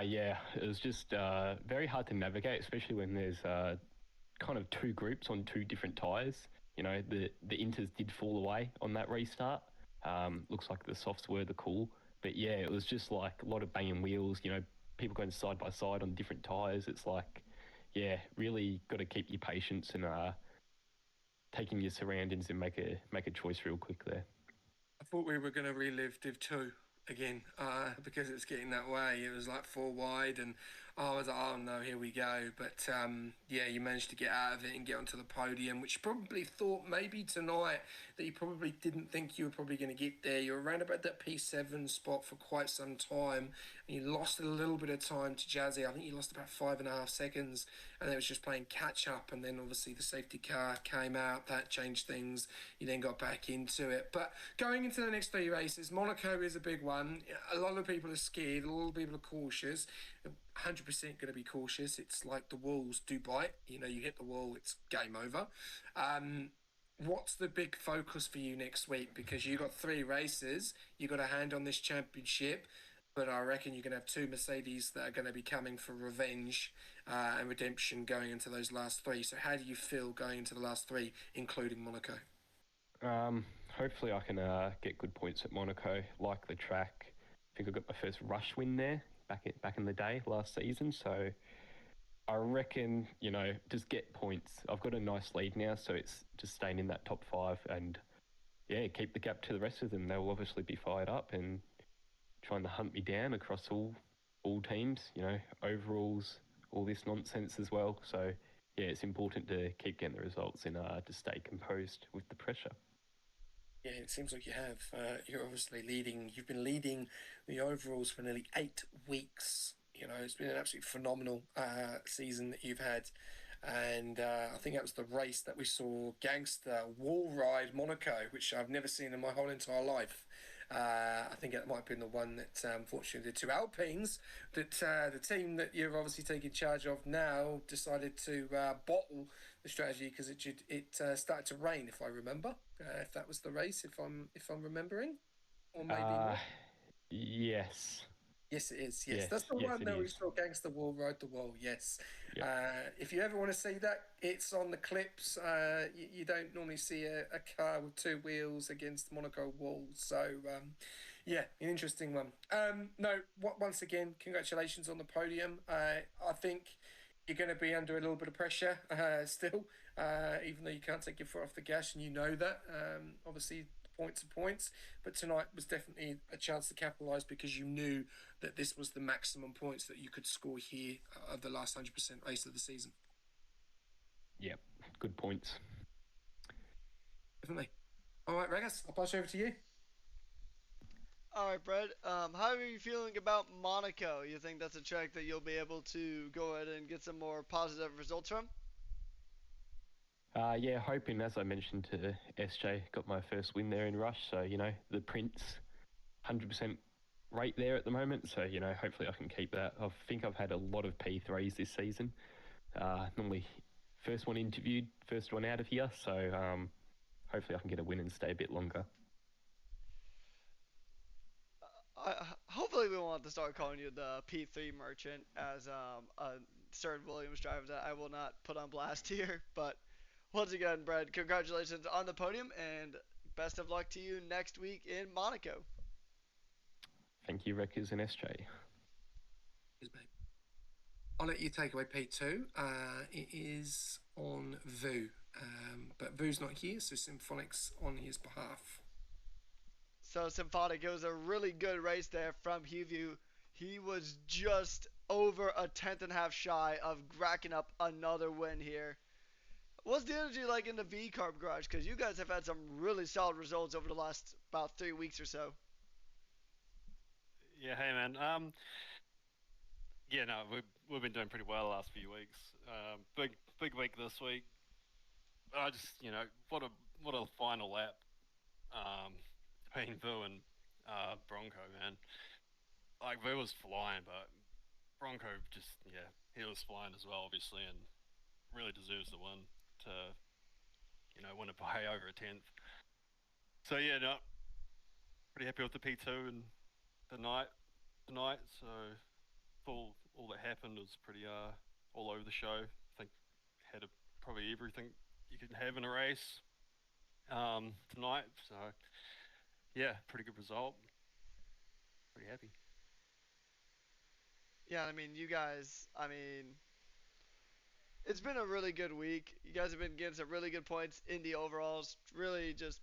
Yeah, it was just very hard to navigate, especially when there's kind of two groups on two different tyres. You know, the Inters did fall away on that restart. Looks like the softs were the cool. But yeah, it was just like a lot of banging wheels, you know, people going side by side on different tyres. It's like, yeah, really got to keep your patience and taking your surroundings and make a choice real quick there. I thought we were going to relive Div 2 again because it's getting that way. It was like 4 wide, and I was like, oh no, here we go. But yeah, you managed to get out of it and get onto the podium, which you probably thought maybe tonight that you probably didn't think you were probably going to get there. You were around about that P7 spot for quite some time, and you lost a little bit of time to Jazzy. I think you lost about 5.5 seconds, and it was just playing catch up. And then obviously the safety car came out, that changed things. You then got back into it. But going into the next 3 races, Monaco is a big one. A lot of people are scared, a lot of people are cautious. 100% going to be cautious. It's like the walls do bite. You know, you hit the wall, it's game over. What's the big focus for you next week? Because you got 3 races, you got a hand on this championship, but I reckon you're going to have 2 Mercedes that are going to be coming for revenge and redemption going into those last 3. So how do you feel going into the last 3, including Monaco? Hopefully I can get good points at Monaco. Like the track, I think I got my first rush win there back in the day last season. So I reckon, you know, just get points. I've got a nice lead now, so it's just staying in that top 5 and yeah, keep the gap to the rest of them. They'll obviously be fired up and trying to hunt me down across all teams. You know, overalls, all this nonsense as well. So yeah, it's important to keep getting the results and to stay composed with the pressure. Yeah, it seems like you have. You're obviously leading. You've been leading the overalls for nearly 8 weeks. You know, it's been an absolutely phenomenal season that you've had. And I think that was the race that we saw Gangster Wall Ride Monaco, which I've never seen in my whole entire life. I think that might have been the one that, unfortunately, the 2 Alpines that the team that you're obviously taking charge of now decided to bottle the strategy because it started to rain, if I remember. If that was the race, if I'm remembering, or maybe not. Yes. Yes, it is. Yes, Yes, that's the yes, one it that we is. saw Gangster Wall Ride the Wall. Yes. Yep. If you ever want to see that, it's on the clips. You don't normally see a car with 2 wheels against Monaco walls. So, yeah, an interesting one. No, once again, congratulations on the podium. I think you're going to be under a little bit of pressure still, even though you can't take your foot off the gas, and you know that. Obviously, points are points, but tonight was definitely a chance to capitalise because you knew that this was the maximum points that you could score here of the last 100% race of the season. Yep, good points. Definitely. All right, Regas, I'll pass you over to you. All right, Brad. How are you feeling about Monaco? You think that's a track that you'll be able to go ahead and get some more positive results from? Yeah, hoping, as I mentioned to SJ, got my first win there in Rush. So, you know, the Prince, 100% rate there at the moment. So, you know, hopefully I can keep that. I think I've had a lot of P3s this season. Normally first one interviewed, first one out of here. So hopefully I can get a win and stay a bit longer. Hopefully we won't have to start calling you the P3 merchant as a Sir Williams driver that I will not put on blast here. But once again, Brad, congratulations on the podium and best of luck to you next week in Monaco. Thank you, Wreckers and SJ. Cheers, mate. I'll let you take away P2. It is on Vu, but Vu's not here, so Symphonic's on his behalf. So Symphonic, it was a really good race there from Hugh. He was just over a tenth and a half shy of racking up another win here. What's the energy like in the V Carb Garage? Because you guys have had some really solid results over the last about 3 weeks or so. Yeah, hey man. Yeah, no, we've been doing pretty well the last few weeks. Big week this week. I just, you know, what a final lap. Between Vu and Bronco, man. Like Vu was flying, but Bronco just, yeah, he was flying as well, obviously, and really deserves the win to, you know, win it by over a tenth. So yeah, no, pretty happy with the P2 and the night tonight. So all that happened was pretty all over the show. I think had a probably everything you can have in a race tonight. So yeah, pretty good result. Pretty happy. Yeah, I mean, you guys, I mean, it's been a really good week. You guys have been getting some really good points in the overalls, really just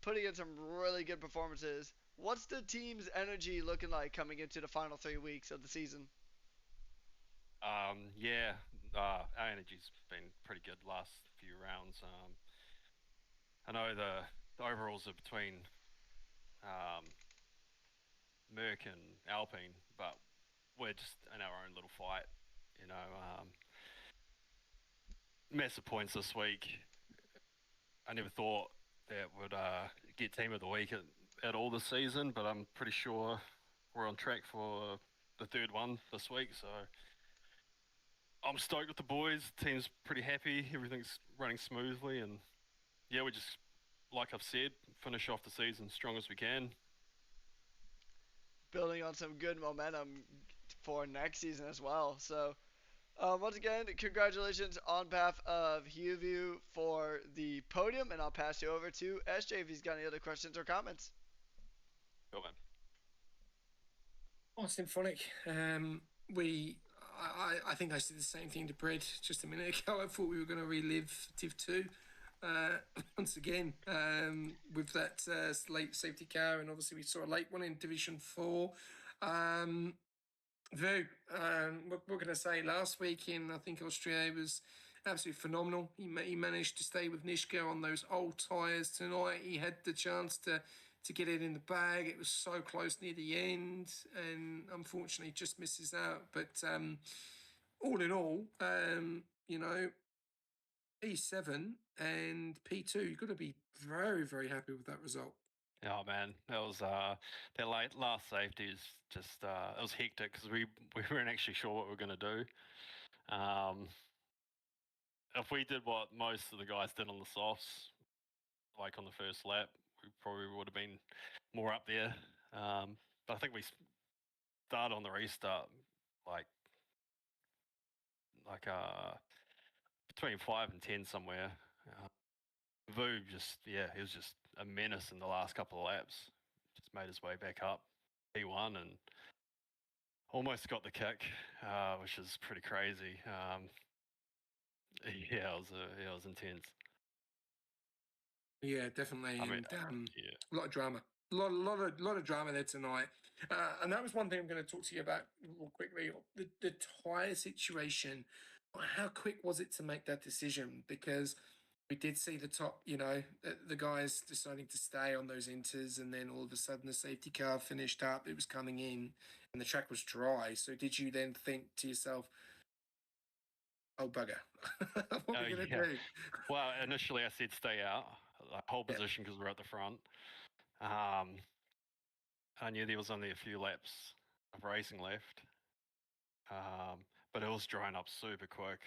putting in some really good performances. What's the team's energy looking like coming into the final 3 weeks of the season? Yeah, our energy's been pretty good last few rounds. I know the overalls are between um, Merc and Alpine, but we're just in our own little fight. You know, massive points this week. I never thought that would get team of the week at all this season, but I'm pretty sure we're on track for the third one this week. So I'm stoked with the boys. Team's pretty happy. Everything's running smoothly, and yeah, we just, like I've said, finish off the season strong as we can. Building on some good momentum for next season as well. So, once again, congratulations on behalf of HughView for the podium, and I'll pass you over to SJ if he's got any other questions or comments. Go man. Oh, symphonic. I think I said the same thing to Brett just a minute ago. I thought we were going to relive Div 2 once again with that late safety car, and obviously we saw a late one in Division 4. Vu, what can I say? Last week in, I think, Austria was absolutely phenomenal. He managed to stay with Nishka on those old tyres tonight. He had the chance to get it in the bag. It was so close near the end, and unfortunately just misses out. But all in all, you know, P7 and P2, you've got to be very, very happy with that result. Oh man, that was that last safety is just it was hectic because we weren't actually sure what we were going to do. If we did what most of the guys did on the softs, like on the first lap, we probably would have been more up there. But I think we started on the restart like like between 5 and 10 somewhere. Uh, Vu just he was just a menace in the last couple of laps. Just made his way back up P1 and almost got the kick, which is pretty crazy. Yeah, it was intense. Yeah, definitely, I mean, and yeah, a lot of drama, lot of drama there tonight. And that was one thing I'm going to talk to you about real quickly. The tyre situation. How quick was it to make that decision? Because we did see the top, the guys deciding to stay on those inters, and then all of a sudden the safety car finished up. It was coming in, and the track was dry. So did you then think to yourself, "Oh bugger, what are we going to yeah. do?" Well, initially I said stay out, like whole Yeah. position because we're at the front. Um, I knew there was only a few laps of racing left, but it was drying up super quick.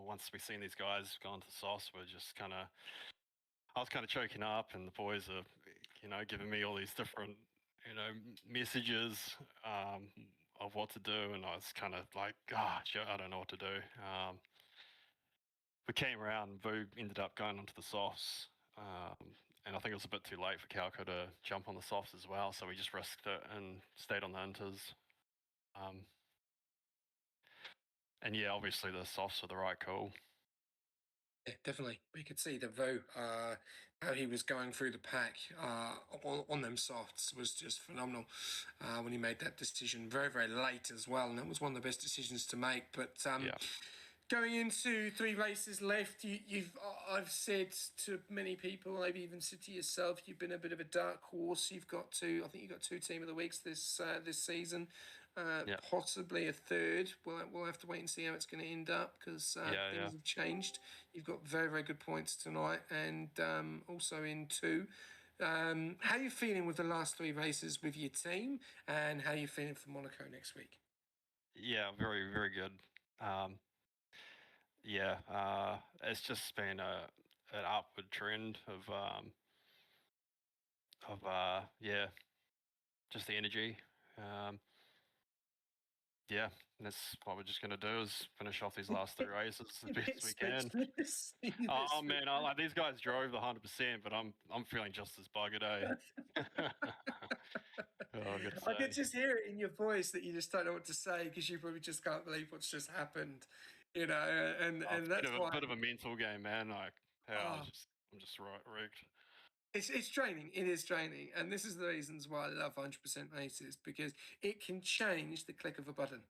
Once we seen these guys go into sauce, we're just kind of, I was kind of choking up, and the boys are, giving me all these different, messages of what to do, and I was kind of like, gosh, I don't know what to do. We came around, Vu ended up going onto the softs, and I think it was a bit too late for Calco to jump on the softs as well, so we just risked it and stayed on the inters. Um, and yeah, obviously the softs were the right call. Yeah, definitely. We could see the Vo, how he was going through the pack on them softs was just phenomenal when he made that decision very, very late as well. And that was one of the best decisions to make. But Yeah. going into 3 races left, I've said to many people, maybe even said to yourself, you've been a bit of a dark horse. I think you've got 2 team of the weeks this season. Possibly a third. We'll have to wait and see how it's going to end up because things have changed. You've got very, very good points tonight, and also in 2. How are you feeling with the last 3 races with your team, and how are you feeling for Monaco next week? Yeah, very, very good. It's just been an upward trend of just the energy. yeah, that's what we're just gonna do is finish off these last 3 races as best we can. Oh man, these guys drove the 100%, but I'm feeling just as buggered, eh? Oh, I've got to I could say. just hear it in your voice that you just don't know what to say because you probably just can't believe what's just happened, and that's why. Bit of a mental game, man. Like, Oh, I'm just right rigged. it's training. It is training, and this is the reasons why I love 100% races because it can change the click of a button.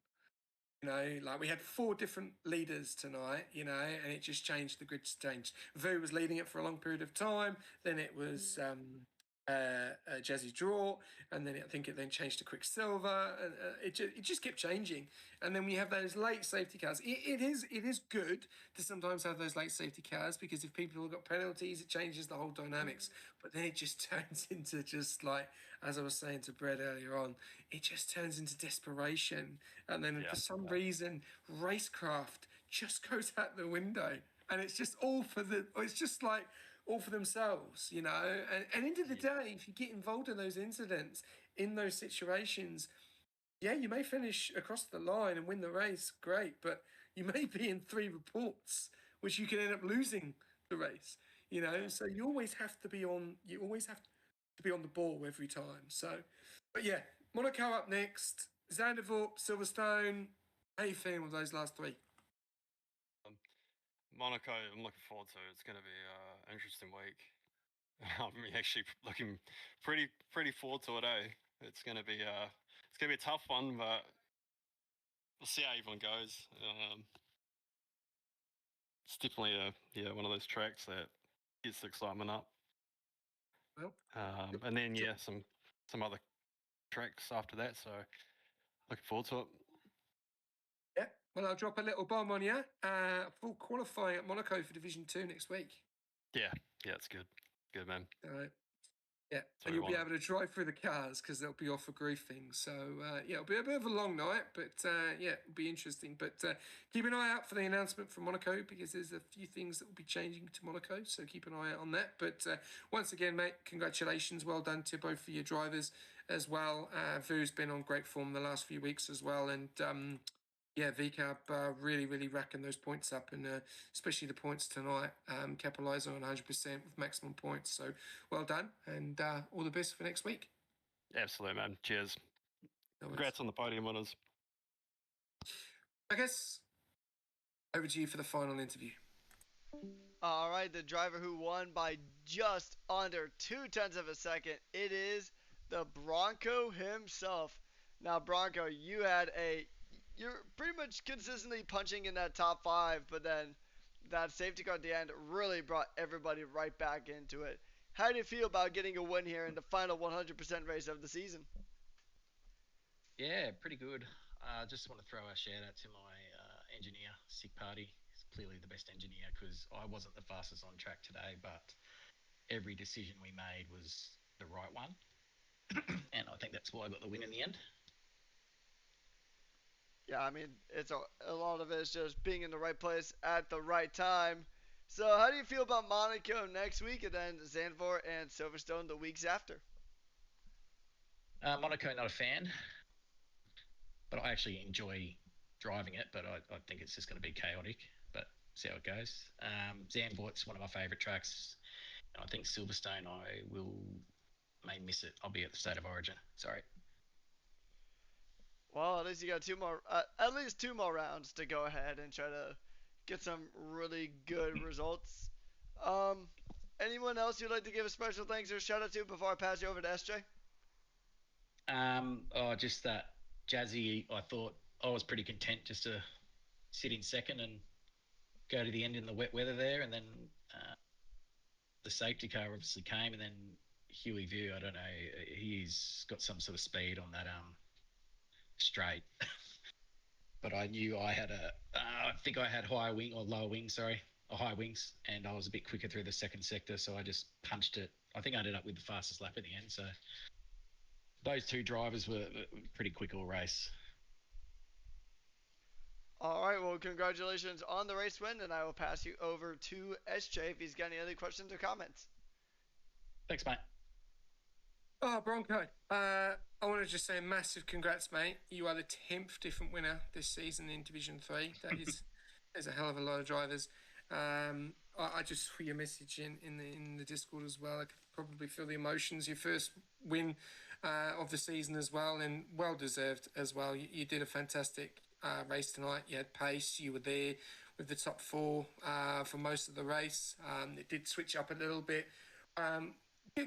You know, like we had 4 different leaders tonight, you know, and it just changed. The grid changed. Vu was leading it for a long period of time. Then it was Jazzy Draw, and then I think it then changed to Quicksilver, and it just kept changing. And then we have those late safety cars. It is good to sometimes have those late safety cars because if people have got penalties, it changes the whole dynamics. But then it just turns into just like, as I was saying to Brett earlier on, it just turns into desperation. And then for some reason, racecraft just goes out the window. And it's just it's just like all for themselves, you know. And end of the day, if you get involved in those incidents, in those situations, yeah, you may finish across the line and win the race, great. But you may be in 3 reports, which you can end up losing the race, you know. So you always have to be on the ball every time. So, but yeah, Monaco up next. Zandvoort, Silverstone. How you feeling with those last 3? Monaco, I'm looking forward to. It's going to be an interesting week. I'm actually looking pretty forward to it. It's going to be a tough one, but we'll see how everyone goes. It's definitely one of those tracks that gets the excitement up. Well, and then some other tracks after that. So looking forward to it. Yeah, well, I'll drop a little bomb on you. Full qualifying at Monaco for Division 2 next week. Yeah, it's good. Good, man. All right. Yeah, So and you'll be able to drive through the cars because they'll be off for griefing. So, it'll be a bit of a long night, but it'll be interesting. But keep an eye out for the announcement from Monaco because there's a few things that will be changing to Monaco. So keep an eye out on that. But once again, mate, congratulations. Well done to both of your drivers as well. Vu's been on great form the last few weeks as well. And VCAP really, really racking those points up, and especially the points tonight, capitalising on 100% with maximum points. So well done, and all the best for next week. Absolutely, man. Cheers. No worries. Congrats on the podium winners. I guess over to you for the final interview. All right, the driver who won by just under 0.2 of a second, it is the Bronco himself. Now, Bronco, you're pretty much consistently punching in that top 5, but then that safety car at the end really brought everybody right back into it. How do you feel about getting a win here in the final 100% race of the season? Yeah, pretty good. Just want to throw a shout out to my engineer, Sick Party. He's clearly the best engineer because I wasn't the fastest on track today, but every decision we made was the right one. And I think that's why I got the win in the end. Yeah, I mean, it's a lot of it is just being in the right place at the right time. So, how do you feel about Monaco next week, and then Zandvoort and Silverstone the weeks after? Monaco, not a fan, but I actually enjoy driving it. But I think it's just going to be chaotic. But see how it goes. Zandvoort's one of my favourite tracks. And I think Silverstone, I may miss it. I'll be at the State of Origin. Sorry. Well, at least you got at least 2 more rounds to go ahead and try to get some really good results. Anyone else you'd like to give a special thanks or shout out to before I pass you over to SJ? Just that Jazzy, I thought I was pretty content just to sit in second and go to the end in the wet weather there, and then the safety car obviously came, and then Huey View, I don't know, he's got some sort of speed on that straight. But I knew I had I think I had high wings, and I was a bit quicker through the second sector, so I just punched it. I think I ended up with the fastest lap at the end, so those 2 drivers were pretty quick all race. All right, well, congratulations on the race win, and I will pass you over to SJ if he's got any other questions or comments. Thanks, mate. Bronco, I want to just say a massive congrats, mate. You are the 10th different winner this season in Division 3. There's a hell of a lot of drivers. I just saw your message in the Discord as well. I could probably feel the emotions. Your first win of the season as well, and well deserved as well. You did a fantastic race tonight. You had pace. You were there with the top four for most of the race. It did switch up a little bit.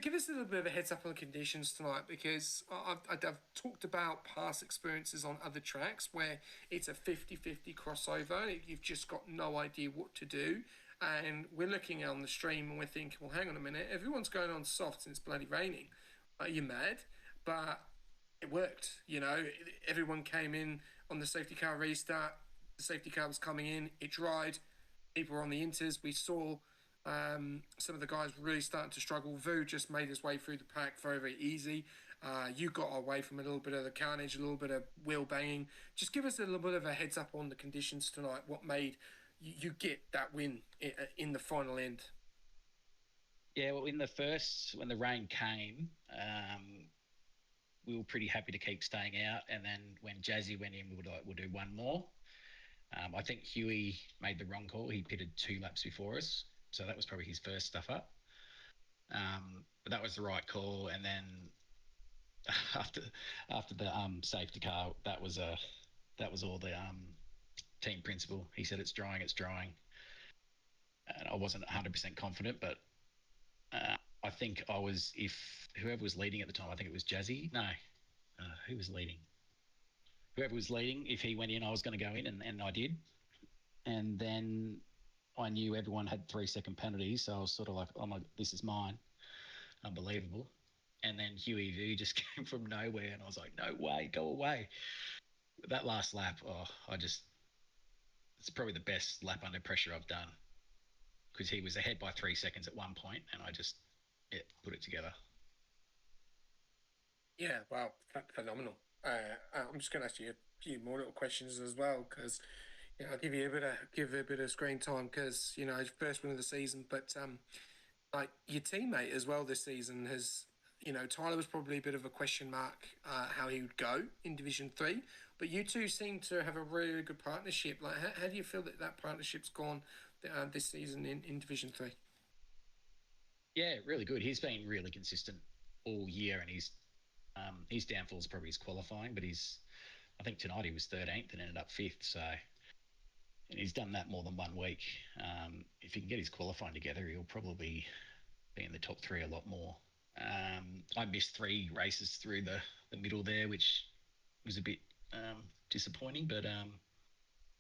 Give us a little bit of a heads up on the conditions tonight, because I've talked about past experiences on other tracks where it's a 50-50 crossover. You've just got no idea what to do. And we're looking on the stream and we're thinking, well, hang on a minute, everyone's going on soft and it's bloody raining. Are you mad? But it worked. Everyone came in on the safety car restart. The safety car was coming in. It dried. People were on the inters. We saw some of the guys really starting to struggle. Vu just made his way through the pack very, very easy. You got away from a little bit of the carnage, a little bit of wheel banging. Just give us a little bit of a heads up on the conditions tonight. What made you get that win in the final end? Yeah, well, when the rain came, we were pretty happy to keep staying out. And then when Jazzy went in, we were like, we'll do one more. I think Huey made the wrong call. He pitted 2 laps before us. So that was probably his first stuff up. But that was the right call. And then after the safety car, that was all the team principal. He said it's drying. And I wasn't 100% confident, but I think if whoever was leading at the time, I think it was Jazzy. No, who was leading? Whoever was leading, if he went in, I was going to go in, and I did. And then I knew everyone had 3-second penalties, so I was sort of like, oh my, this is mine. Unbelievable. And then Huey V just came from nowhere, and I was like, no way, go away. That last lap, it's probably the best lap under pressure I've done, because he was ahead by 3 seconds at one point, and I just put it together. Yeah, wow, phenomenal. I'm just going to ask you a few more little questions as well, because I'll give a bit of screen time, because it's first win of the season. But like your teammate as well this season has, Tyler was probably a bit of a question mark how he would go in Division 3, but you two seem to have a really good partnership. Like, how do you feel that partnership's gone this season in Division 3? Yeah, really good. He's been really consistent all year, and his downfall is probably his qualifying, but I think tonight he was 13th and ended up 5th, so and he's done that more than 1 week. If he can get his qualifying together, he'll probably be in the top 3 a lot more. I missed 3 races through the middle there, which was a bit disappointing, but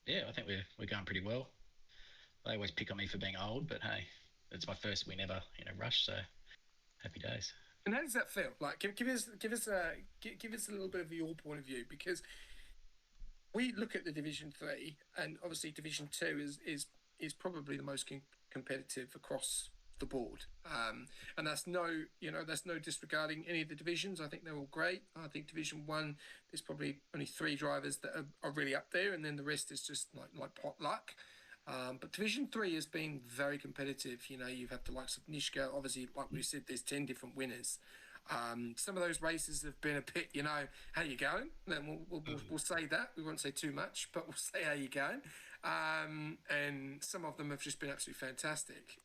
yeah, I think we're going pretty well. They always pick on me for being old, but hey, it's my first win ever in a rush, so happy days. And how does that feel? Like, give us a little bit of your point of view, because we look at the Division 3, and obviously Division 2 is probably the most competitive across the board. And that's no disregarding any of the divisions. I think they're all great. I think Division 1, there's probably only 3 drivers that are really up there, and then the rest is just like pot luck. But Division 3 has been very competitive. You've had the likes of Nishka. Obviously, like we said, there's 10 different winners. Some of those races have been a bit, how you going? Then we'll say that. We won't say too much, but we'll say how you going. And some of them have just been absolutely fantastic.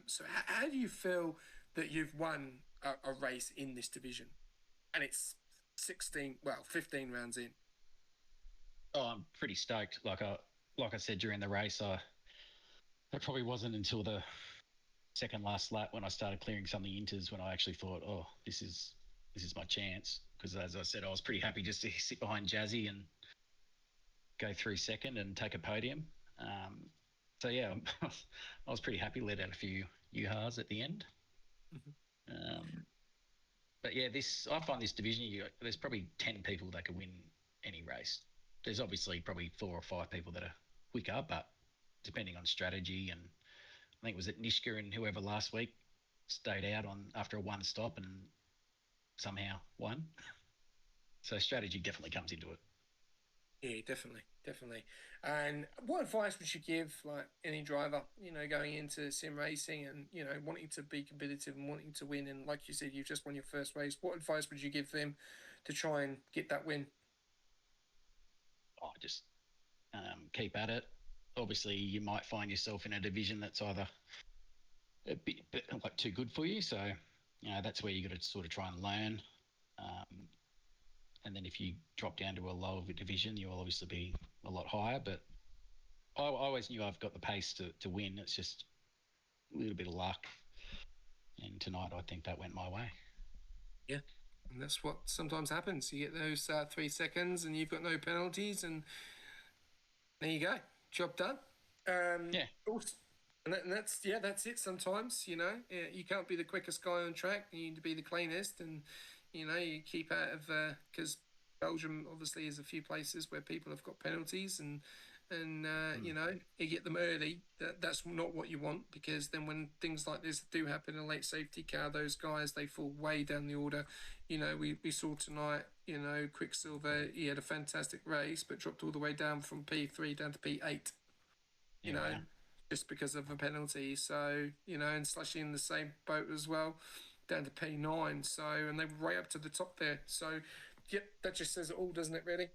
So how do you feel that you've won a race in this division? And it's 15 rounds in. Oh, I'm pretty stoked. Like I said during the race, it probably wasn't until the second last lap when I started clearing some of the inters when I actually thought, oh, this is my chance. Because as I said, I was pretty happy just to sit behind Jazzy and go through second and take a podium. So yeah, I was pretty happy. Let out a few UHARs at the end. Mm-hmm. But yeah, I find this division, there's probably 10 people that could win any race. There's obviously probably 4 or 5 people that are quicker, but depending on strategy, and I think it was Nishka and whoever last week stayed out after a 1 stop and somehow won. So strategy definitely comes into it. Yeah, definitely. And what advice would you give, like, any driver, going into sim racing and, wanting to be competitive and wanting to win? And like you said, you've just won your first race. What advice would you give them to try and get that win? Oh, just keep at it. Obviously, you might find yourself in a division that's either a bit like too good for you. So, that's where you got to sort of try and learn. And then if you drop down to a lower division, you'll obviously be a lot higher. But I always knew I've got the pace to win. It's just a little bit of luck. And tonight, I think that went my way. Yeah. And that's what sometimes happens. You get those 3 seconds and you've got no penalties, and there you go. Job done. Yeah. And that's it sometimes, you can't be the quickest guy on track. You need to be the cleanest, and, you keep out of, because Belgium obviously is a few places where people have got penalties, and you get them early. That's not what you want, because then when things like this do happen in a late safety car, those guys, they fall way down the order. We saw tonight, Quicksilver, he had a fantastic race, but dropped all the way down from P3 down to P8, just because of a penalty. So, and Slushy in the same boat as well, down to P9. So, and they were right up to the top there. So, yep, that just says it all, doesn't it, really?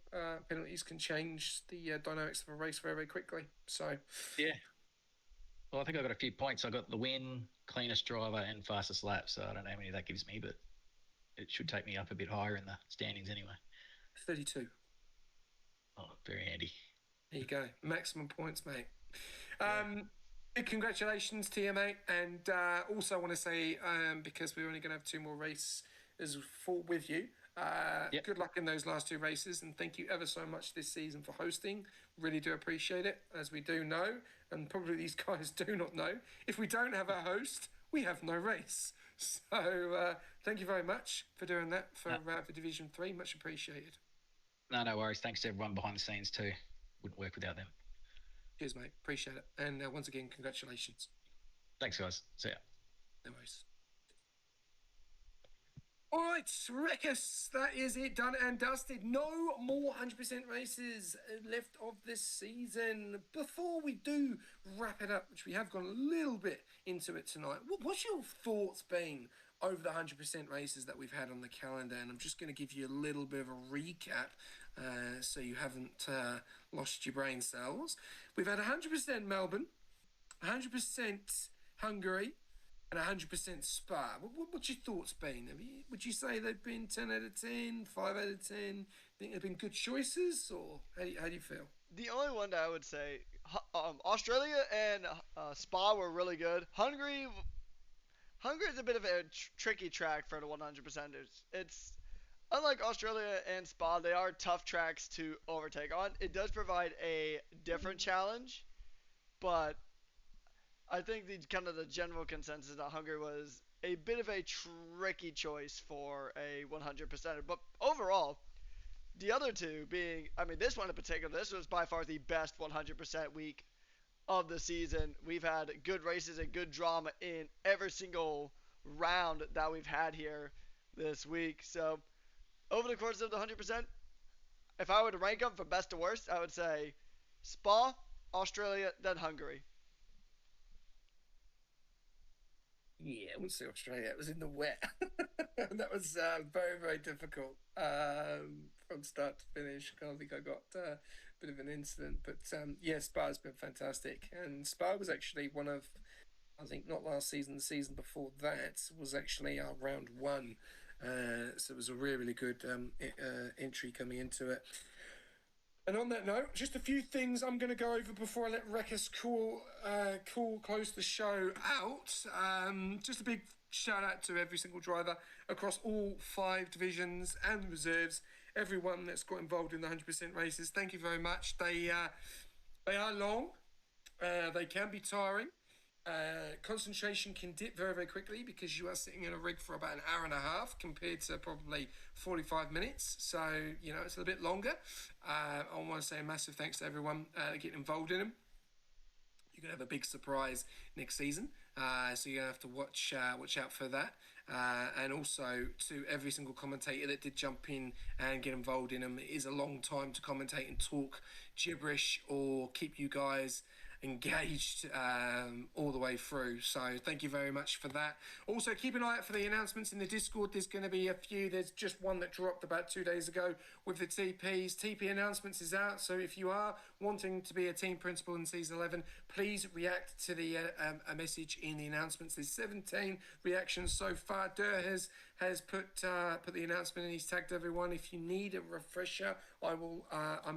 Penalties can change the dynamics of a race very, very quickly. So, yeah. Well, I think I got a few points. I got the win, cleanest driver, and fastest lap. So I don't know how many that gives me, but it should take me up a bit higher in the standings anyway. 32. Oh, very handy. There you go. Maximum points, mate. Big congratulations to you, mate. And also I want to say, because we're only going to have 2 more races with you, good luck in those last 2 races, and thank you ever so much this season for hosting. Really do appreciate it, as we do know, and probably these guys do not know, if we don't have a host, we have no race. So thank you very much for doing that for Division 3. Much appreciated. No worries. Thanks to everyone behind the scenes too. Wouldn't work without them. Cheers, mate. Appreciate it. And once again, congratulations. Thanks, guys. See ya. No worries. All right, Wreckers, that is it, done and dusted. No more 100% races left of this season. Before we do wrap it up, which we have gone a little bit into it tonight, what's your thoughts been over the 100% races that we've had on the calendar? And I'm just going to give you a little bit of a recap so you haven't lost your brain cells. We've had 100% Melbourne, 100% Hungary, and 100% Spa. What's your thoughts been? Would you say they've been 10 out of 10, 5 out of 10? Think they've been good choices, or how do you feel? The only one that I would say, Australia and Spa were really good. Hungary is a bit of a tricky track for the 100%ers. It's unlike Australia and Spa, they are tough tracks to overtake on. It does provide a different challenge, but I think the general consensus that Hungary was a bit of a tricky choice for a 100%er. But overall, the other two being, this one in particular, this was by far the best 100% week of the season. We've had good races and good drama in every single round that we've had here this week. So over the course of the 100%, if I were to rank them from best to worst, I would say Spa, Australia, then Hungary. Yeah, I wouldn't say Australia. It was in the wet. That was very, very difficult from start to finish. I think I got a bit of an incident. But Spa's been fantastic. And Spa was actually one of, I think not last season, the season before that, was actually our round 1. So it was a really, really good entry coming into it. And on that note, just a few things I'm going to go over before I let Wreckers close the show out. Just a big shout out to every single driver across all 5 divisions and reserves. Everyone that's got involved in the 100% races, thank you very much. They are long. They can be tiring. Concentration can dip very, very quickly because you are sitting in a rig for about an hour and a half compared to probably 45 minutes. So, it's a little bit longer. I want to say a massive thanks to everyone getting involved in them. You're going to have a big surprise next season. So you're going to have to watch out for that. And also to every single commentator that did jump in and get involved in them. It is a long time to commentate and talk gibberish or keep you guys engaged all the way through. So thank you very much for that. Also, keep an eye out for the announcements in the Discord. There's going to be a few. There's just one that dropped about 2 days ago with the TPs. TP announcements is out. So if you are wanting to be a team principal in Season 11, please react to the a message in the announcements. There's 17 reactions so far. Durr has put the announcement and he's tagged everyone. If you need a refresher, I'm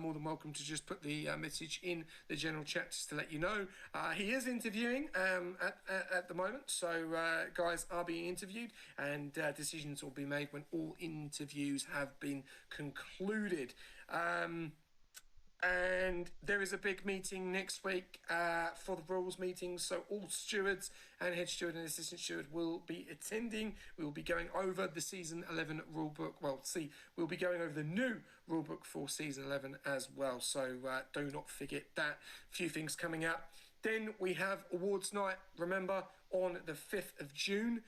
more than welcome to just put the message in the general chat just to let you know. He is interviewing at the moment, so guys are being interviewed, and decisions will be made when all interviews have been concluded. And there is a big meeting next week for the rules meeting, so all stewards and head steward and assistant steward will be attending. We will be going over the Season 11 rulebook. We'll be going over the new rulebook for Season 11 as well, so do not forget that. A few things coming up. Then we have awards night, remember, on the 5th of June.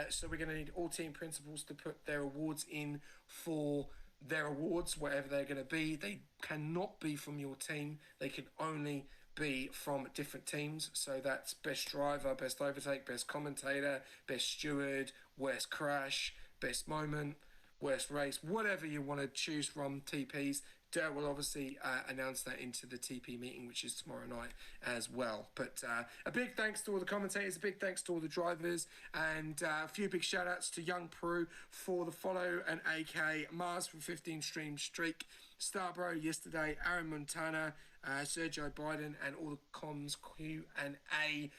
So we're going to need all team principals to put their awards in for their awards, whatever they're going to be. They cannot be from your team. They can only be from different teams. So that's best driver, best overtake, best commentator, best steward, worst crash, best moment, worst race, whatever you want to choose from TPs. Dare will obviously announce that into the TP meeting, which is tomorrow night as well. But a big thanks to all the commentators, a big thanks to all the drivers, and a few big shout outs to Young Peru for the follow, and AK Mars for 15 stream streak, Starbro yesterday, Aaron Montana, Sergio Biden, and all the comms Q&A.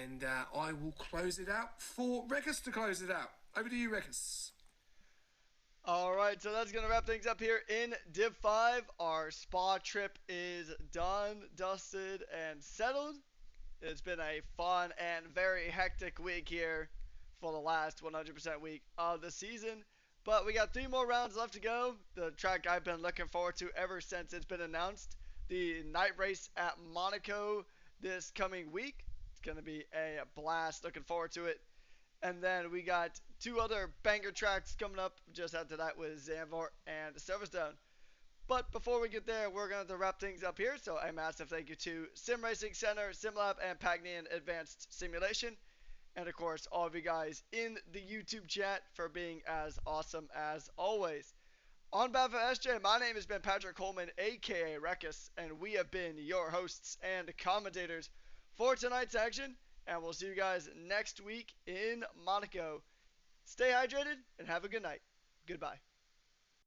And I will close it out for Rekus to close it out. Over to you, Rekus. All right, so that's going to wrap things up here in Div 5. Our spa trip is done, dusted, and settled. It's been a fun and very hectic week here for the last 100% week of the season. But we got 3 more rounds left to go. The track I've been looking forward to ever since it's been announced. The night race at Monaco this coming week. It's going to be a blast. Looking forward to it. And then we got 2 other banger tracks coming up just after that with Zandvoort and Silverstone. But before we get there, we're going to wrap things up here. So a massive thank you to Sim Racing Center, SimLab, and Pagnian Advanced Simulation. And of course, all of you guys in the YouTube chat for being as awesome as always. On behalf of SJ, my name has been Patrick Coleman, aka Rekus, and we have been your hosts and commentators for tonight's action. And we'll see you guys next week in Monaco. Stay hydrated and have a good night. Goodbye.